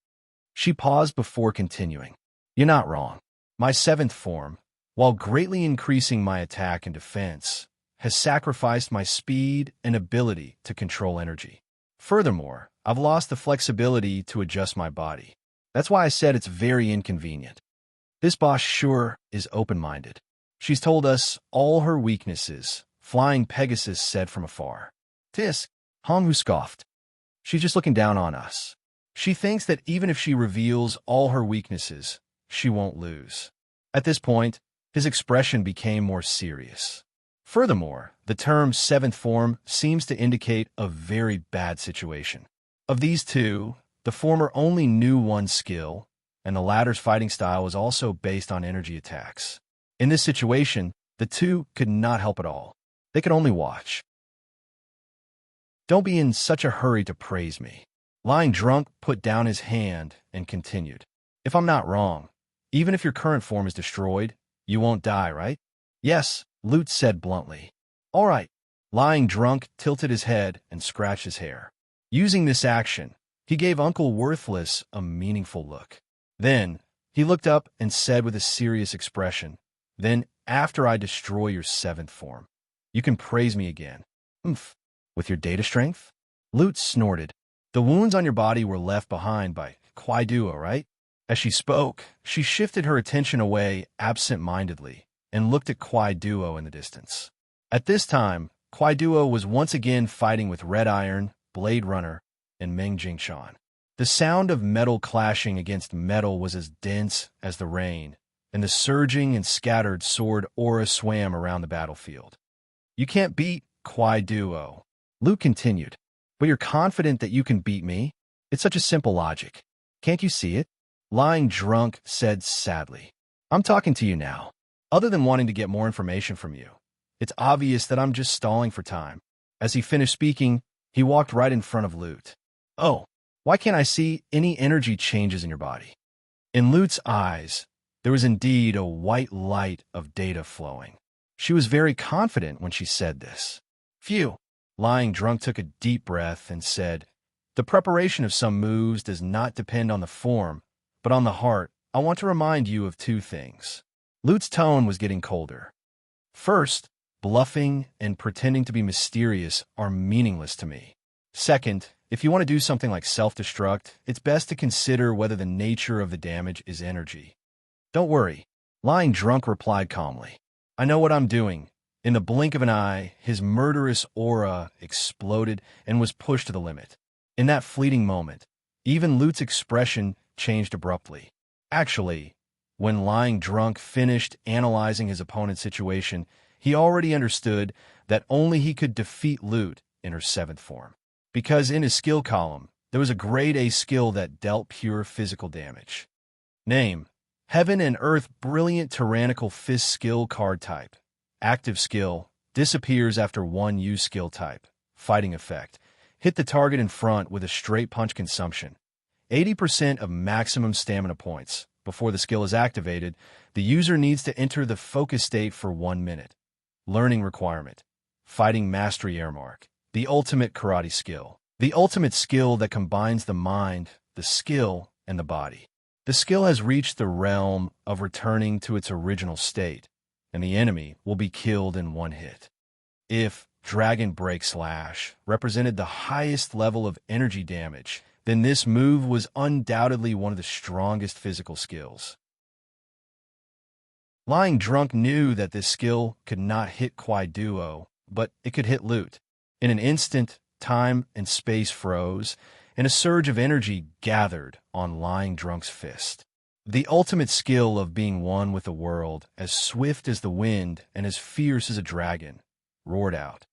She paused before continuing. You're not wrong. My 7th form, while greatly increasing my attack and defense, has sacrificed my speed and ability to control energy. Furthermore, I've lost the flexibility to adjust my body. That's why I said it's very inconvenient. This boss sure is open-minded. She's told us all her weaknesses, Flying Pegasus said from afar. Tisk, Honghu scoffed. She's just looking down on us. She thinks that even if she reveals all her weaknesses, she won't lose. At this point, his expression became more serious. Furthermore, the term seventh form seems to indicate a very bad situation. Of these two, the former only knew one skill, and the latter's fighting style was also based on energy attacks. In this situation, the two could not help at all. They could only watch. Don't be in such a hurry to praise me. Lying Drunk put down his hand and continued. If I'm not wrong, even if your current form is destroyed, you won't die, right? Yes, Lute said bluntly. All right. Lying Drunk tilted his head and scratched his hair. Using this action, he gave Uncle Worthless a meaningful look. Then, he looked up and said with a serious expression, Then, after I destroy your seventh form, you can praise me again. Oomph. With your data strength? Lute snorted. The wounds on your body were left behind by Kwai Duo, right? As she spoke, she shifted her attention away absent-mindedly and looked at Kwai Duo in the distance. At this time, Kwai Duo was once again fighting with Red Iron, Blade Runner, and Meng Jingshan. The sound of metal clashing against metal was as dense as the rain, and the surging and scattered sword aura swam around the battlefield. You can't beat Kwai Duo, Luke continued, but you're confident that you can beat me? It's such a simple logic. Can't you see it? Lying Drunk said sadly. I'm talking to you now. Other than wanting to get more information from you, it's obvious that I'm just stalling for time. As he finished speaking, he walked right in front of Lute. Oh, why can't I see any energy changes in your body? In Lute's eyes, there was indeed a white light of data flowing. She was very confident when she said this. Phew. Lying Drunk took a deep breath and said, The preparation of some moves does not depend on the form, but on the heart. I want to remind you of two things. Lute's tone was getting colder. First, bluffing and pretending to be mysterious are meaningless to me. Second, if you want to do something like self-destruct, it's best to consider whether the nature of the damage is energy. Don't worry, Lying Drunk replied calmly. I know what I'm doing. In the blink of an eye, his murderous aura exploded and was pushed to the limit. In that fleeting moment, even Lute's expression changed abruptly. Actually, when Lying Drunk finished analyzing his opponent's situation, he already understood that only he could defeat Lute in her seventh form. Because in his skill column, there was a grade A skill that dealt pure physical damage. Name: Heaven and Earth Brilliant Tyrannical Fist Skill Card Type. Active skill, disappears after one use skill type. Fighting effect: hit the target in front with a straight punch consumption. 80% of maximum stamina points. Before the skill is activated, the user needs to enter the focus state for 1 minute. Learning requirement: Fighting Mastery Airmark. The ultimate karate skill. The ultimate skill that combines the mind, the skill, and the body. The skill has reached the realm of returning to its original state, and the enemy will be killed in one hit. If Dragon Break Slash represented the highest level of energy damage, then this move was undoubtedly one of the strongest physical skills. Lying Drunk knew that this skill could not hit Kwai Duo, but it could hit Lute. In an instant, time and space froze, and a surge of energy gathered on Lying Drunk's fist. The ultimate skill of being one with the world, as swift as the wind and as fierce as a dragon, roared out.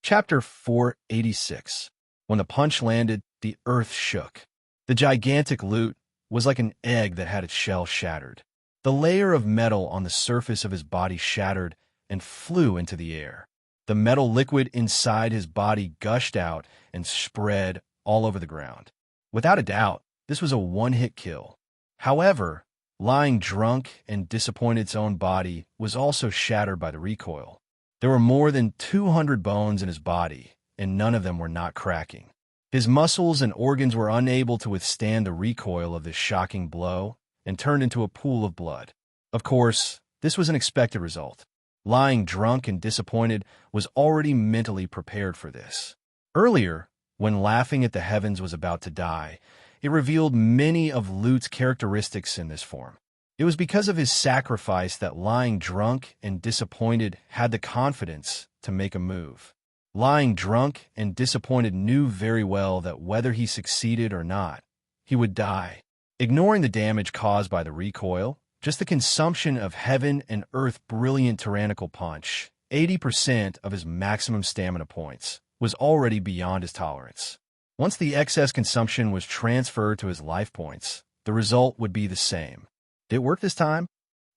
Chapter 486. When the punch landed, the earth shook. The gigantic Lute was like an egg that had its shell shattered. The layer of metal on the surface of his body shattered and flew into the air. The metal liquid inside his body gushed out and spread all over the ground. Without a doubt, this was a one-hit kill. However, Lying Drunk and Disappointed's own body was also shattered by the recoil. There were more than 200 bones in his body, and none of them were not cracking. His muscles and organs were unable to withstand the recoil of this shocking blow and turned into a pool of blood. Of course, this was an expected result. Lying drunk and disappointed was already mentally prepared for this. Earlier, when laughing at the heavens was about to die, it revealed many of Lute's characteristics in this form. It was because of his sacrifice that lying drunk and disappointed had the confidence to make a move. Lying drunk and disappointed knew very well that whether he succeeded or not, he would die. Ignoring the damage caused by the recoil, just the consumption of heaven and earth brilliant tyrannical punch, 80% of his maximum stamina points, was already beyond his tolerance. Once the excess consumption was transferred to his life points, the result would be the same. Did it work this time?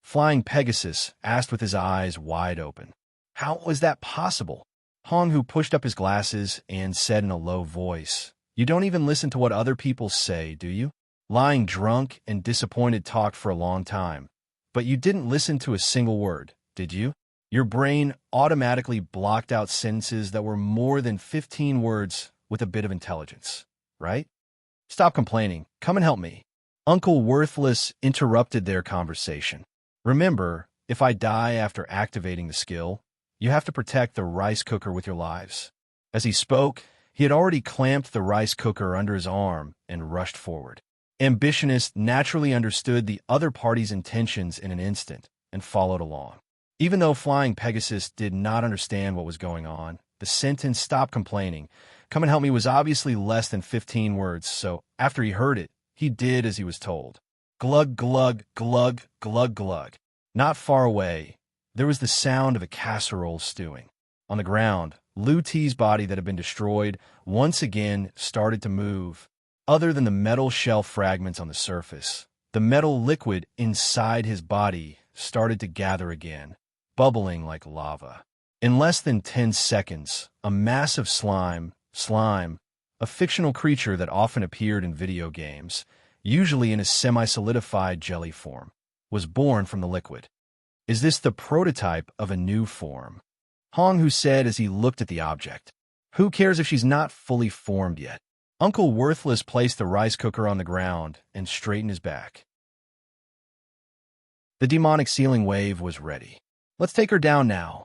Flying Pegasus asked with his eyes wide open. How was that possible? Hong Hu pushed up his glasses and said in a low voice, "You don't even listen to what other people say, do you?" Lying drunk and disappointed talked for a long time, but you didn't listen to a single word, did you? Your brain automatically blocked out sentences that were more than 15 words with a bit of intelligence, right? Stop complaining. Come and help me. Uncle Worthless interrupted their conversation. Remember, if I die after activating the skill, you have to protect the rice cooker with your lives. As he spoke, he had already clamped the rice cooker under his arm and rushed forward. Ambitionist naturally understood the other party's intentions in an instant and followed along. Even though Flying Pegasus did not understand what was going on, the sentence "stop complaining, come and help me" was obviously less than 15 words, so after he heard it, he did as he was told. Glug, glug, glug, glug, glug. Not far away, there was the sound of a casserole stewing. On the ground, Lu Ti's body that had been destroyed once again started to move. Other than the metal shell fragments on the surface, the metal liquid inside his body started to gather again, bubbling like lava. In less than 10 seconds, a massive slime, a fictional creature that often appeared in video games, usually in a semi-solidified jelly form, was born from the liquid. Is this the prototype of a new form? Hong Hu said as he looked at the object. Who cares if she's not fully formed yet? Uncle Worthless placed the rice cooker on the ground and straightened his back. The demonic ceiling wave was ready. Let's take her down now.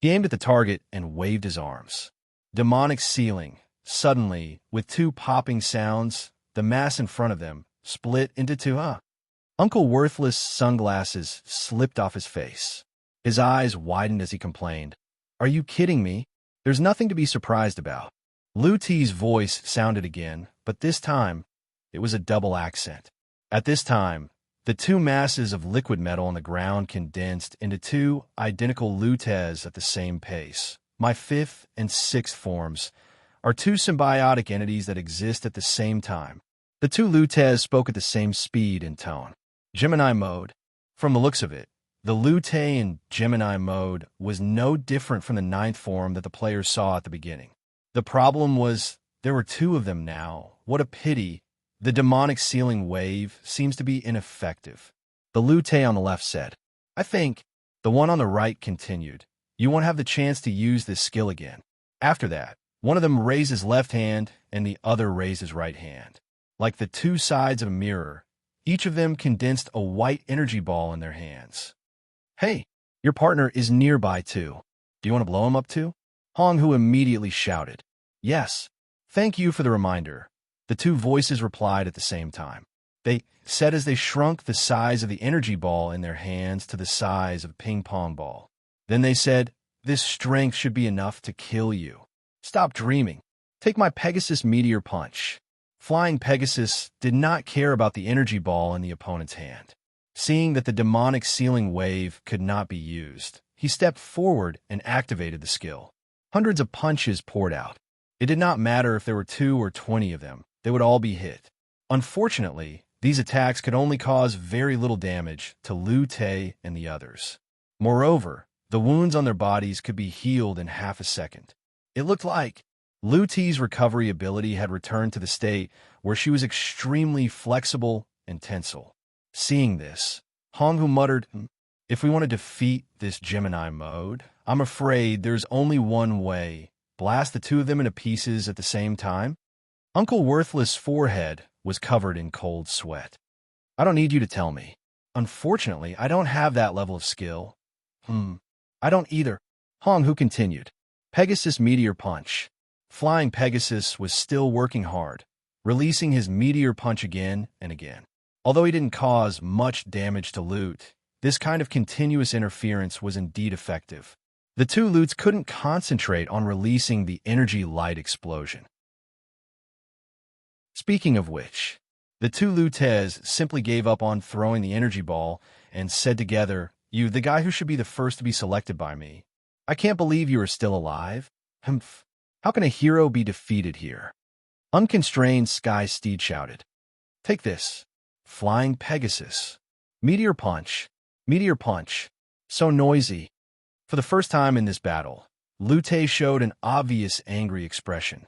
He aimed at the target and waved his arms. Demonic ceiling. Suddenly, with two popping sounds, the mass in front of them split into two. Uncle Worthless' sunglasses slipped off his face. His eyes widened as he complained. Are you kidding me? There's nothing to be surprised about. Lu Ti's voice sounded again, but this time, it was a double accent. At this time, the two masses of liquid metal on the ground condensed into two identical Lutes at the same pace. My fifth and sixth forms are two symbiotic entities that exist at the same time. The two Lutes spoke at the same speed and tone. Gemini mode. From the looks of it, the Lute in Gemini mode was no different from the ninth form that the players saw at the beginning. The problem was, there were two of them now. What a pity. The demonic ceiling wave seems to be ineffective. The Lute on the left said. I think. The one on the right continued. You won't have the chance to use this skill again. After that, one of them raised his left hand and the other raised his right hand. Like the two sides of a mirror, each of them condensed a white energy ball in their hands. Hey, your partner is nearby too. Do you want to blow him up too? Hong Hu immediately shouted. Yes. Thank you for the reminder. The two voices replied at the same time. They said as they shrunk the size of the energy ball in their hands to the size of a ping-pong ball. Then they said, this strength should be enough to kill you. Stop dreaming. Take my Pegasus Meteor Punch. Flying Pegasus did not care about the energy ball in the opponent's hand. Seeing that the demonic ceiling wave could not be used, he stepped forward and activated the skill. Hundreds of punches poured out. It did not matter if there were 2 or 20 of them, they would all be hit. Unfortunately, these attacks could only cause very little damage to Lu Te and the others. Moreover, the wounds on their bodies could be healed in half a second. It looked like Lu Te's recovery ability had returned to the state where she was extremely flexible and tensile. Seeing this, Hong Hu muttered, if we want to defeat this Gemini mode, I'm afraid there's only one way. Blast the two of them into pieces at the same time? Uncle Worthless' forehead was covered in cold sweat. I don't need you to tell me. Unfortunately, I don't have that level of skill. I don't either. Hong Hu continued. Pegasus Meteor Punch. Flying Pegasus was still working hard, releasing his meteor punch again and again. Although he didn't cause much damage to loot, this kind of continuous interference was indeed effective. The two loots couldn't concentrate on releasing the energy light explosion. Speaking of which, the two lutes simply gave up on throwing the energy ball and said together, "You, the guy who should be the first to be selected by me. I can't believe you are still alive. Humph. How can a hero be defeated here?" Unconstrained Sky Steed shouted. Take this. Flying Pegasus. Meteor Punch. Meteor Punch. So noisy. For the first time in this battle, Lute showed an obvious angry expression.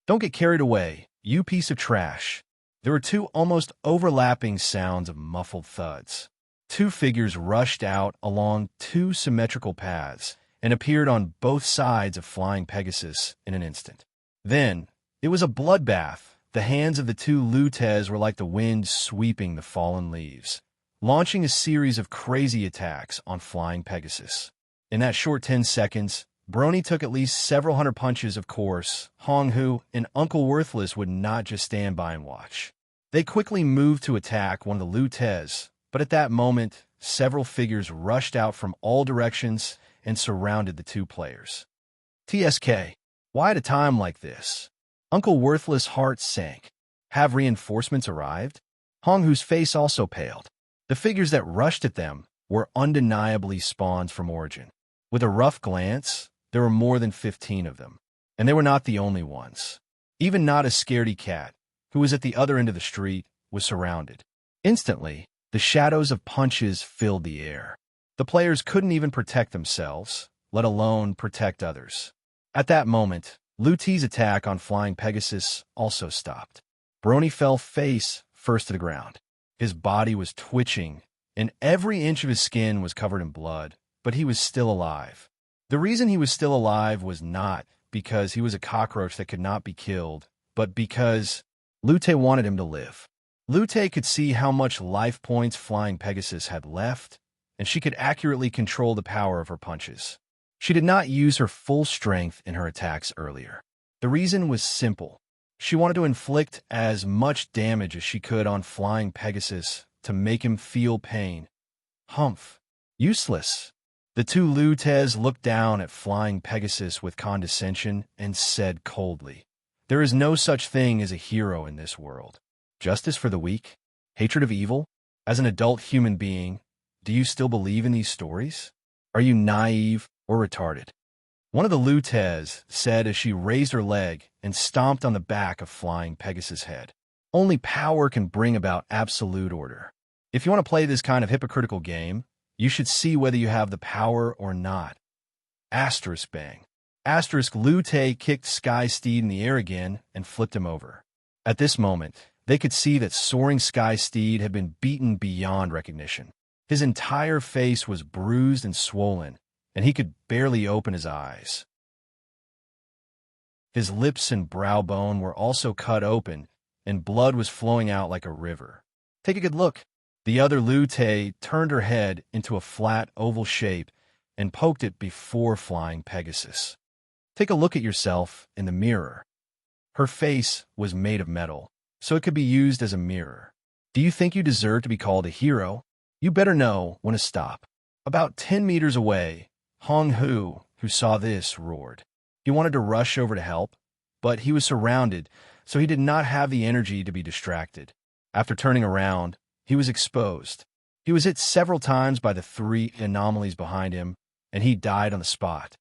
Don't get carried away, you piece of trash. There were two almost overlapping sounds of muffled thuds. Two figures rushed out along two symmetrical paths and appeared on both sides of Flying Pegasus in an instant. Then, it was a bloodbath. The hands of the two lutes were like the wind sweeping the fallen leaves, launching a series of crazy attacks on Flying Pegasus. In that short 10 seconds, Brony took at least several hundred punches. Of course, Hong Hu and Uncle Worthless would not just stand by and watch. They quickly moved to attack one of the lutes, but at that moment, several figures rushed out from all directions and surrounded the two players. TSK, why at a time like this? Uncle Worthless' heart sank. Have reinforcements arrived? Hong Hu's face also paled. The figures that rushed at them were undeniably spawns from Origin. With a rough glance, there were more than 15 of them. And they were not the only ones. Even not a scaredy cat, who was at the other end of the street, was surrounded. Instantly, the shadows of punches filled the air. The players couldn't even protect themselves, let alone protect others. At that moment, Lute's attack on Flying Pegasus also stopped. Brony fell face first to the ground. His body was twitching, and every inch of his skin was covered in blood, but he was still alive. The reason he was still alive was not because he was a cockroach that could not be killed, but because Lute wanted him to live. Lute could see how much life points Flying Pegasus had left, and she could accurately control the power of her punches. She did not use her full strength in her attacks earlier. The reason was simple. She wanted to inflict as much damage as she could on Flying Pegasus to make him feel pain. Humph. Useless. The two lutes looked down at Flying Pegasus with condescension and said coldly, "There is no such thing as a hero in this world. Justice for the weak? Hatred of evil? As an adult human being, do you still believe in these stories? Are you naive or retarded?" One of the lutes said as she raised her leg and stomped on the back of Flying Pegasus' head. Only power can bring about absolute order. If you want to play this kind of hypocritical game, you should see whether you have the power or not. Asterisk bang. Asterisk Lute kicked Sky Steed in the air again and flipped him over. At this moment, they could see that soaring Sky Steed had been beaten beyond recognition. His entire face was bruised and swollen, and he could barely open his eyes. His lips and brow bone were also cut open, and blood was flowing out like a river. Take a good look. The other Lute turned her head into a flat oval shape and poked it before Flying Pegasus. Take a look at yourself in the mirror. Her face was made of metal, so it could be used as a mirror. Do you think you deserve to be called a hero? You better know when to stop. About 10 meters away, Hong Hu, who saw this, roared. He wanted to rush over to help, but he was surrounded, so he did not have the energy to be distracted. After turning around, he was exposed. He was hit several times by the three anomalies behind him, and he died on the spot.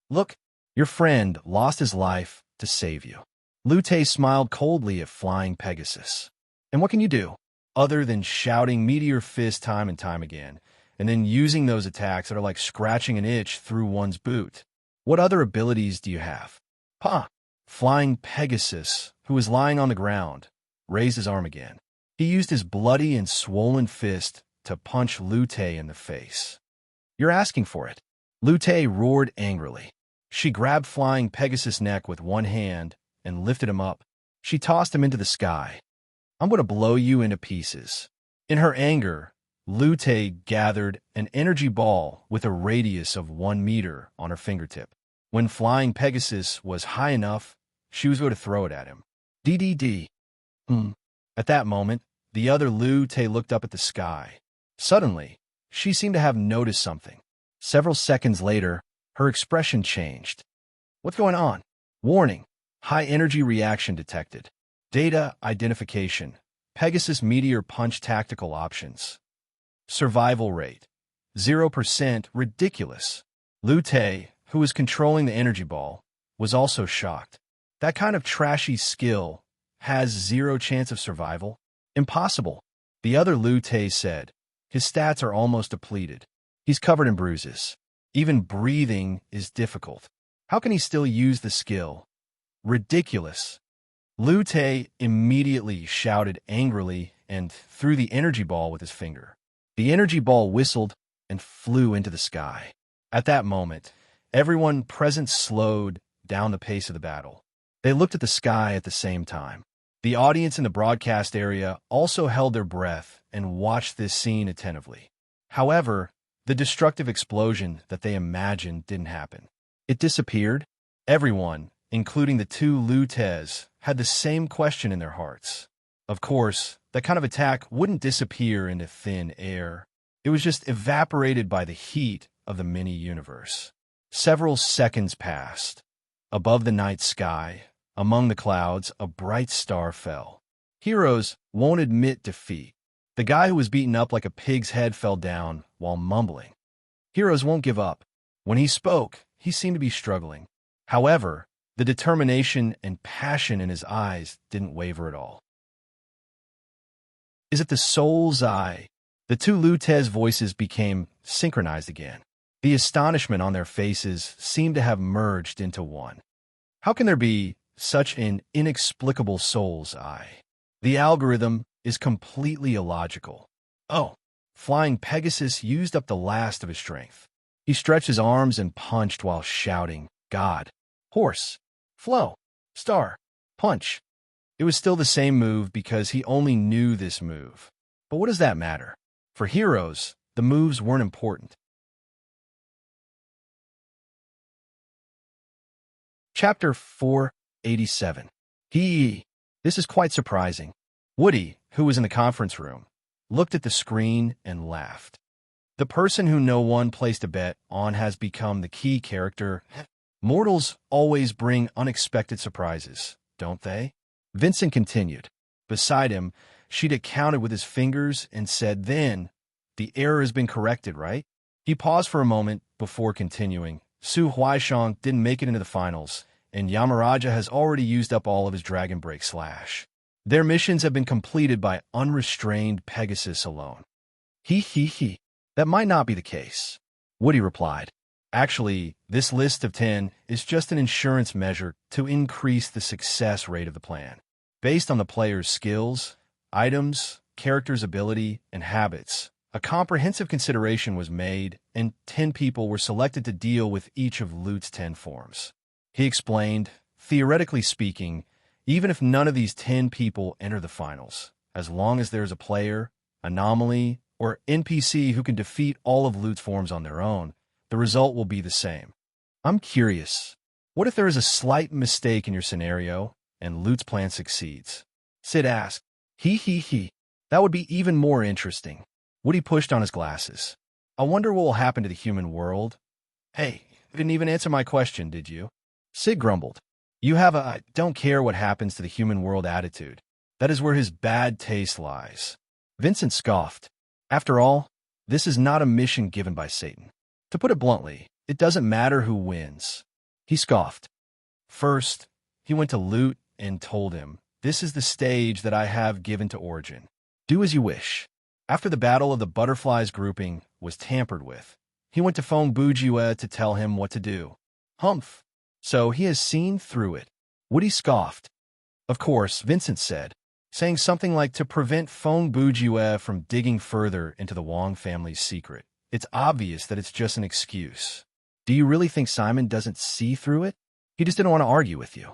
Look, your friend lost his life to save you. Lute smiled coldly at Flying Pegasus. And what can you do, other than shouting Meteor Fist time and time again, and then using those attacks that are like scratching an itch through one's boot? What other abilities do you have? Pa! Flying Pegasus, who was lying on the ground, raised his arm again. He used his bloody and swollen fist to punch Lute in the face. You're asking for it. Lute roared angrily. She grabbed Flying Pegasus' neck with one hand and lifted him up. She tossed him into the sky. I'm going to blow you into pieces. In her anger, Lu Te gathered an energy ball with a radius of 1 meter on her fingertip. When Flying Pegasus was high enough, she was going to throw it at him. DDD. At that moment, the other Lu Te looked up at the sky. Suddenly, she seemed to have noticed something. Several seconds later, her expression changed. What's going on? Warning. High energy reaction detected. Data identification. Pegasus Meteor Punch tactical options. Survival rate. 0%. Ridiculous. Lu Te, who was controlling the energy ball, was also shocked. That kind of trashy skill has 0 chance of survival? Impossible. The other Lu Te said. His stats are almost depleted. He's covered in bruises. Even breathing is difficult. How can he still use the skill? Ridiculous. Lu Te immediately shouted angrily and threw the energy ball with his finger. The energy ball whistled and flew into the sky. At that moment, everyone present slowed down the pace of the battle. They looked at the sky at the same time. The audience in the broadcast area also held their breath and watched this scene attentively. However, the destructive explosion that they imagined didn't happen. It disappeared. Everyone, including the 2 Lu Tes, had the same question in their hearts. Of course, that kind of attack wouldn't disappear into thin air. It was just evaporated by the heat of the mini-universe. Several seconds passed. Above the night sky, among the clouds, a bright star fell. Heroes won't admit defeat. The guy who was beaten up like a pig's head fell down while mumbling. Heroes won't give up. When he spoke, he seemed to be struggling. However, the determination and passion in his eyes didn't waver at all. Is it the soul's eye? The 2 Lu Te's voices became synchronized again. The astonishment on their faces seemed to have merged into one. How can there be such an inexplicable soul's eye? The algorithm is completely illogical. Oh, Flying Pegasus used up the last of his strength. He stretched his arms and punched while shouting, God, horse, flow, star, punch. It was still the same move because he only knew this move. But what does that matter? For heroes, the moves weren't important. Chapter 487. This is quite surprising. Woody, who was in the conference room, looked at the screen and laughed. The person who no one placed a bet on has become the key character. Mortals always bring unexpected surprises, don't they? Vincent continued. Beside him, Sheeta counted with his fingers and said, Then, the error has been corrected, right? He paused for a moment before continuing. Su Huaishang didn't make it into the finals, and Yamaraja has already used up all of his Dragon Break Slash. Their missions have been completed by unrestrained Pegasus alone. That might not be the case. Woody replied. Actually, this list of 10 is just an insurance measure to increase the success rate of the plan. Based on the player's skills, items, character's ability, and habits, a comprehensive consideration was made, and 10 people were selected to deal with each of Lute's 10 forms. He explained, theoretically speaking, even if none of these 10 people enter the finals, as long as there's a player, anomaly, or NPC who can defeat all of Lute's forms on their own, the result will be the same. I'm curious, what if there is a slight mistake in your scenario and Lute's plan succeeds? Sid asked. That would be even more interesting. Woody pushed on his glasses. I wonder what will happen to the human world. Hey, you didn't even answer my question, did you? Sid grumbled. You have a I don't care what happens to the human world attitude. That is where his bad taste lies. Vincent scoffed. After all, this is not a mission given by Satan. To put it bluntly, it doesn't matter who wins. He scoffed. First, he went to Lute and told him, This is the stage that I have given to Origin. Do as you wish. After the battle of the butterflies grouping was tampered with, he went to phone Bujiwe to tell him what to do. Humph. So he has seen through it. Woody scoffed. Of course, Vincent said, saying something like to prevent Feng Bujiwe from digging further into the Wong family's secret. It's obvious that it's just an excuse. Do you really think Simon doesn't see through it? He just didn't want to argue with you.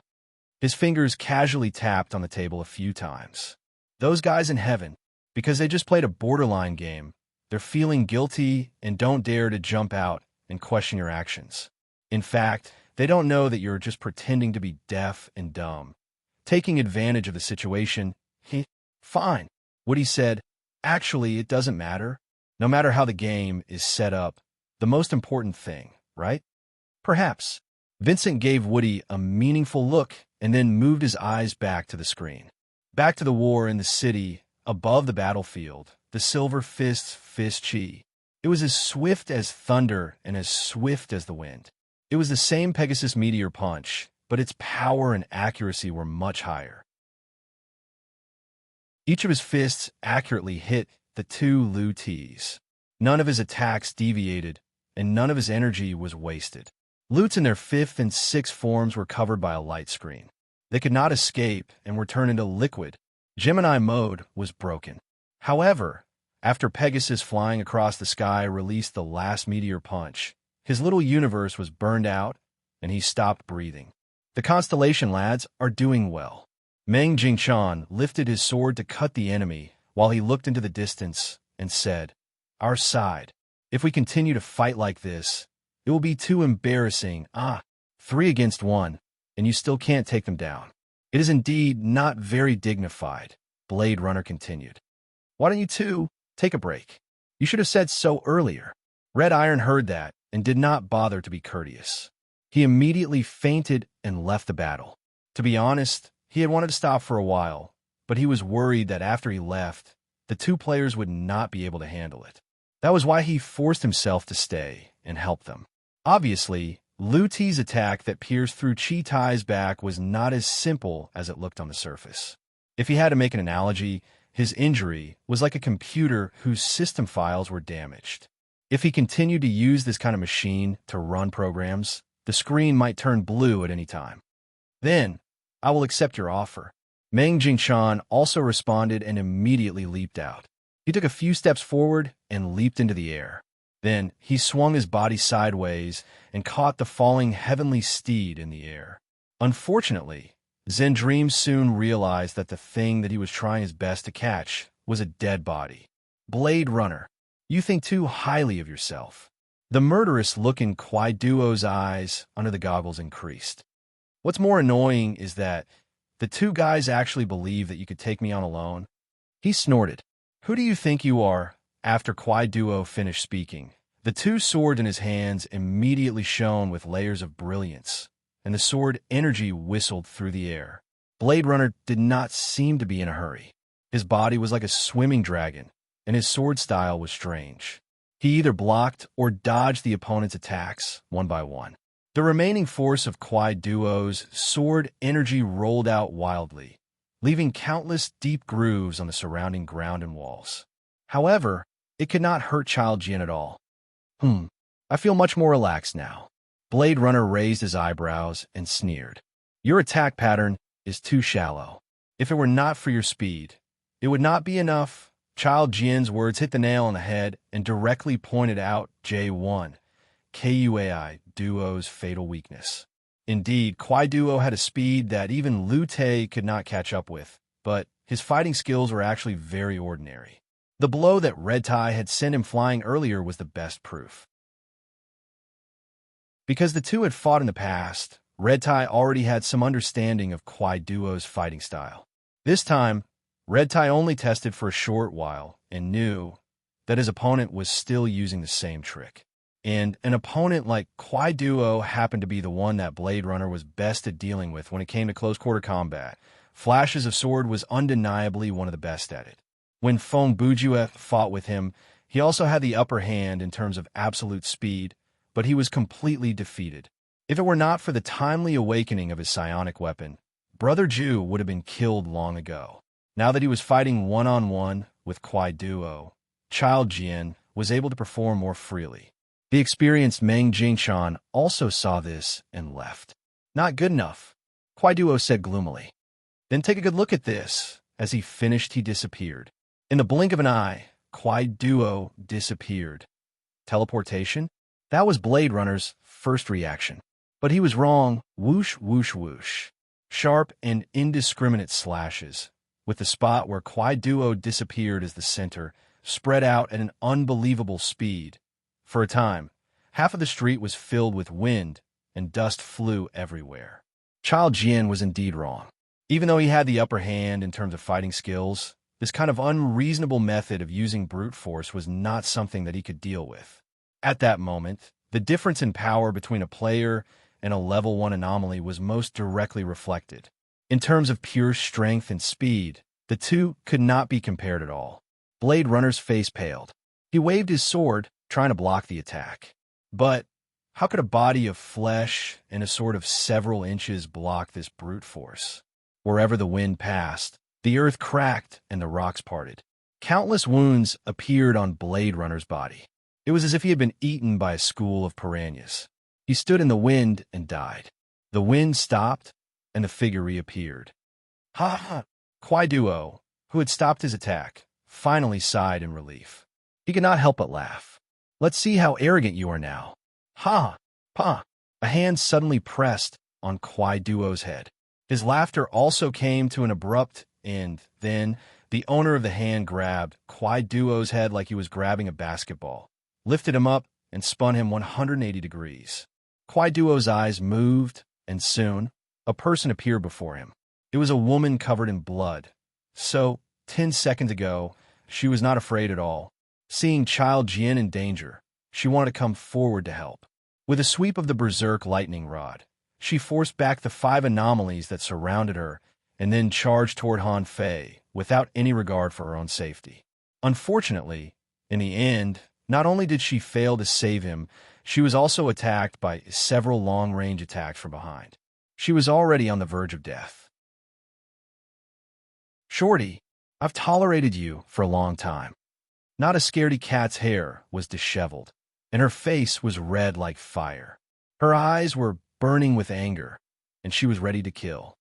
His fingers casually tapped on the table a few times. Those guys in heaven, because they just played a borderline game, they're feeling guilty and don't dare to jump out and question your actions. In fact, they don't know that you're just pretending to be deaf and dumb, taking advantage of the situation. Fine. Woody said, actually, it doesn't matter. No matter how the game is set up, the most important thing, right? Perhaps. Vincent gave Woody a meaningful look and then moved his eyes back to the screen. Back to the war in the city, above the battlefield, the silver fist's fist-chi. It was as swift as thunder and as swift as the wind. It was the same Pegasus meteor punch, but its power and accuracy were much higher. Each of his fists accurately hit the two Lu Tis. None of his attacks deviated, and none of his energy was wasted. Lutes in their fifth and sixth forms were covered by a light screen. They could not escape and were turned into liquid. Gemini mode was broken. However, after Pegasus flying across the sky released the last meteor punch, his little universe was burned out, and he stopped breathing. The Constellation lads are doing well. Meng Jingchan lifted his sword to cut the enemy while he looked into the distance and said, "Our side. If we continue to fight like this, it will be too embarrassing. 3 against 1, and you still can't take them down. It is indeed not very dignified," Blade Runner continued. "Why don't you two take a break? You should have said so earlier." Red Iron heard that and did not bother to be courteous. He immediately fainted and left the battle. To be honest, he had wanted to stop for a while, but he was worried that after he left, the two players would not be able to handle it. That was why he forced himself to stay and help them. Obviously, Lu Ti's attack that pierced through Chi Tai's back was not as simple as it looked on the surface. If he had to make an analogy, his injury was like a computer whose system files were damaged. If he continued to use this kind of machine to run programs, the screen might turn blue at any time. "Then, I will accept your offer." Meng Jingchan also responded and immediately leaped out. He took a few steps forward and leaped into the air. Then, he swung his body sideways and caught the falling heavenly steed in the air. Unfortunately, Zendream soon realized that the thing that he was trying his best to catch was a dead body. "Blade Runner, you think too highly of yourself." The murderous look in Kwai Duo's eyes under the goggles increased. "What's more annoying is that the two guys actually believe that you could take me on alone." He snorted. "Who do you think you are?" After Kwai Duo finished speaking, the two swords in his hands immediately shone with layers of brilliance, and the sword energy whistled through the air. Blade Runner did not seem to be in a hurry. His body was like a swimming dragon, and his sword style was strange. He either blocked or dodged the opponent's attacks one by one. The remaining force of Kwai Duo's sword energy rolled out wildly, leaving countless deep grooves on the surrounding ground and walls. However, it could not hurt Child Jian at all. I feel much more relaxed now." Blade Runner raised his eyebrows and sneered. "Your attack pattern is too shallow. If it were not for your speed, it would not be enough." Child Jian's words hit the nail on the head and directly pointed out J1, Kuai Duo's fatal weakness. Indeed, Kwai Duo had a speed that even Lu Tai could not catch up with, but his fighting skills were actually very ordinary. The blow that Red Tai had sent him flying earlier was the best proof. Because the two had fought in the past, Red Tai already had some understanding of Kwai Duo's fighting style. This time, Red Tai only tested for a short while and knew that his opponent was still using the same trick. And an opponent like Kwai Duo happened to be the one that Blade Runner was best at dealing with when it came to close-quarter combat. Flashes of sword was undeniably one of the best at it. When Feng Bujue fought with him, he also had the upper hand in terms of absolute speed, but he was completely defeated. If it were not for the timely awakening of his psionic weapon, Brother Ju would have been killed long ago. Now that he was fighting one-on-one with Kwai Duo, Child Jian was able to perform more freely. The experienced Meng Jingchan also saw this and left. "Not good enough," Kwai Duo said gloomily. "Then take a good look at this." As he finished, he disappeared. In the blink of an eye, Kwai Duo disappeared. Teleportation? That was Blade Runner's first reaction. But he was wrong. Whoosh, whoosh, whoosh. Sharp and indiscriminate slashes, with the spot where Kwai Duo disappeared as the center, spread out at an unbelievable speed. For a time, half of the street was filled with wind, and dust flew everywhere. Child Jian was indeed wrong. Even though he had the upper hand in terms of fighting skills, this kind of unreasonable method of using brute force was not something that he could deal with. At that moment, the difference in power between a player and a level 1 anomaly was most directly reflected. In terms of pure strength and speed, the two could not be compared at all. Blade Runner's face paled. He waved his sword, trying to block the attack. But how could a body of flesh and a sword of several inches block this brute force? Wherever the wind passed, the earth cracked and the rocks parted. Countless wounds appeared on Blade Runner's body. It was as if he had been eaten by a school of piranhas. He stood in the wind and died. The wind stopped, and the figure reappeared. Ha ha! Kwai Duo, who had stopped his attack, finally sighed in relief. He could not help but laugh. Let's see how arrogant you are now. Ha! Pa! A hand suddenly pressed on Kwai Duo's head. His laughter also came to an abrupt end. Then the owner of the hand grabbed Kwai Duo's head like he was grabbing a basketball, lifted him up, and spun him 180 degrees. Kwai Duo's eyes moved, and soon, a person appeared before him. It was a woman covered in blood. So, 10 seconds ago, she was not afraid at all. Seeing Child Jian in danger, she wanted to come forward to help. With a sweep of the berserk lightning rod, she forced back the 5 anomalies that surrounded her and then charged toward Han Fei without any regard for her own safety. Unfortunately, in the end, not only did she fail to save him, she was also attacked by several long-range attacks from behind. She was already on the verge of death. Shorty, I've tolerated you for a long time. Not a scaredy cat's hair was disheveled, and her face was red like fire. Her eyes were burning with anger, and she was ready to kill.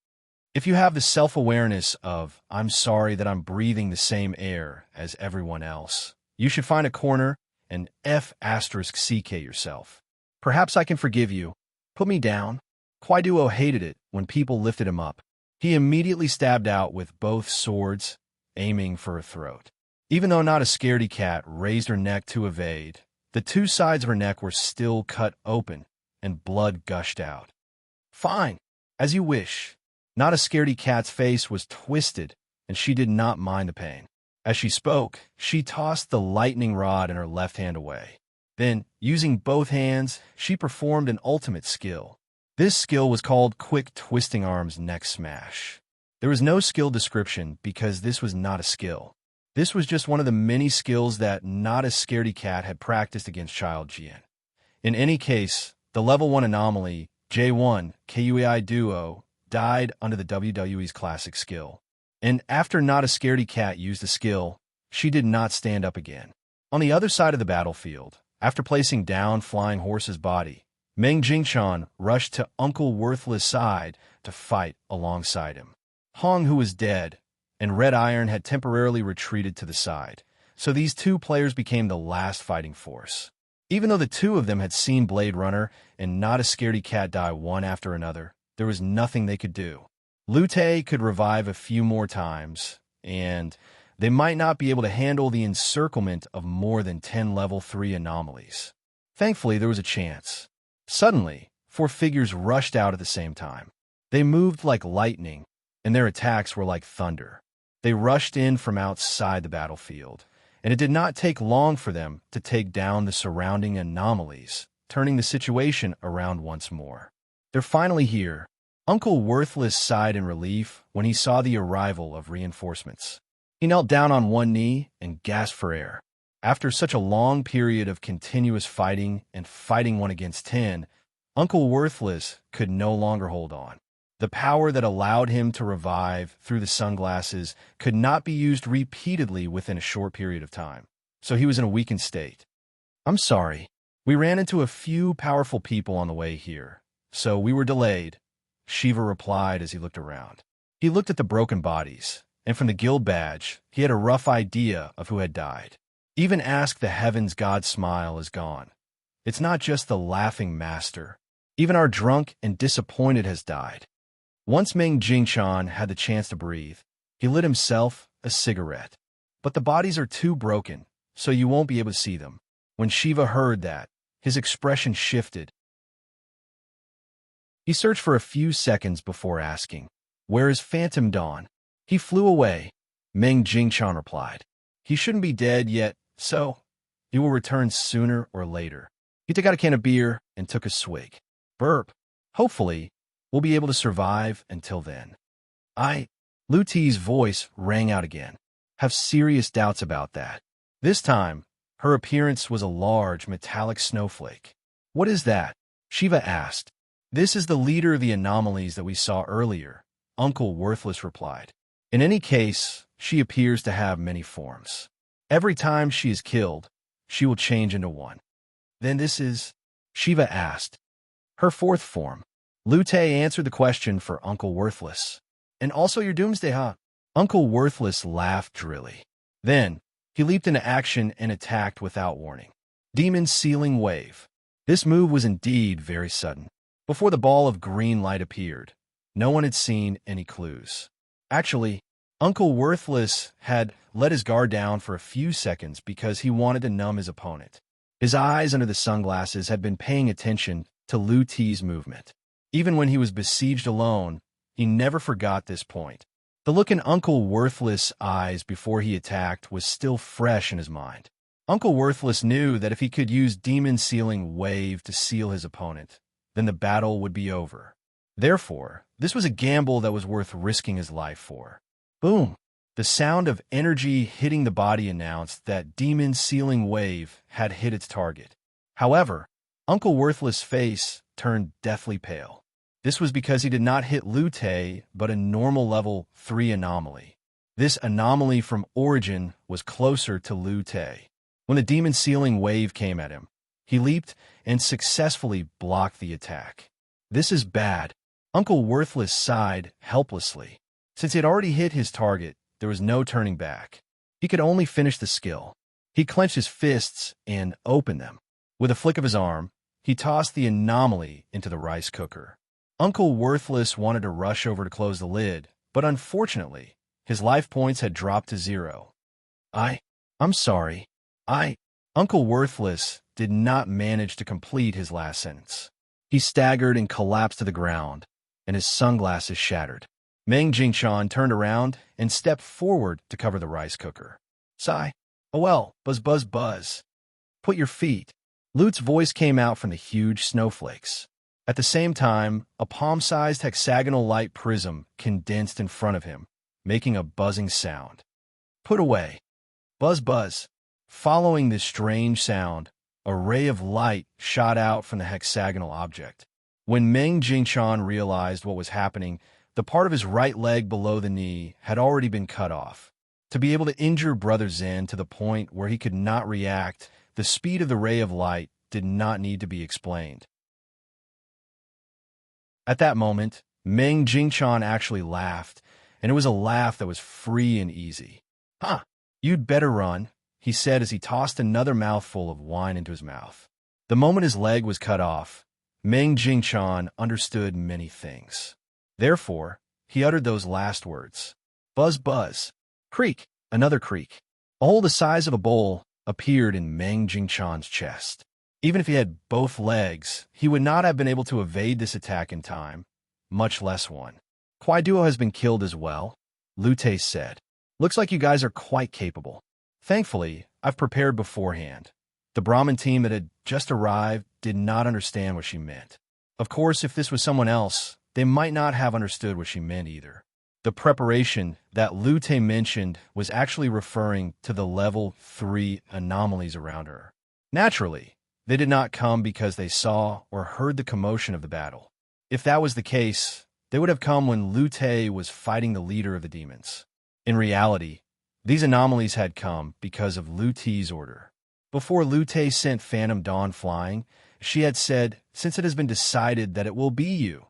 If you have the self-awareness of, I'm sorry that I'm breathing the same air as everyone else, you should find a corner and F***CK yourself. Perhaps I can forgive you. Put me down. Kwai Duo hated it when people lifted him up. He immediately stabbed out with both swords, aiming for her throat. Even though not a scaredy cat raised her neck to evade, the 2 sides of her neck were still cut open, and blood gushed out. Fine, as you wish. Not a scaredy cat's face was twisted, and she did not mind the pain. As she spoke, she tossed the lightning rod in her left hand away. Then, using both hands, she performed an ultimate skill. This skill was called Quick Twisting Arms Neck Smash. There was no skill description because this was not a skill. This was just one of the many skills that Not a Scaredy Cat had practiced against Child Jian. In any case, the level 1 anomaly, J1 Kwai Duo, died under the WWE's classic skill. And after Not a Scaredy Cat used the skill, she did not stand up again. On the other side of the battlefield, after placing down Flying Horse's body, Meng Jingchan rushed to Uncle Worthless' side to fight alongside him. Hong, who was dead, and Red Iron had temporarily retreated to the side, so these 2 players became the last fighting force. Even though the 2 of them had seen Blade Runner and Not a Scaredy Cat die one after another, there was nothing they could do. Liu Tai could revive a few more times, and they might not be able to handle the encirclement of more than 10 level 3 anomalies. Thankfully, there was a chance. Suddenly, 4 figures rushed out at the same time. They moved like lightning, and their attacks were like thunder. They rushed in from outside the battlefield, and it did not take long for them to take down the surrounding anomalies, turning the situation around once more. They're finally here. Uncle Worthless sighed in relief when he saw the arrival of reinforcements. He knelt down on one knee and gasped for air. After such a long period of continuous fighting and fighting 1 against 10, Uncle Worthless could no longer hold on. The power that allowed him to revive through the sunglasses could not be used repeatedly within a short period of time, so he was in a weakened state. I'm sorry. We ran into a few powerful people on the way here, so we were delayed, Shiva replied as he looked around. He looked at the broken bodies, and from the guild badge, he had a rough idea of who had died. Even Ask the Heavens God smile is gone. It's not just the laughing master. Even our drunk and disappointed has died. Once Meng Jingchan had the chance to breathe, he lit himself a cigarette. But the bodies are too broken, so you won't be able to see them. When Shiva heard that, his expression shifted. He searched for a few seconds before asking, "Where is Phantom Dawn?" "He flew away," Meng Jingchan replied. "He shouldn't be dead yet, so he will return sooner or later." He took out a can of beer and took a swig. Burp. "Hopefully, we'll be able to survive until then." Lu Ti's voice rang out again. "Have serious doubts about that." This time, her appearance was a large metallic snowflake. "What is that?" Shiva asked. "This is the leader of the anomalies that we saw earlier," Uncle Worthless replied. "In any case, she appears to have many forms. Every time she is killed, she will change into one." "Then this is?" Shiva asked. "Her fourth form." Lu Te answered the question for Uncle Worthless. "And also your doomsday, huh?" Uncle Worthless laughed drily. Then, he leaped into action and attacked without warning. Demon Sealing Wave. This move was indeed very sudden. Before the ball of green light appeared, no one had seen any clues. Actually, Uncle Worthless had let his guard down for a few seconds because he wanted to numb his opponent. His eyes under the sunglasses had been paying attention to Lu Ti's movement. Even when he was besieged alone, he never forgot this point. The look in Uncle Worthless' eyes before he attacked was still fresh in his mind. Uncle Worthless knew that if he could use Demon Sealing Wave to seal his opponent, then the battle would be over. Therefore, this was a gamble that was worth risking his life for. Boom! The sound of energy hitting the body announced that Demon Sealing Wave had hit its target. However, Uncle Worthless' face turned deathly pale. This was because he did not hit Lu Te, but a normal level 3 anomaly. This anomaly from origin was closer to Lu Te. When the Demon Sealing Wave came at him, he leaped and successfully blocked the attack. "This is bad." Uncle Worthless sighed helplessly. Since he had already hit his target, there was no turning back. He could only finish the skill. He clenched his fists and opened them. With a flick of his arm, he tossed the anomaly into the rice cooker. Uncle Worthless wanted to rush over to close the lid, but unfortunately, his life points had dropped to 0. I'm sorry. Uncle Worthless did not manage to complete his last sentence. He staggered and collapsed to the ground, and his sunglasses shattered. Meng Jingchan turned around and stepped forward to cover the rice cooker. "Sigh. Oh well, buzz buzz buzz. Put your feet." Lute's voice came out from the huge snowflakes. At the same time, a palm-sized hexagonal light prism condensed in front of him, making a buzzing sound. "Put away." Buzz buzz. Following this strange sound, a ray of light shot out from the hexagonal object. When Meng Jingchan realized what was happening, the part of his right leg below the knee had already been cut off. To be able to injure Brother Zen to the point where he could not react, the speed of the ray of light did not need to be explained. At that moment, Meng Jingchan actually laughed, and it was a laugh that was free and easy. "Huh, you'd better run," he said as he tossed another mouthful of wine into his mouth. The moment his leg was cut off, Meng Jingchan understood many things. Therefore, he uttered those last words. Buzz buzz. Creak, another creak. A hole the size of a bowl appeared in Meng Jingchan's chest. Even if he had both legs, he would not have been able to evade this attack in time, much less one. "Kwai Duo has been killed as well," Lu Te said. "Looks like you guys are quite capable." Thankfully, I've prepared beforehand. The Brahmin team that had just arrived did not understand what she meant. Of course, if this was someone else, they might not have understood what she meant either. The preparation that Lu Te mentioned was actually referring to the level 3 anomalies around her. Naturally, they did not come because they saw or heard the commotion of the battle. If that was the case, they would have come when Lu Te was fighting the leader of the demons. In reality, these anomalies had come because of Lu Te's order. Before Lu Te sent Phantom Dawn flying, she had said, "Since it has been decided that it will be you,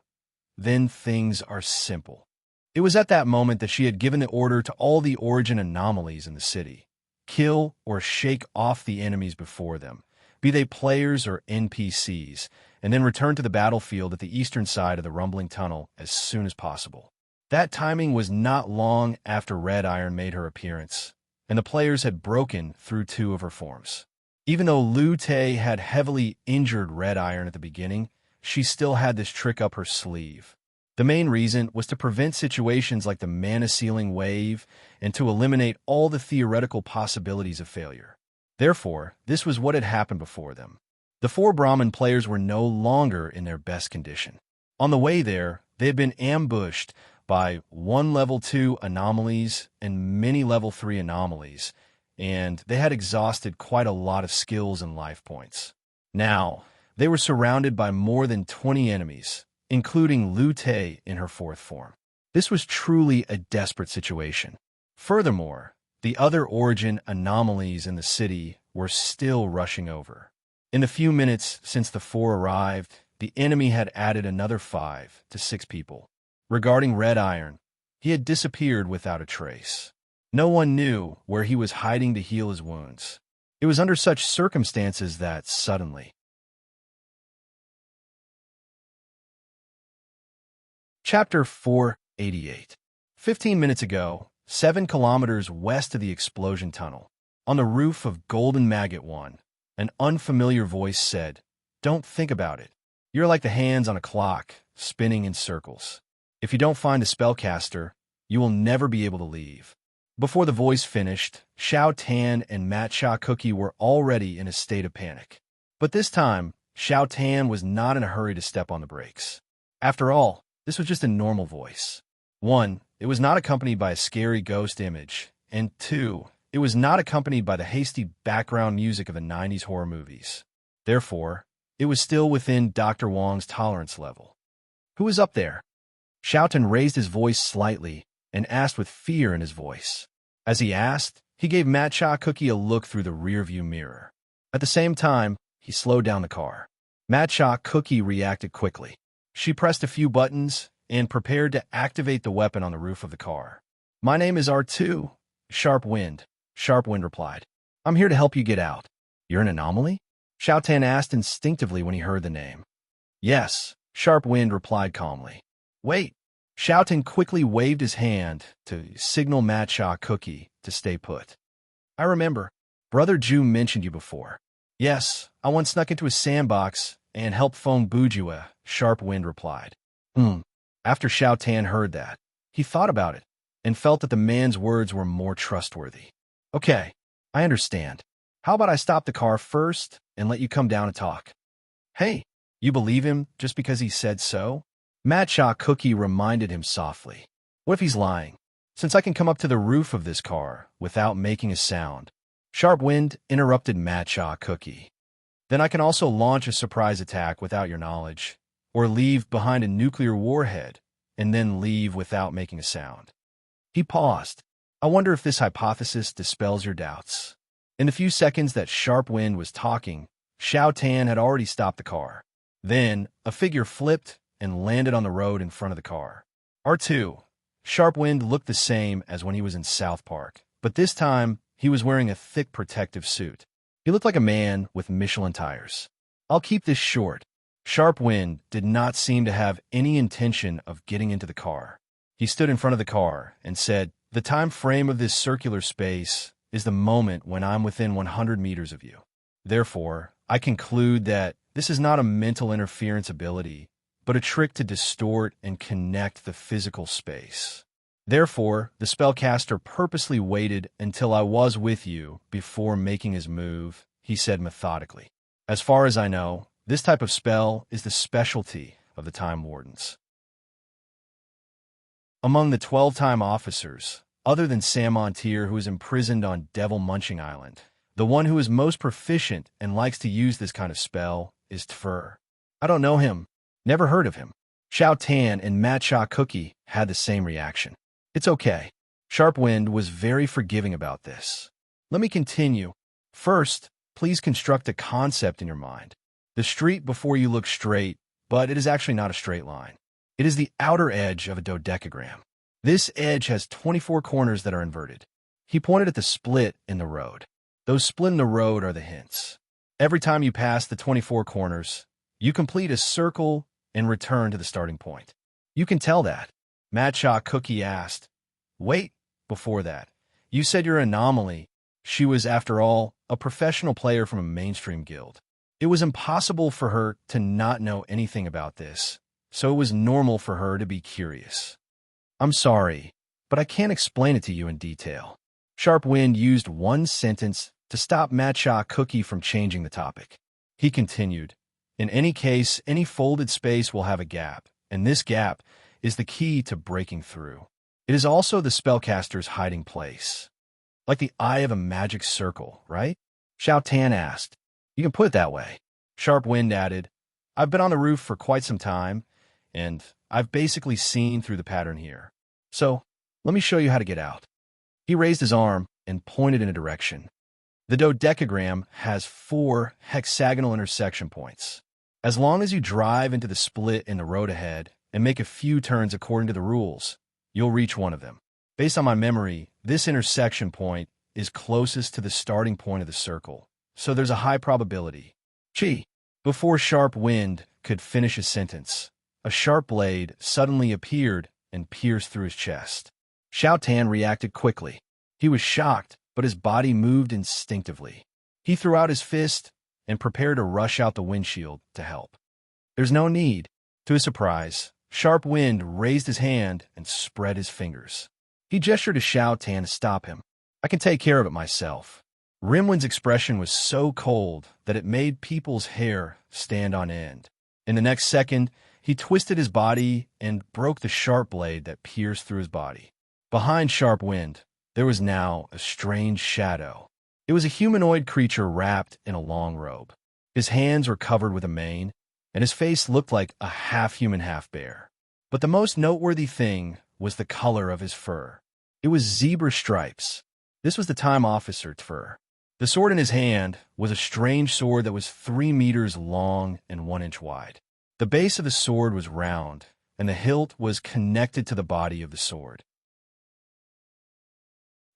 then things are simple." It was at that moment that she had given the order to all the origin anomalies in the city. Kill or shake off the enemies before them, be they players or NPCs, and then return to the battlefield at the eastern side of the rumbling tunnel as soon as possible. That timing was not long after Red Iron made her appearance, and the players had broken through 2 of her forms. Even though Lu Te had heavily injured Red Iron at the beginning, she still had this trick up her sleeve. The main reason was to prevent situations like the mana-sealing wave and to eliminate all the theoretical possibilities of failure. Therefore, this was what had happened before them. The 4 Brahmin players were no longer in their best condition. On the way there, they had been ambushed by 1 level 2 anomalies and many level 3 anomalies, and they had exhausted quite a lot of skills and life points. Now, they were surrounded by more than 20 enemies, including Lu Te in her 4th form. This was truly a desperate situation. Furthermore, the other origin anomalies in the city were still rushing over. In the few minutes since the 4 arrived, the enemy had added another 5 to 6 people. Regarding Red Iron, he had disappeared without a trace. No one knew where he was hiding to heal his wounds. It was under such circumstances that, suddenly... Chapter 488. 15 minutes ago, 7 kilometers west of the explosion tunnel, on the roof of Golden Maggot 1, an unfamiliar voice said, "Don't think about it. You're like the hands on a clock, spinning in circles. If you don't find a spellcaster, you will never be able to leave." Before the voice finished, Xiao Tan and Matcha Cookie were already in a state of panic. But this time, Xiao Tan was not in a hurry to step on the brakes. After all, this was just a normal voice. 1, it was not accompanied by a scary ghost image, and 2, it was not accompanied by the hasty background music of the 90s horror movies. Therefore, it was still within Dr. Wong's tolerance level. "Who is up there?" Xiao Tan raised his voice slightly and asked with fear in his voice. As he asked, he gave Matcha Cookie a look through the rearview mirror. At the same time, he slowed down the car. Matcha Cookie reacted quickly. She pressed a few buttons and prepared to activate the weapon on the roof of the car. "My name is R2, Sharp Wind," Sharp Wind replied. "I'm here to help you get out." "You're an anomaly?" Xiao Tan asked instinctively when he heard the name. "Yes," Sharp Wind replied calmly. "Wait." Xiao Tan quickly waved his hand to signal Matcha Cookie to stay put. "I remember. Brother Ju mentioned you before." "Yes, I once snuck into a sandbox and helped Feng Bujue," Sharp Wind replied. After Xiao Tan heard that, he thought about it and felt that the man's words were more trustworthy. "Okay, I understand. How about I stop the car first and let you come down and talk?" "Hey, you believe him just because he said so?" Matcha Cookie reminded him softly. "What if he's lying? Since I can come up to the roof of this car without making a sound." Sharp Wind interrupted Matcha Cookie. "Then I can also launch a surprise attack without your knowledge, or leave behind a nuclear warhead, and then leave without making a sound." He paused. "I wonder if this hypothesis dispels your doubts." In the few seconds that Sharp Wind was talking, Xiao Tan had already stopped the car. Then, a figure flipped and landed on the road in front of the car. R2. Sharp Wind looked the same as when he was in South Park, but this time, he was wearing a thick protective suit. He looked like a man with Michelin tires. "I'll keep this short." Sharp Wind did not seem to have any intention of getting into the car. He stood in front of the car and said, "The time frame of this circular space is the moment when I'm within 100 meters of you. Therefore, I conclude that this is not a mental interference ability, but a trick to distort and connect the physical space. Therefore, the spellcaster purposely waited until I was with you before making his move," he said methodically. "As far as I know, this type of spell is the specialty of the Time Wardens." Among the 12 Time officers, other than Sam Montier, who is imprisoned on Devil Munching Island, the one who is most proficient and likes to use this kind of spell is Tfer. "I don't know him. Never heard of him." Xiao Tan and Matcha Cookie had the same reaction. "It's okay." Sharp Wind was very forgiving about this. "Let me continue. First, please construct a concept in your mind. The street before you looks straight, but it is actually not a straight line. It is the outer edge of a dodecagram. This edge has 24 corners that are inverted." He pointed at the split in the road. "Those split in the road are the hints. Every time you pass the 24 corners, You complete a circle and return to the starting point. You can tell that. Matcha Cookie asked. Wait, before that. You said you're an anomaly. She was, after all, a professional player from a mainstream guild. It was impossible for her to not know anything about this, so it was normal for her to be curious. I'm sorry, but I can't explain it to you in detail. Sharp Wind used one sentence to stop Matcha Cookie from changing the topic. He continued, in any case, any folded space will have a gap, and this gap is the key to breaking through. It is also the spellcaster's hiding place. Like the eye of a magic circle, right? Xiao Tan asked. You can put it that way. Sharp Wind added, I've been on the roof for quite some time, and I've basically seen through the pattern here. So, let me show you how to get out. He raised his arm and pointed in a direction. The dodecagram has 4 hexagonal intersection points. As long as you drive into the split in the road ahead and make a few turns according to the rules, you'll reach one of them. Based on my memory, this intersection point is closest to the starting point of the circle, so there's a high probability. Gee! Before Sharp Wind could finish his sentence, a sharp blade suddenly appeared and pierced through his chest. Xiao Tan reacted quickly. He was shocked, but his body moved instinctively. He threw out his fist and prepared to rush out the windshield to help. There's no need. To his surprise, Sharp Wind raised his hand and spread his fingers. He gestured to Xiao Tan to stop him. I can take care of it myself. Rimwind's expression was so cold that it made people's hair stand on end. In the next second, he twisted his body and broke the sharp blade that pierced through his body. Behind Sharp Wind, there was now a strange shadow. It was a humanoid creature wrapped in a long robe. His hands were covered with a mane, and his face looked like a half-human, half-bear. But the most noteworthy thing was the color of his fur. It was zebra stripes. This was the time officer fur. The sword in his hand was a strange sword that was 3 meters long and 1 inch wide. The base of the sword was round, and the hilt was connected to the body of the sword.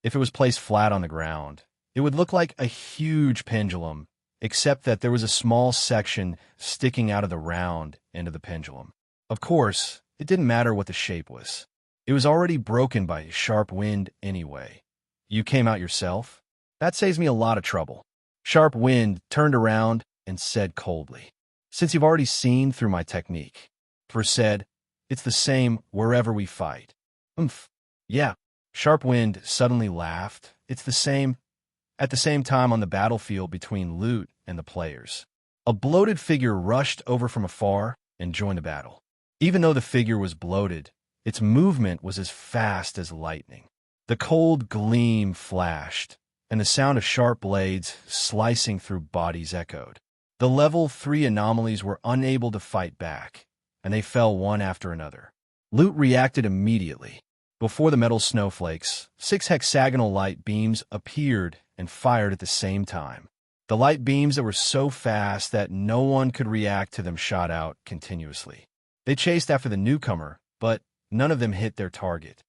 If it was placed flat on the ground, it would look like a huge pendulum, except that there was a small section sticking out of the round end of the pendulum. Of course, it didn't matter what the shape was. It was already broken by Sharp Wind anyway. You came out yourself? That saves me a lot of trouble. Sharp Wind turned around and said coldly, Since you've already seen through my technique. For said, it's the same wherever we fight. Yeah. Sharp Wind suddenly laughed. It's the same. At the same time on the battlefield between Loot and the players. A bloated figure rushed over from afar and joined the battle. Even though the figure was bloated, its movement was as fast as lightning. The cold gleam flashed, and the sound of sharp blades slicing through bodies echoed. The level 3 anomalies were unable to fight back, and they fell one after another. Loot reacted immediately. Before the metal snowflakes, 6 hexagonal light beams appeared and fired at the same time. The light beams that were so fast that no one could react to them shot out continuously. They chased after the newcomer, but none of them hit their target.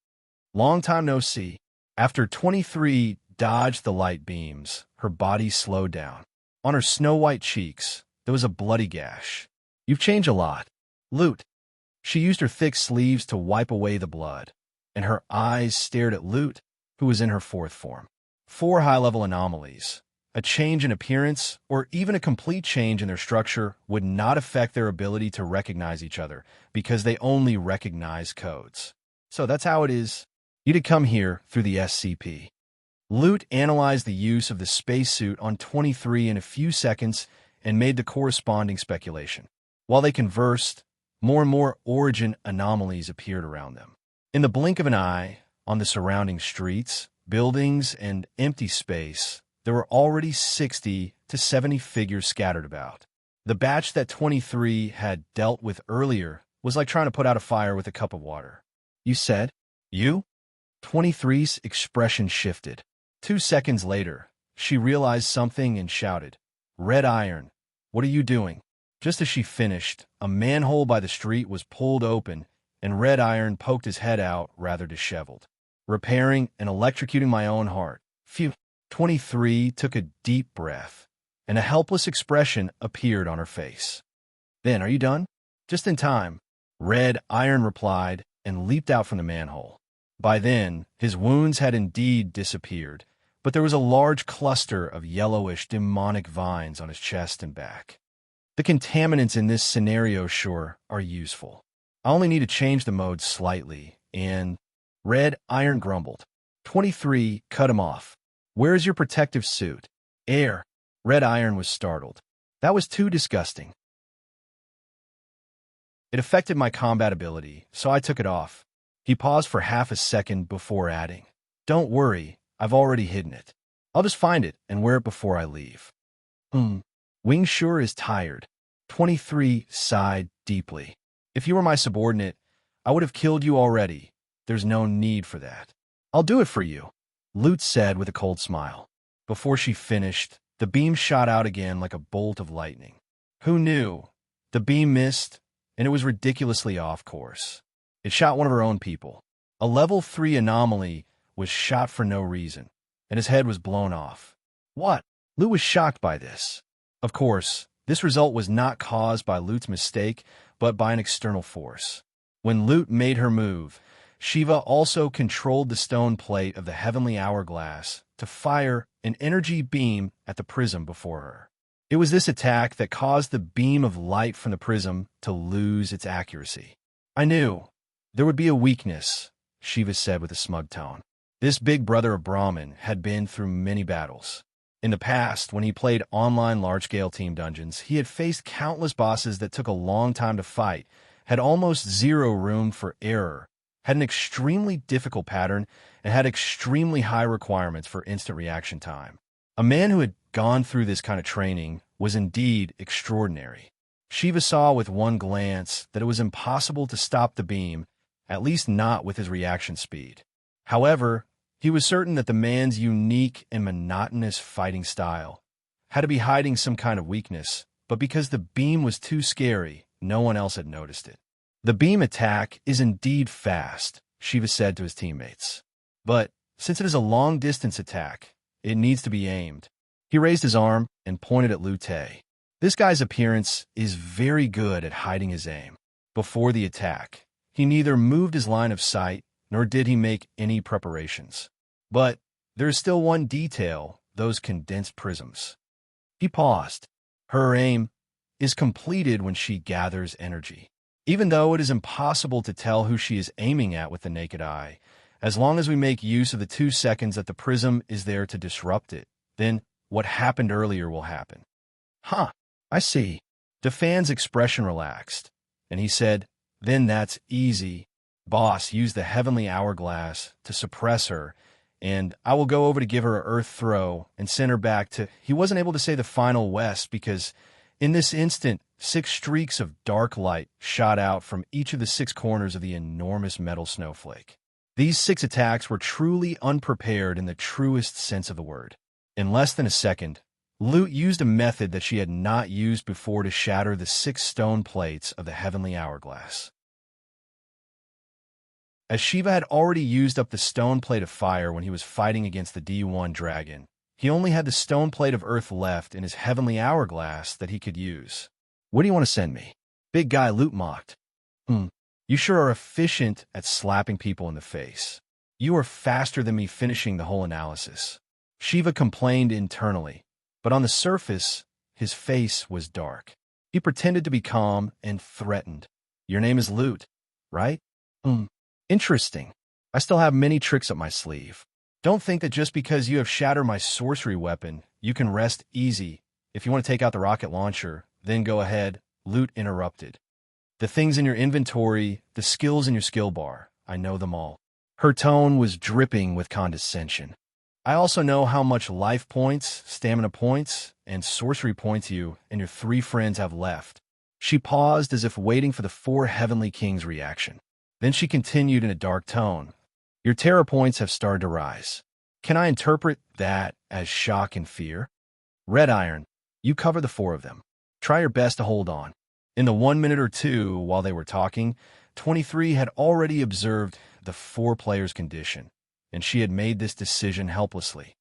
Long time no see. After 23 dodged the light beams, her body slowed down. On her snow-white cheeks, there was a bloody gash. You've changed a lot. Loot. She used her thick sleeves to wipe away the blood, and her eyes stared at Loot, who was in her 4th form. 4 high-level anomalies. A change in appearance, or even a complete change in their structure, would not affect their ability to recognize each other, because they only recognize codes. So that's how it is. You'd have come here through the SCP. Loot analyzed the use of the spacesuit on 23 in a few seconds and made the corresponding speculation. While they conversed, more and more origin anomalies appeared around them. In the blink of an eye, on the surrounding streets, buildings, and empty space, there were already 60 to 70 figures scattered about. The batch that 23 had dealt with earlier was like trying to put out a fire with a cup of water. You said? You? 23's expression shifted. 2 seconds later, she realized something and shouted, Red Iron, what are you doing? Just as she finished, a manhole by the street was pulled open, and Red Iron poked his head out rather disheveled. Repairing and electrocuting my own heart. Phew. 23 took a deep breath, and a helpless expression appeared on her face. Then, are you done? Just in time. Red Iron replied and leaped out from the manhole. By then, his wounds had indeed disappeared, but there was a large cluster of yellowish demonic vines on his chest and back. The contaminants in this scenario, sure, are useful. I only need to change the mode slightly, and Red Iron grumbled. 23, cut him off. Where's your protective suit? Air. Red Iron was startled. That was too disgusting. It affected my combat ability, so I took it off. He paused for half a second before adding, Don't worry, I've already hidden it. I'll just find it and wear it before I leave. Wing sure is tired. 23 sighed deeply. If you were my subordinate, I would have killed you already. There's no need for that. I'll do it for you, Lute said with a cold smile. Before she finished, the beam shot out again like a bolt of lightning. Who knew? The beam missed, and it was ridiculously off course. It shot one of her own people. A level 3 anomaly was shot for no reason, and his head was blown off. What? Lute was shocked by this. Of course, this result was not caused by Lute's mistake, but by an external force. When Lute made her move, Shiva also controlled the stone plate of the heavenly hourglass to fire an energy beam at the prism before her. It was this attack that caused the beam of light from the prism to lose its accuracy. I knew. There would be a weakness, Shiva said with a smug tone. This big brother of Brahman had been through many battles. In the past, when he played online large-scale team dungeons, he had faced countless bosses that took a long time to fight, had almost zero room for error, had an extremely difficult pattern, and had extremely high requirements for instant reaction time. A man who had gone through this kind of training was indeed extraordinary. Shiva saw with one glance that it was impossible to stop the beam, at least not with his reaction speed. However, he was certain that the man's unique and monotonous fighting style had to be hiding some kind of weakness, but because the beam was too scary, no one else had noticed it. The beam attack is indeed fast, Shiva said to his teammates. But since it is a long-distance attack, it needs to be aimed. He raised his arm and pointed at Lute. This guy's appearance is very good at hiding his aim. Before the attack, he neither moved his line of sight nor did he make any preparations. But there is still one detail, those condensed prisms. He paused. Her aim is completed when she gathers energy. Even though it is impossible to tell who she is aiming at with the naked eye, as long as we make use of the 2 seconds that the prism is there to disrupt it, then what happened earlier will happen. Huh, I see. DeFan's expression relaxed, and he said, Then that's easy. Boss used the heavenly hourglass to suppress her, and I will go over to give her an earth throw and send her back to... He wasn't able to say the final west because in this instant, 6 streaks of dark light shot out from each of the 6 corners of the enormous metal snowflake. These 6 attacks were truly unprepared in the truest sense of the word. In less than a second, Lute used a method that she had not used before to shatter the 6 stone plates of the heavenly hourglass. As Shiva had already used up the stone plate of fire when he was fighting against the D1 dragon, he only had the stone plate of earth left in his heavenly hourglass that he could use. What do you want to send me? Big guy Lute mocked. You sure are efficient at slapping people in the face. You are faster than me finishing the whole analysis. Shiva complained internally, but on the surface, his face was dark. He pretended to be calm and threatened. Your name is Lute, right? Interesting. I still have many tricks up my sleeve. Don't think that just because you have shattered my sorcery weapon, you can rest easy. If you want to take out the rocket launcher, then go ahead, Lute interrupted. The things in your inventory, the skills in your skill bar, I know them all. Her tone was dripping with condescension. I also know how much life points, stamina points, and sorcery points you and your 3 friends have left. She paused as if waiting for the 4 heavenly kings' reaction. Then she continued in a dark tone. Your terror points have started to rise. Can I interpret that as shock and fear? Red Iron, you cover the 4 of them. Try your best to hold on. In the 1 minute or 2 while they were talking, 23 had already observed the 4 players' condition, and she had made this decision helplessly.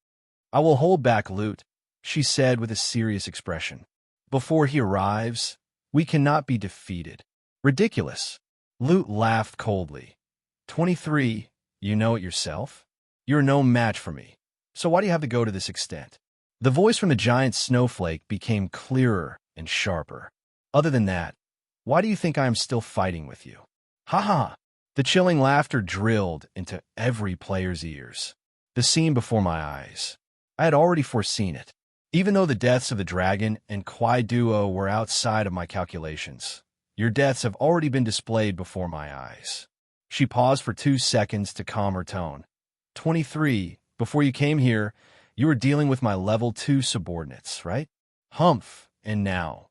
I will hold back Lute, she said with a serious expression. Before he arrives, We cannot be defeated. Ridiculous. Lute laughed coldly. 23, you know it yourself? You're no match for me. So why do you have to go to this extent? The voice from the giant snowflake became clearer and sharper. Other than that, why do you think I am still fighting with you? Ha ha! The chilling laughter drilled into every player's ears. The scene before my eyes. I had already foreseen it. Even though the deaths of the dragon and Kwai duo were outside of my calculations, your deaths have already been displayed before my eyes. She paused for 2 seconds to calm her tone. 23, before you came here, you were dealing with my level 2 subordinates, right? Humph, and now.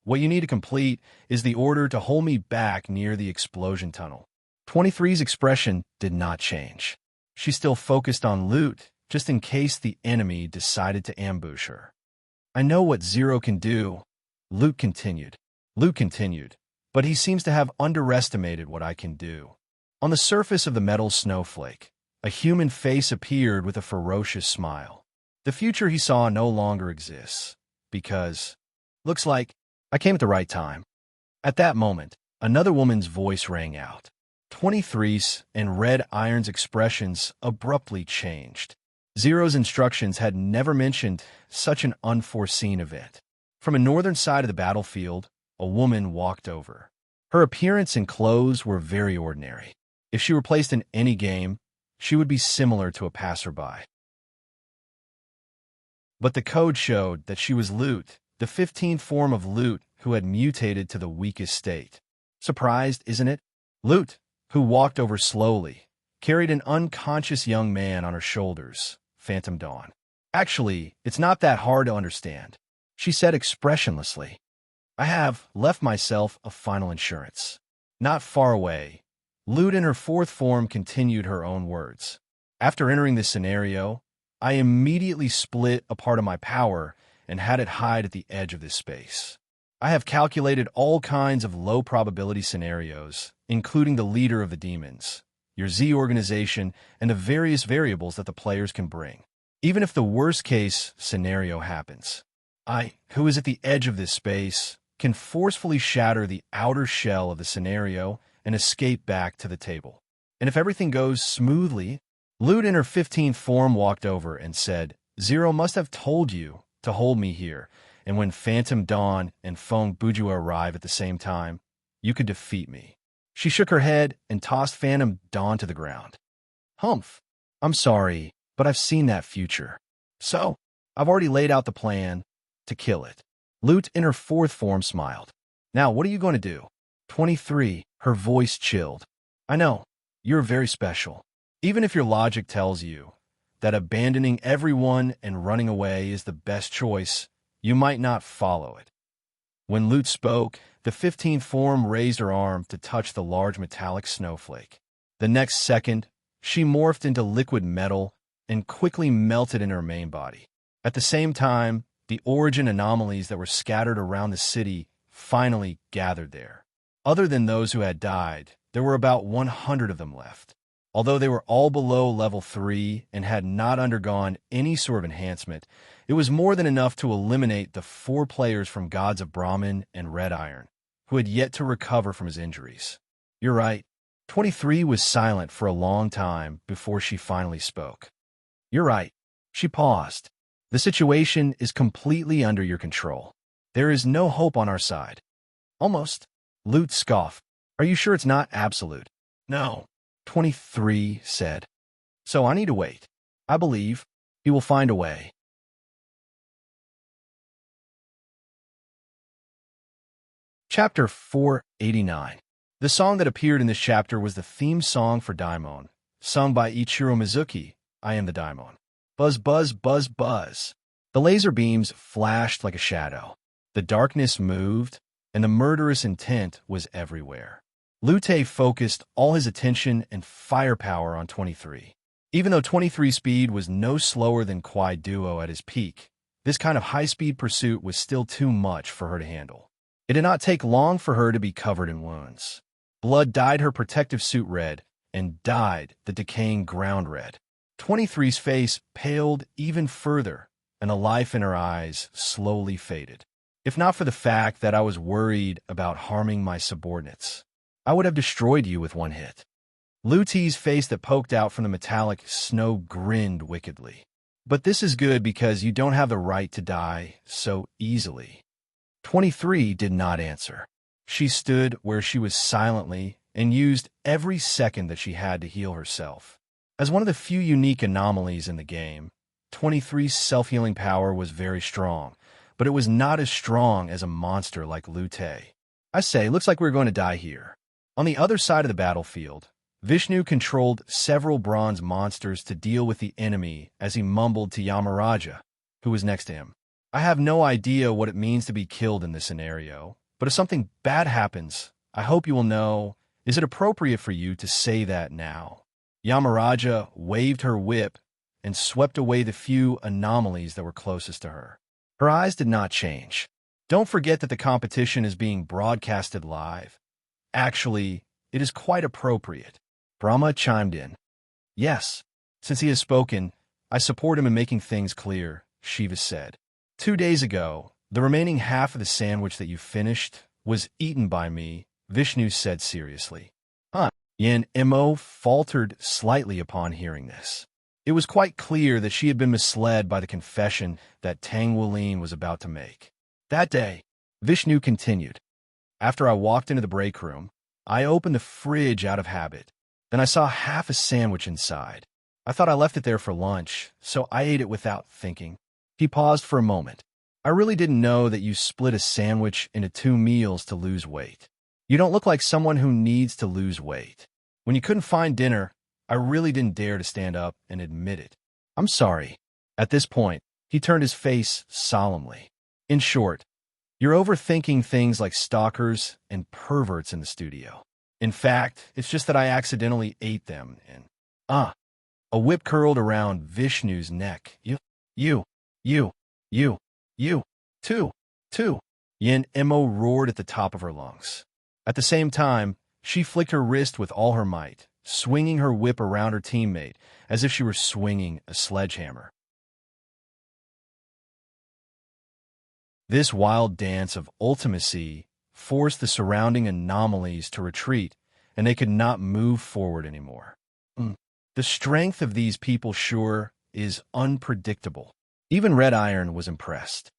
What you need to complete is the order to hold me back near the explosion tunnel. 23's expression did not change. She still focused on Lute, just in case the enemy decided to ambush her. I know what Zero can do, Lute continued. But he seems to have underestimated what I can do. On the surface of the metal snowflake, a human face appeared with a ferocious smile. The future he saw no longer exists, because, looks like, I came at the right time. At that moment, another woman's voice rang out. 23's and Red Iron's expressions abruptly changed. Zero's instructions had never mentioned such an unforeseen event. From a northern side of the battlefield, a woman walked over. Her appearance and clothes were very ordinary. If she were placed in any game, she would be similar to a passerby. But the code showed that she was Lute, the 15th form of Lute who had mutated to the weakest state. Surprised, isn't it? Lute, who walked over slowly, carried an unconscious young man on her shoulders, Phantom Dawn. Actually, it's not that hard to understand, she said expressionlessly. I have left myself a final insurance. Not far away, Lute in her 4th form continued her own words. After entering this scenario, I immediately split a part of my power and had it hide at the edge of this space. I have calculated all kinds of low-probability scenarios, including the leader of the demons, your Z organization, and the various variables that the players can bring. Even if the worst-case scenario happens, I, who is at the edge of this space, can forcefully shatter the outer shell of the scenario and escape back to the table. And if everything goes smoothly, Lute in her 15th form walked over and said, Zero must have told you to hold me here, and when Phantom Dawn and Feng Bujua arrive at the same time, you could defeat me. She shook her head and tossed Phantom Dawn to the ground. Humph, I'm sorry, but I've seen that future. So, I've already laid out the plan to kill it. Lute in her 4th form smiled. Now, what are you going to do? 23, her voice chilled. I know, you're very special. Even if your logic tells you that abandoning everyone and running away is the best choice, you might not follow it. When Lute spoke, the 15th form raised her arm to touch the large metallic snowflake. The next second, she morphed into liquid metal and quickly melted in her main body. At the same time, the origin anomalies that were scattered around the city finally gathered there. Other than those who had died, there were about 100 of them left. Although they were all below level 3 and had not undergone any sort of enhancement, it was more than enough to eliminate the 4 players from Gods of Brahmin and Red Iron, who had yet to recover from his injuries. You're right. 23 was silent for a long time before she finally spoke. You're right. She paused. The situation is completely under your control. There is no hope on our side. Almost. Lute scoffed. Are you sure it's not absolute? No. 23 said. So I need to wait. I believe he will find a way. Chapter 489. The song that appeared in this chapter was the theme song for Daimon, sung by Ichiro Mizuki, I Am the Daimon. Buzz, buzz, buzz, buzz. The laser beams flashed like a shadow. The darkness moved, and the murderous intent was everywhere. Lute focused all his attention and firepower on 23. Even though 23's speed was no slower than Kwai Duo at his peak, this kind of high-speed pursuit was still too much for her to handle. It did not take long for her to be covered in wounds. Blood dyed her protective suit red, and dyed the decaying ground red. 23's face paled even further, and the life in her eyes slowly faded. If not for the fact that I was worried about harming my subordinates, I would have destroyed you with one hit. Lu Ti's face that poked out from the metallic snow grinned wickedly. But this is good because you don't have the right to die so easily. 23 did not answer. She stood where she was silently and used every second that she had to heal herself. As one of the few unique anomalies in the game, 23's self-healing power was very strong, but it was not as strong as a monster like Lu Ti. I say, looks like we're going to die here. On the other side of the battlefield, Vishnu controlled several bronze monsters to deal with the enemy as he mumbled to Yamaraja, who was next to him. I have no idea what it means to be killed in this scenario, but if something bad happens, I hope you will know, is it appropriate for you to say that now? Yamaraja waved her whip and swept away the few anomalies that were closest to her. Her eyes did not change. Don't forget that the competition is being broadcasted live. Actually, it is quite appropriate. Brahma chimed in. Yes, since he has spoken, I support him in making things clear, Shiva said. 2 days ago, the remaining half of the sandwich that you finished was eaten by me, Vishnu said seriously. Yen Mo faltered slightly upon hearing this. It was quite clear that she had been misled by the confession that Tangwilin was about to make. That day, Vishnu continued. After I walked into the break room, I opened the fridge out of habit. Then I saw half a sandwich inside. I thought I left it there for lunch, so I ate it without thinking. He paused for a moment. I really didn't know that you split a sandwich into 2 meals to lose weight. You don't look like someone who needs to lose weight. When you couldn't find dinner, I really didn't dare to stand up and admit it. I'm sorry. At this point, he turned his face solemnly. In short, you're overthinking things like stalkers and perverts in the studio. In fact, it's just that I accidentally ate them and... A whip curled around Vishnu's neck. You, too. Yen Mo roared at the top of her lungs. At the same time, she flicked her wrist with all her might, swinging her whip around her teammate as if she were swinging a sledgehammer. This wild dance of ultimacy forced the surrounding anomalies to retreat, and they could not move forward anymore. The strength of these people, sure, is unpredictable. Even Red Iron was impressed.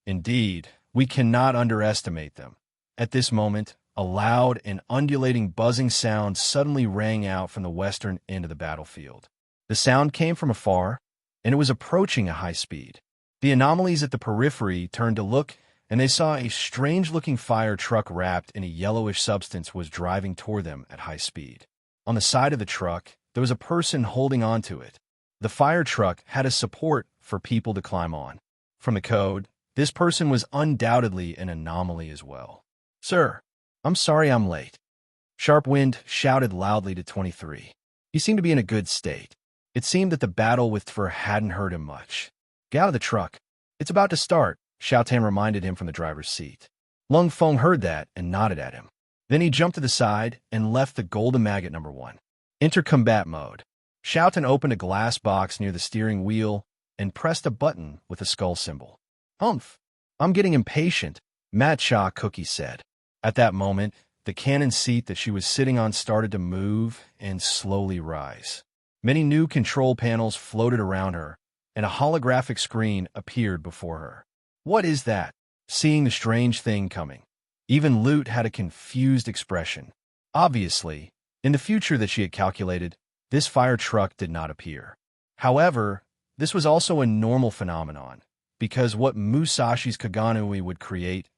Indeed, we cannot underestimate them. At this moment, a loud and undulating buzzing sound suddenly rang out from the western end of the battlefield. The sound came from afar, and it was approaching at high speed. The anomalies at the periphery turned to look, and they saw a strange-looking fire truck wrapped in a yellowish substance was driving toward them at high speed. On the side of the truck, there was a person holding onto it. The fire truck had a support for people to climb on. From the code, this person was undoubtedly an anomaly as well. Sir, I'm sorry I'm late. Sharpwind shouted loudly to 23. He seemed to be in a good state. It seemed that the battle with Tver hadn't hurt him much. Get out of the truck. It's about to start, Xiaotan reminded him from the driver's seat. Lung Feng heard that and nodded at him. Then he jumped to the side and left the golden maggot number 1. Enter combat mode. Xiaotan opened a glass box near the steering wheel and pressed a button with a skull symbol. Humph! I'm getting impatient, Matcha Cookie said. At that moment, the cannon seat that she was sitting on started to move and slowly rise. Many new control panels floated around her, and a holographic screen appeared before her. What is that? Seeing the strange thing coming. Even Lute had a confused expression. Obviously, in the future that she had calculated, this fire truck did not appear. However, this was also a normal phenomenon, because what Musashi's Kaganui would create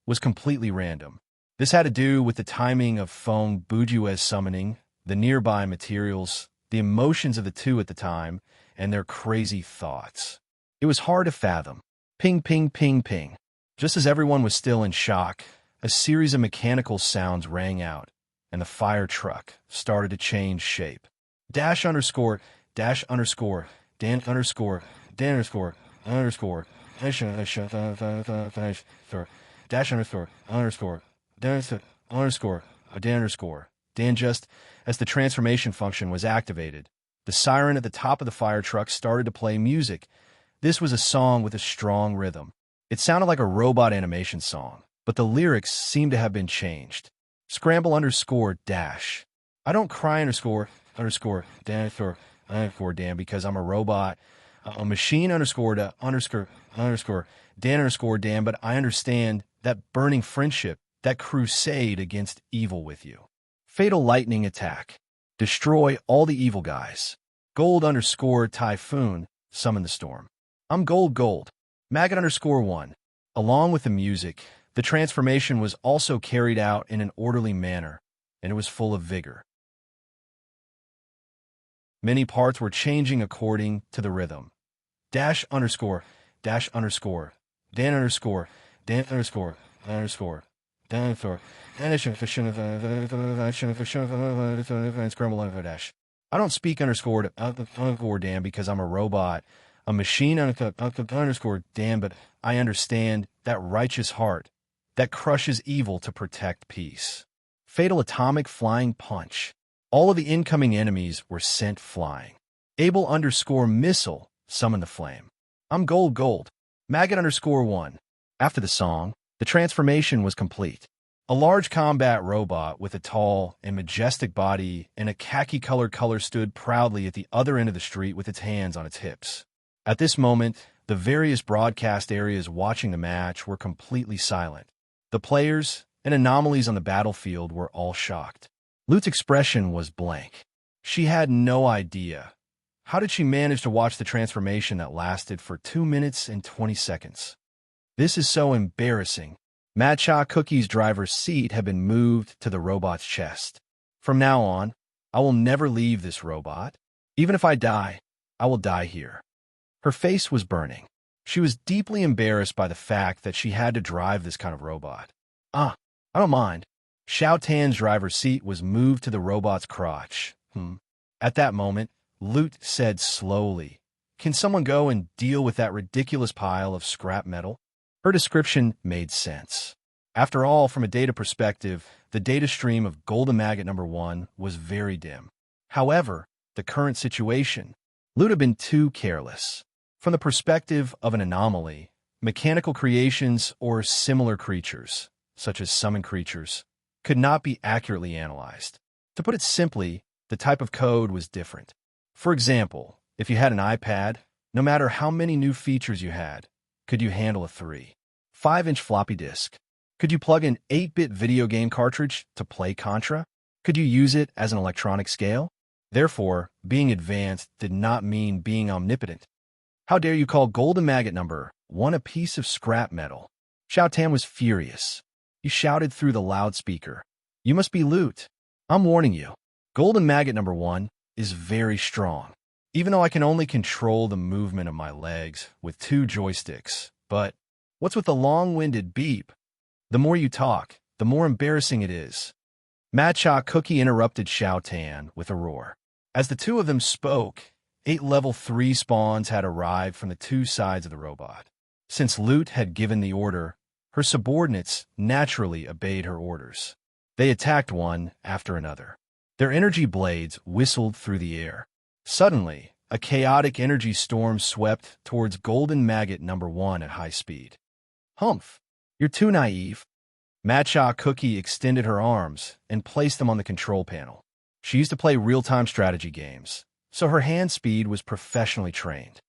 was completely random. This had to do with the timing of Feng Bujue's summoning, the nearby materials, the emotions of the two at the time, and their crazy thoughts. It was hard to fathom. Ping, ping, ping, ping. Just as everyone was still in shock, a series of mechanical sounds rang out, and the fire truck started to change shape. Dash underscore, Dan underscore, Dan underscore, dash underscore, Dan underscore. Dan just as the transformation function was activated, the siren at the top of the fire truck started to play music. This was a song with a strong rhythm. It sounded like a robot animation song, but the lyrics seemed to have been changed. Scramble underscore dash. I don't cry underscore Dan because I'm a robot. A machine underscore Dan, but I understand that burning friendship, that crusade against evil with you. Fatal lightning attack. Destroy all the evil guys. Gold underscore typhoon. Summon the storm. I'm gold. Maggot underscore 1. Along with the music, the transformation was also carried out in an orderly manner, and it was full of vigor. Many parts were changing according to the rhythm. Dan underscore, Dan underscore, I don't speak underscore Dan because I'm a robot, a machine underscore Dan, but I understand that righteous heart that crushes evil to protect peace. Fatal atomic flying punch. All of the incoming enemies were sent flying. Able underscore missile. Summon the flame. I'm gold. Maggot underscore 1. After the song, the transformation was complete. A large combat robot with a tall and majestic body and a khaki-colored color stood proudly at the other end of the street with its hands on its hips. At this moment, the various broadcast areas watching the match were completely silent. The players and anomalies on the battlefield were all shocked. Lute's expression was blank. She had no idea. How did she manage to watch the transformation that lasted for 2 minutes and 20 seconds? This is so embarrassing. Matcha Cookie's driver's seat had been moved to the robot's chest. From now on, I will never leave this robot. Even if I die, I will die here. Her face was burning. She was deeply embarrassed by the fact that she had to drive this kind of robot. I don't mind. Xiao Tan's driver's seat was moved to the robot's crotch. At that moment, Lute said slowly, "Can someone go and deal with that ridiculous pile of scrap metal?" Her description made sense. After all, from a data perspective, the data stream of Golden Maggot number 1 was very dim. However, the current situation, Lute had been too careless. From the perspective of an anomaly, mechanical creations or similar creatures, such as summon creatures, could not be accurately analyzed. To put it simply, the type of code was different. For example, if you had an iPad, no matter how many new features you had, could you handle a 3.5-inch floppy disk? Could you plug an 8-bit video game cartridge to play Contra? Could you use it as an electronic scale? Therefore, being advanced did not mean being omnipotent. How dare you call Golden Maggot number 1 a piece of scrap metal? Xiao Tan was furious. He shouted through the loudspeaker, "You must be Lute. I'm warning you. Golden Maggot number 1 is very strong. Even though I can only control the movement of my legs with 2 joysticks. But what's with the long-winded beep? The more you talk, the more embarrassing it is." Matcha Cookie interrupted Xiao Tan with a roar. As the two of them spoke, 8 level 3 spawns had arrived from the 2 sides of the robot. Since Lute had given the order, her subordinates naturally obeyed her orders. They attacked one after another. Their energy blades whistled through the air. Suddenly, a chaotic energy storm swept towards Golden Maggot number 1 at high speed. "Humph, you're too naive." Matcha Cookie extended her arms and placed them on the control panel. She used to play real-time strategy games, so her hand speed was professionally trained.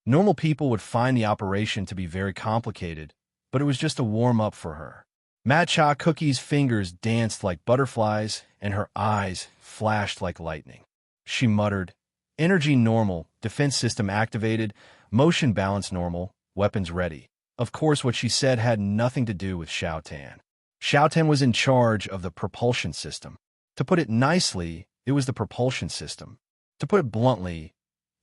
Normal people would find the operation to be very complicated, but it was just a warm-up for her. Matcha Cookie's fingers danced like butterflies, and her eyes flashed like lightning. She muttered, "Energy normal, defense system activated, motion balance normal, weapons ready." Of course, what she said had nothing to do with Xiao Tan. Xiao Tan was in charge of the propulsion system. To put it nicely, it was the propulsion system. To put it bluntly,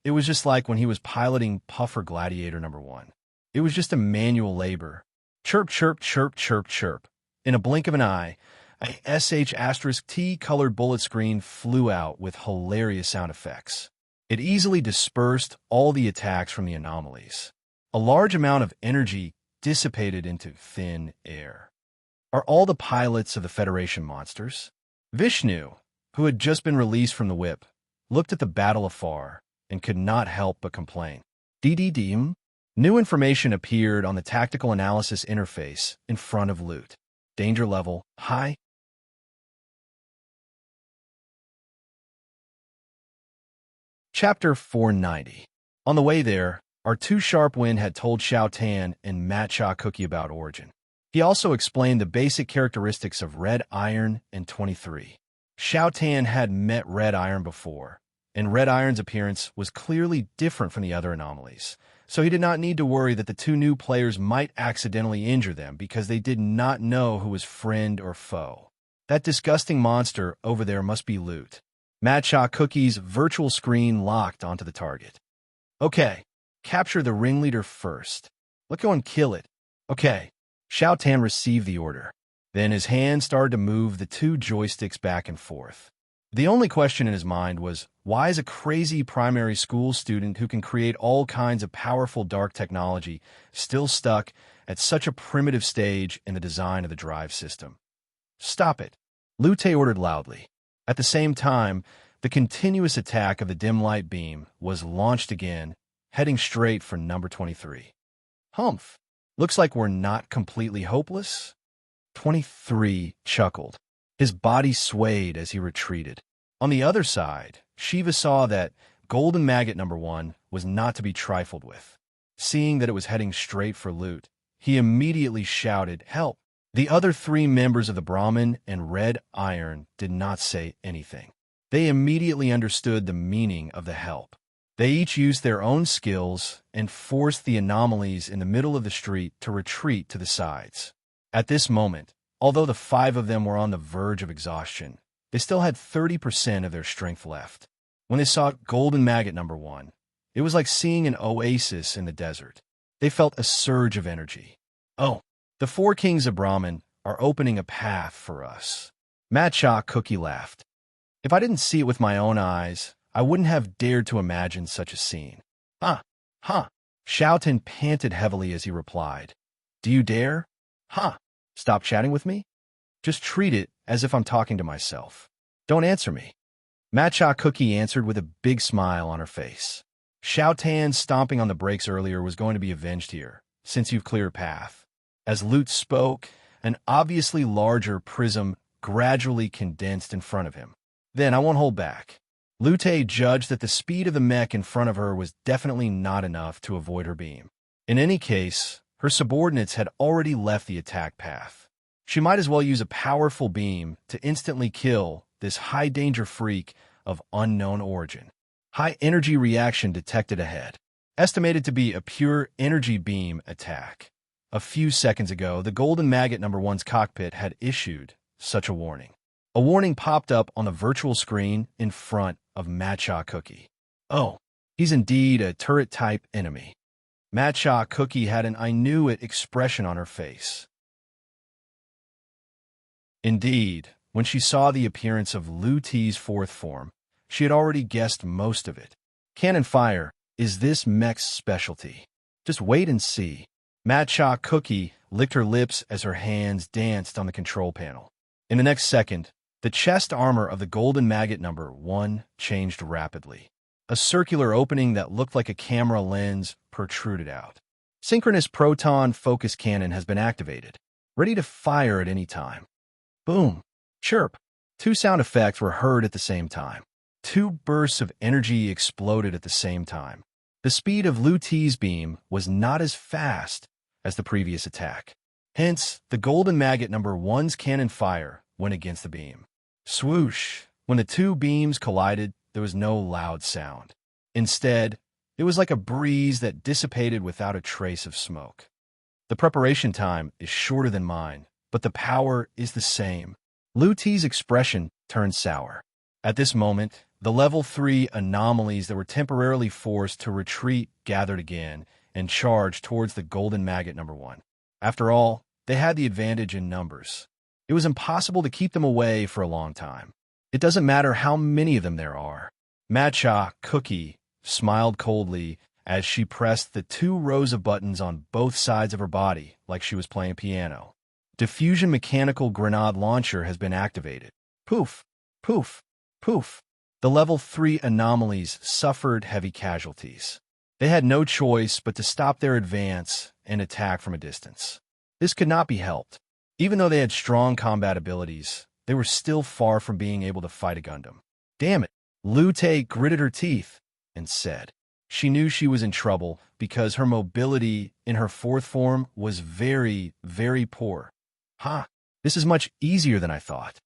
it was just like when he was piloting Puffer Gladiator number 1. It was just a manual labor. Chirp, chirp, chirp, chirp, chirp. In a blink of an eye, a SH*T colored bullet screen flew out with hilarious sound effects. It easily dispersed all the attacks from the anomalies. A large amount of energy dissipated into thin air. Are all the pilots of the Federation monsters? Vishnu, who had just been released from the whip, looked at the battle afar and could not help but complain. "DDDM? New information appeared on the tactical analysis interface in front of Loot. Danger level, high. Chapter 490. On the way there, our two Sharp Wind had told Xiao Tan and Matcha Cookie about Origin. He also explained the basic characteristics of Red Iron and 23. Xiao Tan had met Red Iron before, and Red Iron's appearance was clearly different from the other anomalies, so he did not need to worry that the two new players might accidentally injure them because they did not know who was friend or foe. That disgusting monster over there must be Loot. Matcha Cookie's virtual screen locked onto the target. Okay, capture the ringleader first. Let's go and kill it. Okay. Xiao Tan received the order. Then his hand started to move the two joysticks back and forth. The only question in his mind was, why is a crazy primary school student who can create all kinds of powerful dark technology still stuck at such a primitive stage in the design of the drive system? Stop it, Lute ordered loudly. At the same time, the continuous attack of the dim light beam was launched again, heading straight for number 23. Humph. Looks like we're not completely hopeless. 23 chuckled. His body swayed as he retreated. On the other side, Shiva saw that Golden Maggot number 1 was not to be trifled with. Seeing that it was heading straight for Loot, he immediately shouted, "Help!" The other three members of the Brahmin and Red Iron did not say anything. They immediately understood the meaning of the help. They each used their own skills and forced the anomalies in the middle of the street to retreat to the sides. At this moment, although the 5 of them were on the verge of exhaustion, they still had 30% of their strength left. When they saw Golden Maggot number 1, it was like seeing an oasis in the desert. They felt a surge of energy. Oh, the 4 kings of Brahmin are opening a path for us. Matcha Cookie laughed. If I didn't see it with my own eyes, I wouldn't have dared to imagine such a scene. Huh. Xiao Tan panted heavily as he replied. Do you dare? Stop chatting with me? Just treat it as if I'm talking to myself. Don't answer me. Matcha Cookie answered with a big smile on her face. Xiao Tan stomping on the brakes earlier was going to be avenged here, since you've cleared a path. As Lute spoke, an obviously larger prism gradually condensed in front of him. Then I won't hold back. Lute judged that the speed of the mech in front of her was definitely not enough to avoid her beam. In any case, her subordinates had already left the attack path. She might as well use a powerful beam to instantly kill this high-danger freak of unknown origin. High-energy reaction detected ahead. Estimated to be a pure energy beam attack. A few seconds ago, the Golden Maggot number 1's cockpit had issued such a warning. A warning popped up on the virtual screen in front of Matcha Cookie. Oh, he's indeed a turret-type enemy. Matcha Cookie had an "I knew it" expression on her face. Indeed, when she saw the appearance of Lute's 4th form, she had already guessed most of it. Cannon fire is this mech's specialty. Just wait and see. Matcha Cookie licked her lips as her hands danced on the control panel. In the next second, the chest armor of the Golden Maggot number 1 changed rapidly. A circular opening that looked like a camera lens protruded out. Synchronous proton focus cannon has been activated, ready to fire at any time. Boom! Chirp! 2 sound effects were heard at the same time. 2 bursts of energy exploded at the same time. The speed of Lute's beam was not as fast as the previous attack. Hence, the Golden Maggot number 1's cannon fire went against the beam. Swoosh! When the 2 beams collided, there was no loud sound. Instead, it was like a breeze that dissipated without a trace of smoke. The preparation time is shorter than mine, but the power is the same. Lute's expression turned sour. At this moment, the level 3 anomalies that were temporarily forced to retreat gathered again and charged towards the Golden Maggot number 1. After all, they had the advantage in numbers. It was impossible to keep them away for a long time. It doesn't matter how many of them there are. Matcha Cookie smiled coldly as she pressed the 2 rows of buttons on both sides of her body like she was playing piano. Diffusion mechanical grenade launcher has been activated. Poof! Poof! Poof! The level 3 anomalies suffered heavy casualties. They had no choice but to stop their advance and attack from a distance. This could not be helped. Even though they had strong combat abilities, they were still far from being able to fight a Gundam. Damn it! Lute gritted her teeth and said. She knew she was in trouble because her mobility in her fourth form was very, very poor. This is much easier than I thought.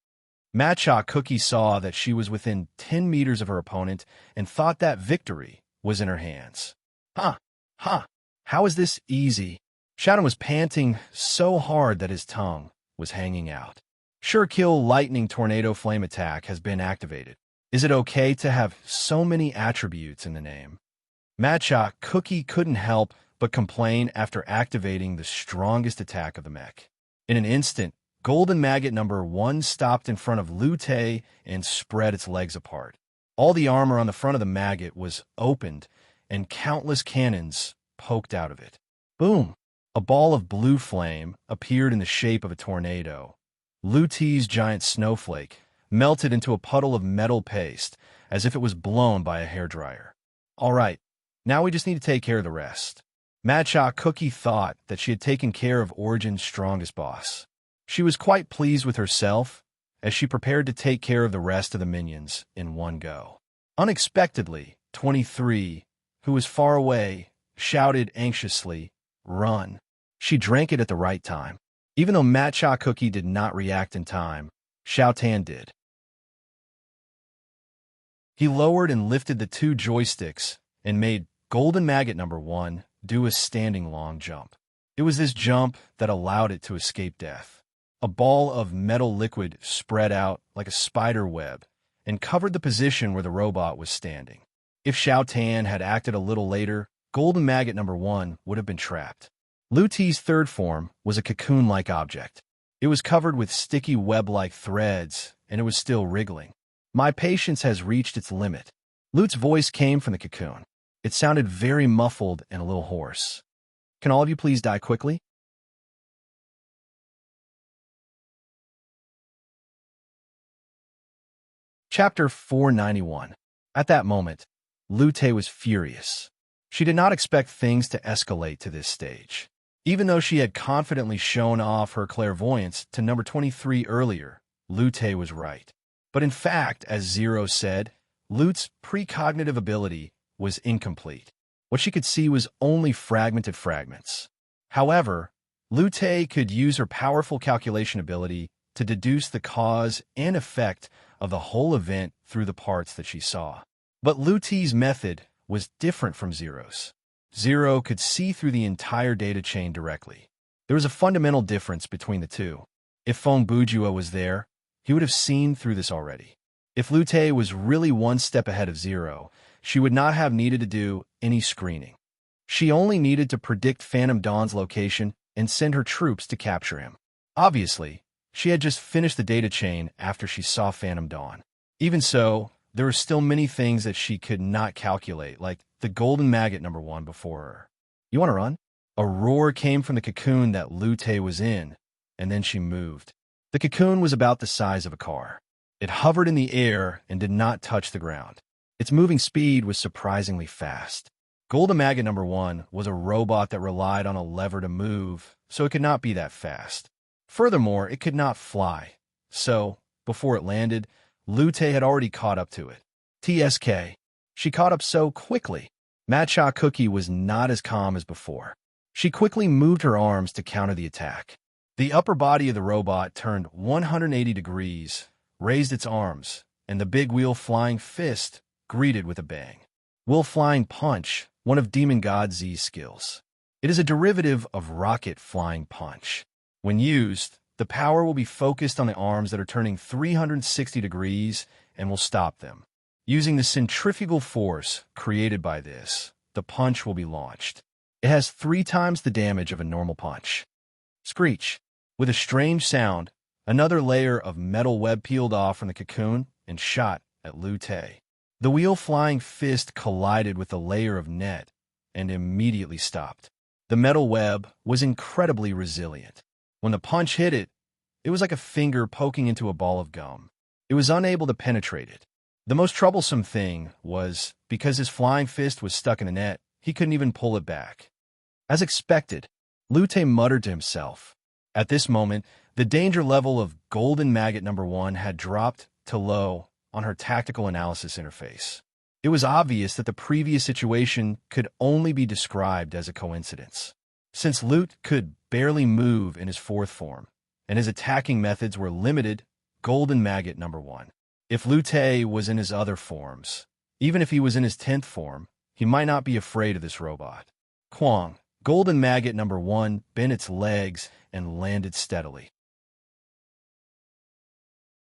Matcha Cookie saw that she was within 10 meters of her opponent and thought that victory was in her hands. How is this easy? Shadow was panting so hard that his tongue was hanging out. Sure Kill Lightning Tornado Flame Attack has been activated. Is it okay to have so many attributes in the name? Matcha Cookie couldn't help but complain after activating the strongest attack of the mech. In an instant, Golden Maggot number 1 stopped in front of Lute and spread its legs apart. All the armor on the front of the maggot was opened, and countless cannons poked out of it. Boom! A ball of blue flame appeared in the shape of a tornado. Lute's giant snowflake melted into a puddle of metal paste, as if it was blown by a hairdryer. All right, now we just need to take care of the rest. Matcha Cookie thought that she had taken care of Origin's strongest boss. She was quite pleased with herself as she prepared to take care of the rest of the minions in one go. Unexpectedly, 23, who was far away, shouted anxiously, "Run!" She drank it at the right time. Even though Matcha Cookie did not react in time, Xiao Tan did. He lowered and lifted the 2 joysticks and made Golden Maggot number 1 do a standing long jump. It was this jump that allowed it to escape death. A ball of metal liquid spread out like a spider web and covered the position where the robot was standing. If Xiao Tan had acted a little later, Golden Maggot number 1 would have been trapped. Lute's third form was a cocoon-like object. It was covered with sticky web-like threads, and it was still wriggling. My patience has reached its limit. Lute's voice came from the cocoon. It sounded very muffled and a little hoarse. Can all of you please die quickly? Chapter 491. At that moment, Lute was furious. She did not expect things to escalate to this stage. Even though she had confidently shown off her clairvoyance to number 23 earlier, Lute was right. But in fact, as Zero said, Lute's precognitive ability was incomplete. What she could see was only fragmented fragments. However, Lute could use her powerful calculation ability to deduce the cause and effect of the whole event through the parts that she saw. But Lute's method was different from Zero's. Zero could see through the entire data chain directly. There was a fundamental difference between the two. If Feng Bujua was there, he would have seen through this already. If Lute was really one step ahead of Zero, she would not have needed to do any screening. She only needed to predict Phantom Dawn's location and send her troops to capture him. Obviously, she had just finished the data chain after she saw Phantom Dawn. Even so, there were still many things that she could not calculate, like the Golden Maggot number 1 before her. You want to run? A roar came from the cocoon that Lute was in, and then she moved. The cocoon was about the size of a car. It hovered in the air and did not touch the ground. Its moving speed was surprisingly fast. Golden Maggot number 1 was a robot that relied on a lever to move, so it could not be that fast. Furthermore, it could not fly. So, before it landed, Lute had already caught up to it. TSK. She caught up so quickly. Matcha Cookie was not as calm as before. She quickly moved her arms to counter the attack. The upper body of the robot turned 180 degrees, raised its arms, and the big wheel flying fist greeted with a bang. Wheel flying punch, one of Demon God Z's skills. It is a derivative of rocket flying punch. When used, the power will be focused on the arms that are turning 360 degrees and will stop them. Using the centrifugal force created by this, the punch will be launched. It has 3 times the damage of a normal punch. Screech. With a strange sound, another layer of metal web peeled off from the cocoon and shot at Lute. The wheel flying fist collided with the layer of net and immediately stopped. The metal web was incredibly resilient. When the punch hit it, it was like a finger poking into a ball of gum. It was unable to penetrate it. The most troublesome thing was, because his flying fist was stuck in the net, he couldn't even pull it back. As expected, Lute muttered to himself. At this moment, the danger level of Golden Maggot number 1 had dropped to low on her tactical analysis interface. It was obvious that the previous situation could only be described as a coincidence. Since Lute could barely move in his 4th form, and his attacking methods were limited, Golden Maggot number 1. If Lute was in his other forms, even if he was in his 10th form, he might not be afraid of this robot. Quang, Golden Maggot number 1 bent its legs and landed steadily.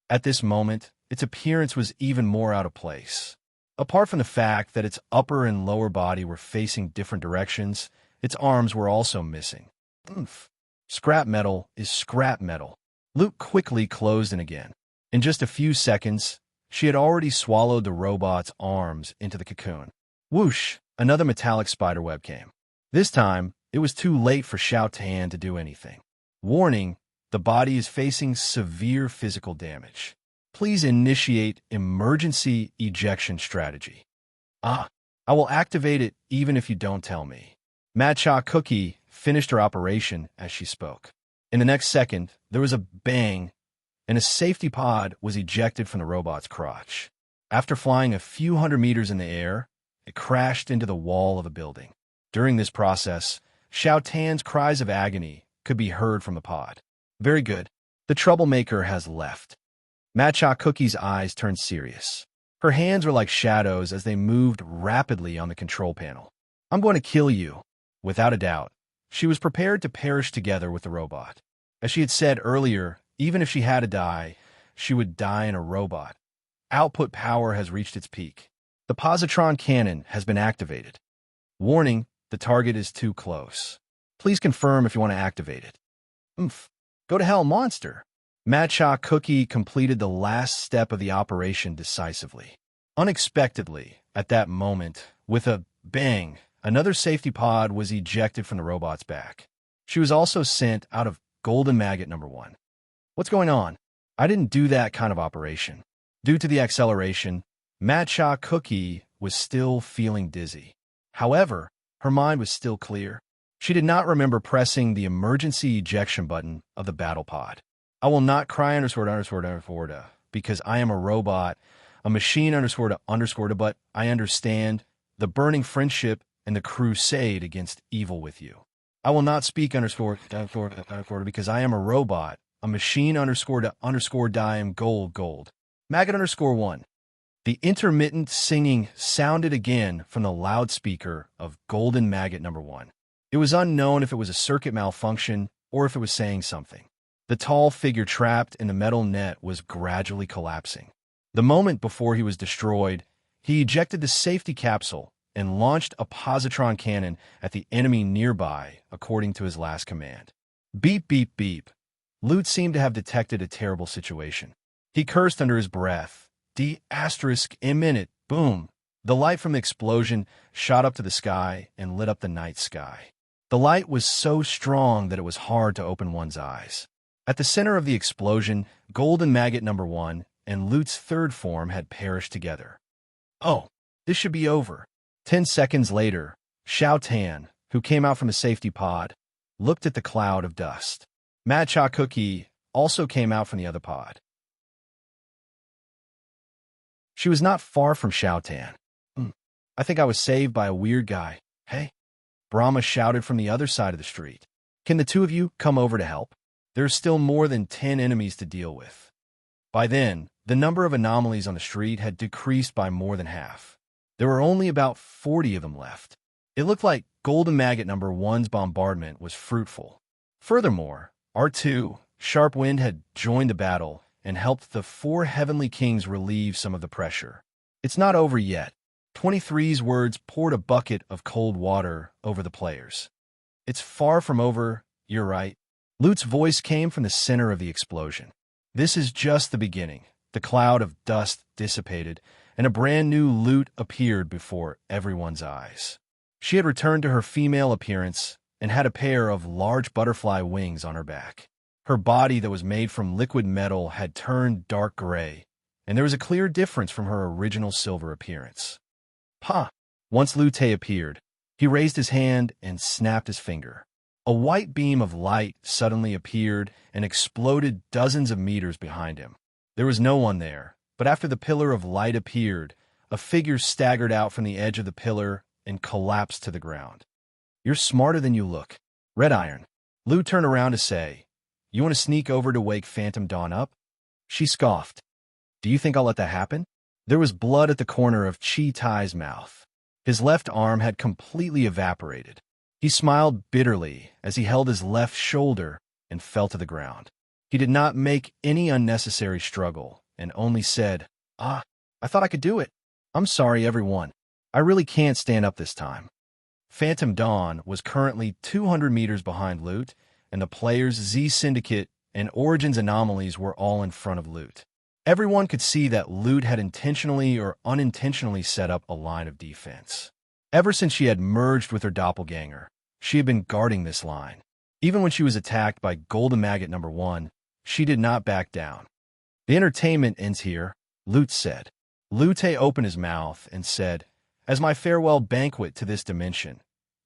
At this moment, its appearance was even more out of place. Apart from the fact that its upper and lower body were facing different directions, its arms were also missing. Oomph. Scrap metal is scrap metal. Lute quickly closed in again. In just a few seconds, she had already swallowed the robot's arms into the cocoon. Whoosh! Another metallic spiderweb came. This time, it was too late for Xiao Tan to do anything. Warning, the body is facing severe physical damage. Please initiate emergency ejection strategy. I will activate it even if you don't tell me. Matcha Cookie finished her operation as she spoke. In the next second, there was a bang, and a safety pod was ejected from the robot's crotch. After flying a few hundred meters in the air, it crashed into the wall of a building. During this process, Xiao Tan's cries of agony could be heard from the pod. Very good. The troublemaker has left. Matcha Cookie's eyes turned serious. Her hands were like shadows as they moved rapidly on the control panel. I'm going to kill you. Without a doubt, she was prepared to perish together with the robot. As she had said earlier, even if she had to die, she would die in a robot. Output power has reached its peak. The positron cannon has been activated. Warning, the target is too close. Please confirm if you want to activate it. Oomph. Go to hell, monster. Matcha Cookie completed the last step of the operation decisively. Unexpectedly, at that moment, with a bang, another safety pod was ejected from the robot's back. She was also sent out of Golden Maggot number 1. What's going on? I didn't do that kind of operation. Due to the acceleration, Matcha Cookie was still feeling dizzy. However, her mind was still clear. She did not remember pressing the emergency ejection button of the battle pod. I will not cry because I am a robot, a machine but I understand the burning friendship and the crusade against evil with you. I will not speak because I am a robot, a machine die am gold. Maggot 1. The intermittent singing sounded again from the loudspeaker of Golden Maggot number 1. It was unknown if it was a circuit malfunction or if it was saying something. The tall figure trapped in the metal net was gradually collapsing. The moment before he was destroyed, he ejected the safety capsule and launched a positron cannon at the enemy nearby, according to his last command. Beep, beep, beep. Lute seemed to have detected a terrible situation. He cursed under his breath. D***, boom. The light from the explosion shot up to the sky and lit up the night sky. The light was so strong that it was hard to open one's eyes. At the center of the explosion, Golden Maggot number 1 and Lute's 3rd form had perished together. Oh, this should be over. 10 seconds later, Xiao Tan, who came out from the safety pod, looked at the cloud of dust. Matcha Cookie also came out from the other pod. She was not far from Xiao Tan. I think I was saved by a weird guy. Hey? Brahma shouted from the other side of the street. Can the two of you come over to help? There's still more than 10 enemies to deal with. By then, the number of anomalies on the street had decreased by more than half. There were only about 40 of them left. It looked like Golden Maggot number 1's bombardment was fruitful. Furthermore, R2, Sharp Wind had joined the battle and helped the 4 Heavenly Kings relieve some of the pressure. It's not over yet. 23's words poured a bucket of cold water over the players. It's far from over, you're right. Lute's voice came from the center of the explosion. This is just the beginning. The cloud of dust dissipated, and a brand new Lute appeared before everyone's eyes. She had returned to her female appearance and had a pair of large butterfly wings on her back. Her body that was made from liquid metal had turned dark gray, and there was a clear difference from her original silver appearance. Once Lute appeared, He raised his hand and snapped his finger. A white beam of light suddenly appeared and exploded dozens of meters behind him. There was no one there, but after the pillar of light appeared, a figure staggered out from the edge of the pillar and collapsed to the ground. "You're smarter than you look. Red Iron." Lou turned around to say, "You want to sneak over to wake Phantom Dawn up?" She scoffed. "Do you think I'll let that happen?" There was blood at the corner of Chi Tai's mouth. His left arm had completely evaporated. He smiled bitterly as he held his left shoulder and fell to the ground. He did not make any unnecessary struggle and only said, I thought I could do it. I'm sorry, everyone. I really can't stand up this time." Phantom Dawn was currently 200 meters behind Loot, and the players Z Syndicate and Origins Anomalies were all in front of Loot. Everyone could see that Loot had intentionally or unintentionally set up a line of defense. Ever since she had merged with her doppelganger, she had been guarding this line. Even when she was attacked by Golden Maggot number 1, she did not back down. "The entertainment ends here," Loot said. Lute opened his mouth and said, "As my farewell banquet to this dimension,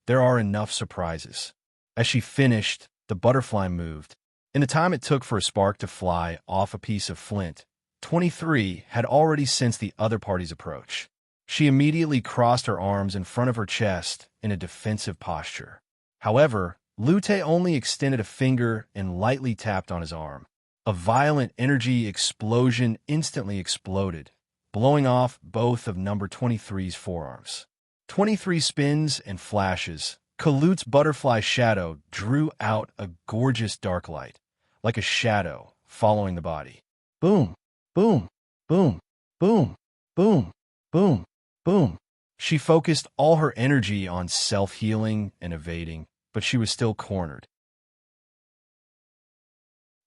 there are enough surprises." As she finished, the butterfly moved. In the time it took for a spark to fly off a piece of flint, 23 had already sensed the other party's approach. She immediately crossed her arms in front of her chest in a defensive posture. However, Lute only extended a finger and lightly tapped on his arm. A violent energy explosion instantly exploded, blowing off both of number 23's forearms. 23 spins and flashes. Kalute's butterfly shadow drew out a gorgeous dark light, like a shadow following the body. Boom, boom, boom, boom, boom, boom, boom. She focused all her energy on self-healing and evading, but she was still cornered.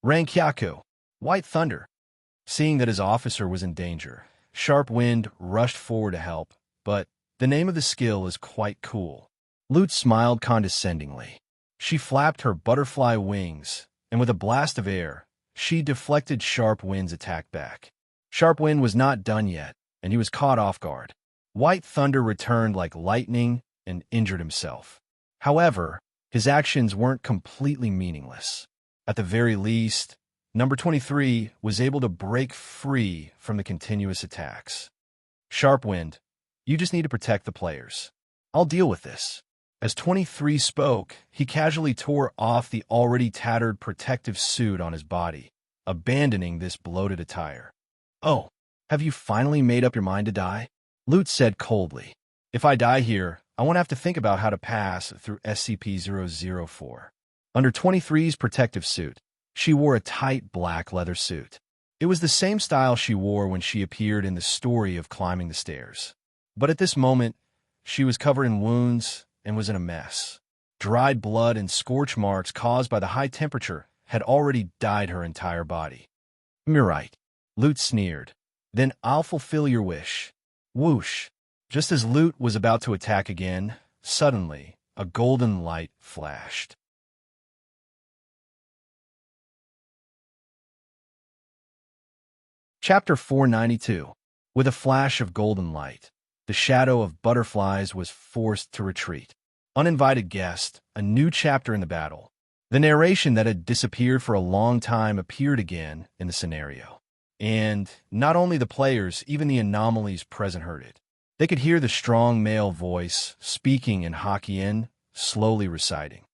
Rankyaku, White Thunder. Seeing that his officer was in danger, Sharp Wind rushed forward to help, but the name of the skill is quite cool. Lute smiled condescendingly. She flapped her butterfly wings, and with a blast of air, she deflected Sharp Wind's attack back. Sharp Wind was not done yet, and he was caught off guard. White Thunder returned like lightning and injured himself. However, his actions weren't completely meaningless. At the very least, number 23 was able to break free from the continuous attacks. "Sharp Wind, you just need to protect the players. I'll deal with this." As 23 spoke, he casually tore off the already tattered protective suit on his body, abandoning this bloated attire. "Oh, have you finally made up your mind to die?" Lute said coldly. "If I die here, I won't have to think about how to pass through SCP-004. Under 23's protective suit, she wore a tight black leather suit. It was the same style she wore when she appeared in the story of climbing the stairs. But at this moment, she was covered in wounds and was in a mess. Dried blood and scorch marks caused by the high temperature had already dyed her entire body. "You're right," Lute sneered. "Then I'll fulfill your wish." Whoosh! Just as Lute was about to attack again, suddenly, a golden light flashed. Chapter 492. With a flash of golden light, the shadow of butterflies was forced to retreat. Uninvited guest, a new chapter in the battle. The narration that had disappeared for a long time appeared again in the scenario. And not only the players, even the anomalies present heard it. They could hear the strong male voice, speaking in Hokkien, slowly reciting.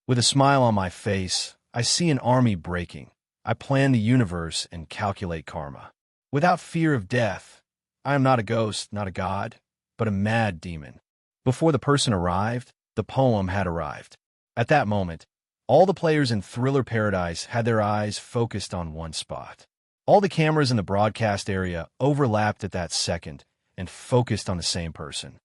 "With a smile on my face, I see an army breaking. I plan the universe and calculate karma. Without fear of death, I am not a ghost, not a god, but a mad demon." Before the person arrived, the poem had arrived. At that moment, all the players in Thriller Paradise had their eyes focused on one spot. All the cameras in the broadcast area overlapped at that second and focused on the same person.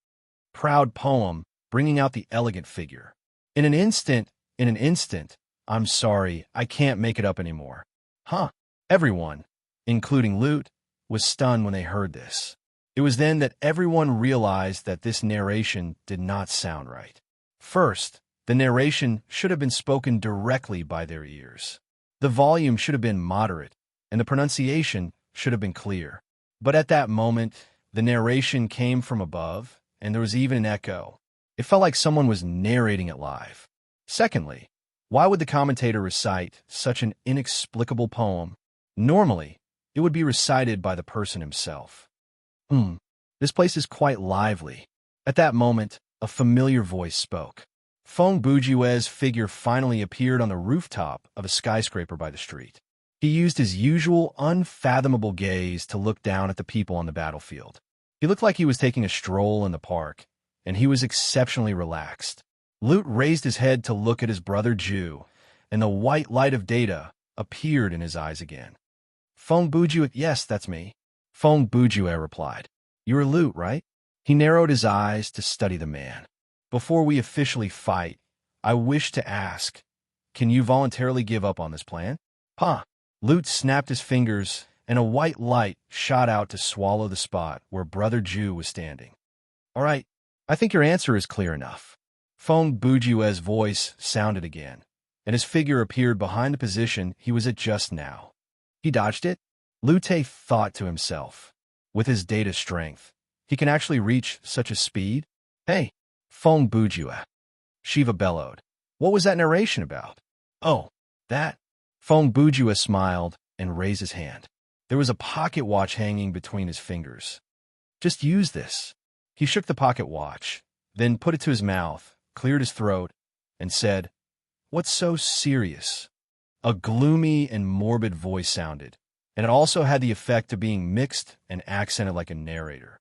Proud poem, bringing out the elegant figure. In an instant, "I'm sorry, I can't make it up anymore." Huh. Everyone, including Lute, was stunned when they heard this. It was then that everyone realized that this narration did not sound right. First, the narration should have been spoken directly by their ears. The volume should have been moderate, and the pronunciation should have been clear. But at that moment, the narration came from above, and there was even an echo. It felt like someone was narrating it live. Secondly, why would the commentator recite such an inexplicable poem? Normally, it would be recited by the person himself. This place is quite lively. At that moment, a familiar voice spoke. Feng Bujue's figure finally appeared on the rooftop of a skyscraper by the street. He used his usual unfathomable gaze to look down at the people on the battlefield. He looked like he was taking a stroll in the park, and he was exceptionally relaxed. Lute raised his head to look at his brother Ju, and the white light of data appeared in his eyes again. Feng Bujue, yes, that's me. Feng Bujue replied. You're Lute, right? He narrowed his eyes to study the man. Before we officially fight, I wish to ask, can you voluntarily give up on this plan? Pa! Lute snapped his fingers, and a white light shot out to swallow the spot where Brother Ju was standing. All right, I think your answer is clear enough. Feng Bujue's voice sounded again, and his figure appeared behind the position he was at just now. He dodged it? Lute thought to himself. With his data strength, he can actually reach such a speed? Hey, Feng Bujue. Shiva bellowed. What was that narration about? Oh, that. Feng Bujue smiled and raised his hand. There was a pocket watch hanging between his fingers. Just use this. He shook the pocket watch, then put it to his mouth, cleared his throat, and said, What's so serious? A gloomy and morbid voice sounded, and it also had the effect of being mixed and accented like a narrator.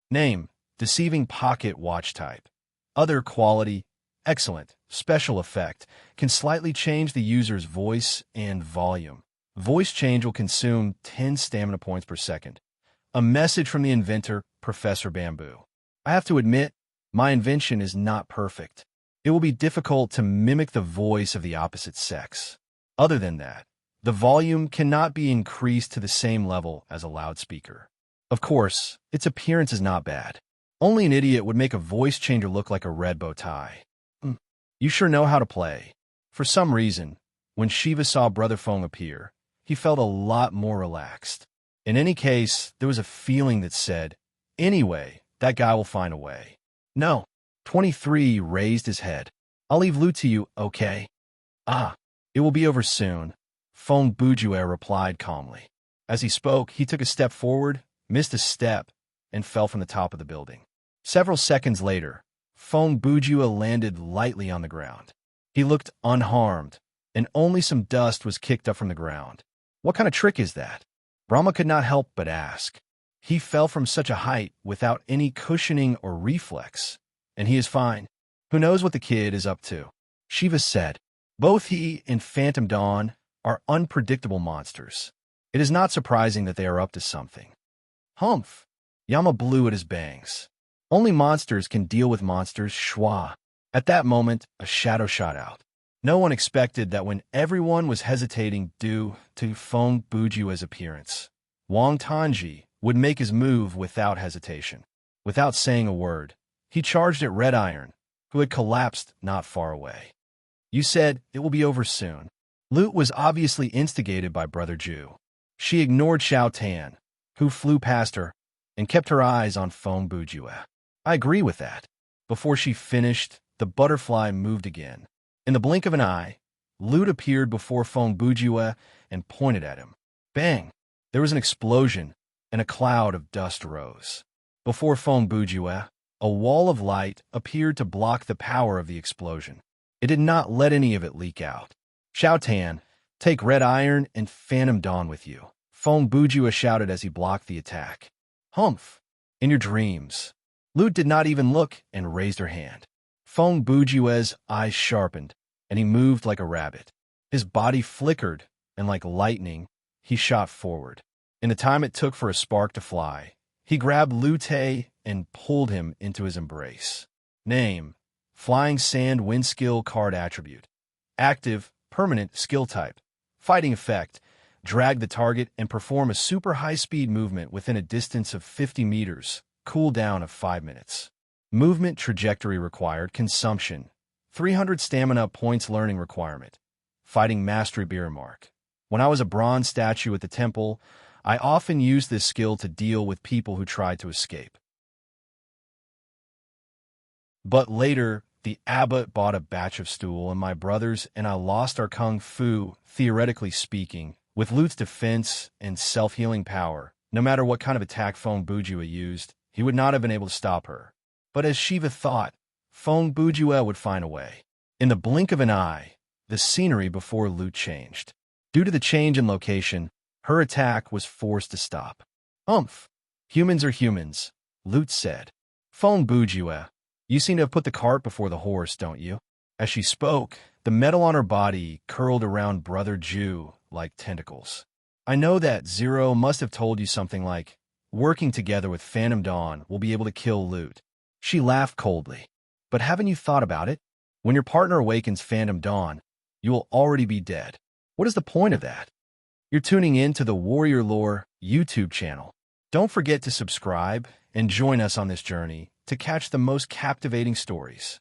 Name, deceiving pocket watch type. Other quality, excellent. Special effect, can slightly change the user's voice and volume. Voice change will consume 10 stamina points per second. A message from the inventor, Professor Bamboo. I have to admit, my invention is not perfect. It will be difficult to mimic the voice of the opposite sex. Other than that, the volume cannot be increased to the same level as a loudspeaker. Of course, its appearance is not bad. Only an idiot would make a voice changer look like a red bow tie. You sure know how to play. For some reason, when Shiva saw Brother Feng appear, he felt a lot more relaxed. In any case, there was a feeling that said, anyway, that guy will find a way. No. 23 raised his head. I'll leave Lute to you, okay? It will be over soon, Feng Bujue replied calmly. As he spoke, he took a step forward, missed a step, and fell from the top of the building. Several seconds later, Feng Bujue landed lightly on the ground. He looked unharmed, and only some dust was kicked up from the ground. What kind of trick is that? Brahma could not help but ask. He fell from such a height without any cushioning or reflex, and he is fine. Who knows what the kid is up to? Shiva said. Both he and Phantom Dawn are unpredictable monsters. It is not surprising that they are up to something. Humph! Yama blew at his bangs. Only monsters can deal with monsters, schwa. At that moment, a shadow shot out. No one expected that when everyone was hesitating due to Feng Bujue's appearance, Wang Tanji would make his move without hesitation. Without saying a word, he charged at Red Iron, who had collapsed not far away. You said it will be over soon. Lute was obviously instigated by Brother Ju. She ignored Xiao Tan, who flew past her, and kept her eyes on Feng Bujue. I agree with that. Before she finished, the butterfly moved again. In the blink of an eye, Lute appeared before Feng Bujue and pointed at him. Bang! There was an explosion, and a cloud of dust rose. Before Feng Bujue, a wall of light appeared to block the power of the explosion. It did not let any of it leak out. Xiao Tan, take Red Iron and Phantom Dawn with you, Feng Bujue shouted as he blocked the attack. Humph! In your dreams. Lute did not even look and raised her hand. Feng Bujue's eyes sharpened, and he moved like a rabbit. His body flickered, and like lightning, he shot forward. In the time it took for a spark to fly, he grabbed Lute and pulled him into his embrace. Name, Flying Sand Wind Skill Card Attribute. Active, permanent skill type. Fighting effect. Drag the target and perform a super high-speed movement within a distance of 50 meters. Cooldown of 5 minutes. Movement trajectory required. Consumption. 300 stamina points learning requirement. Fighting Mastery Beer Mark. When I was a bronze statue at the temple, I often used this skill to deal with people who tried to escape. But later, the abbot bought a batch of stool, and my brothers and I lost our kung fu, theoretically speaking. With Lute's defense and self-healing power, no matter what kind of attack Feng Bujue used, he would not have been able to stop her. But as Shiva thought, Feng Bujue would find a way. In the blink of an eye, the scenery before Lute changed. Due to the change in location, her attack was forced to stop. "Umph! Humans are humans," Lute said. "Feng Bujue, you seem to have put the cart before the horse, don't you?" As she spoke, the metal on her body curled around Brother Ju like tentacles. "I know that Zero must have told you something like, working together with Phantom Dawn will be able to kill Lute." She laughed coldly. "But haven't you thought about it? When your partner awakens Phantom Dawn, you will already be dead. What is the point of that?" You're tuning in to the Warrior Lore YouTube channel. Don't forget to subscribe and join us on this journey to catch the most captivating stories.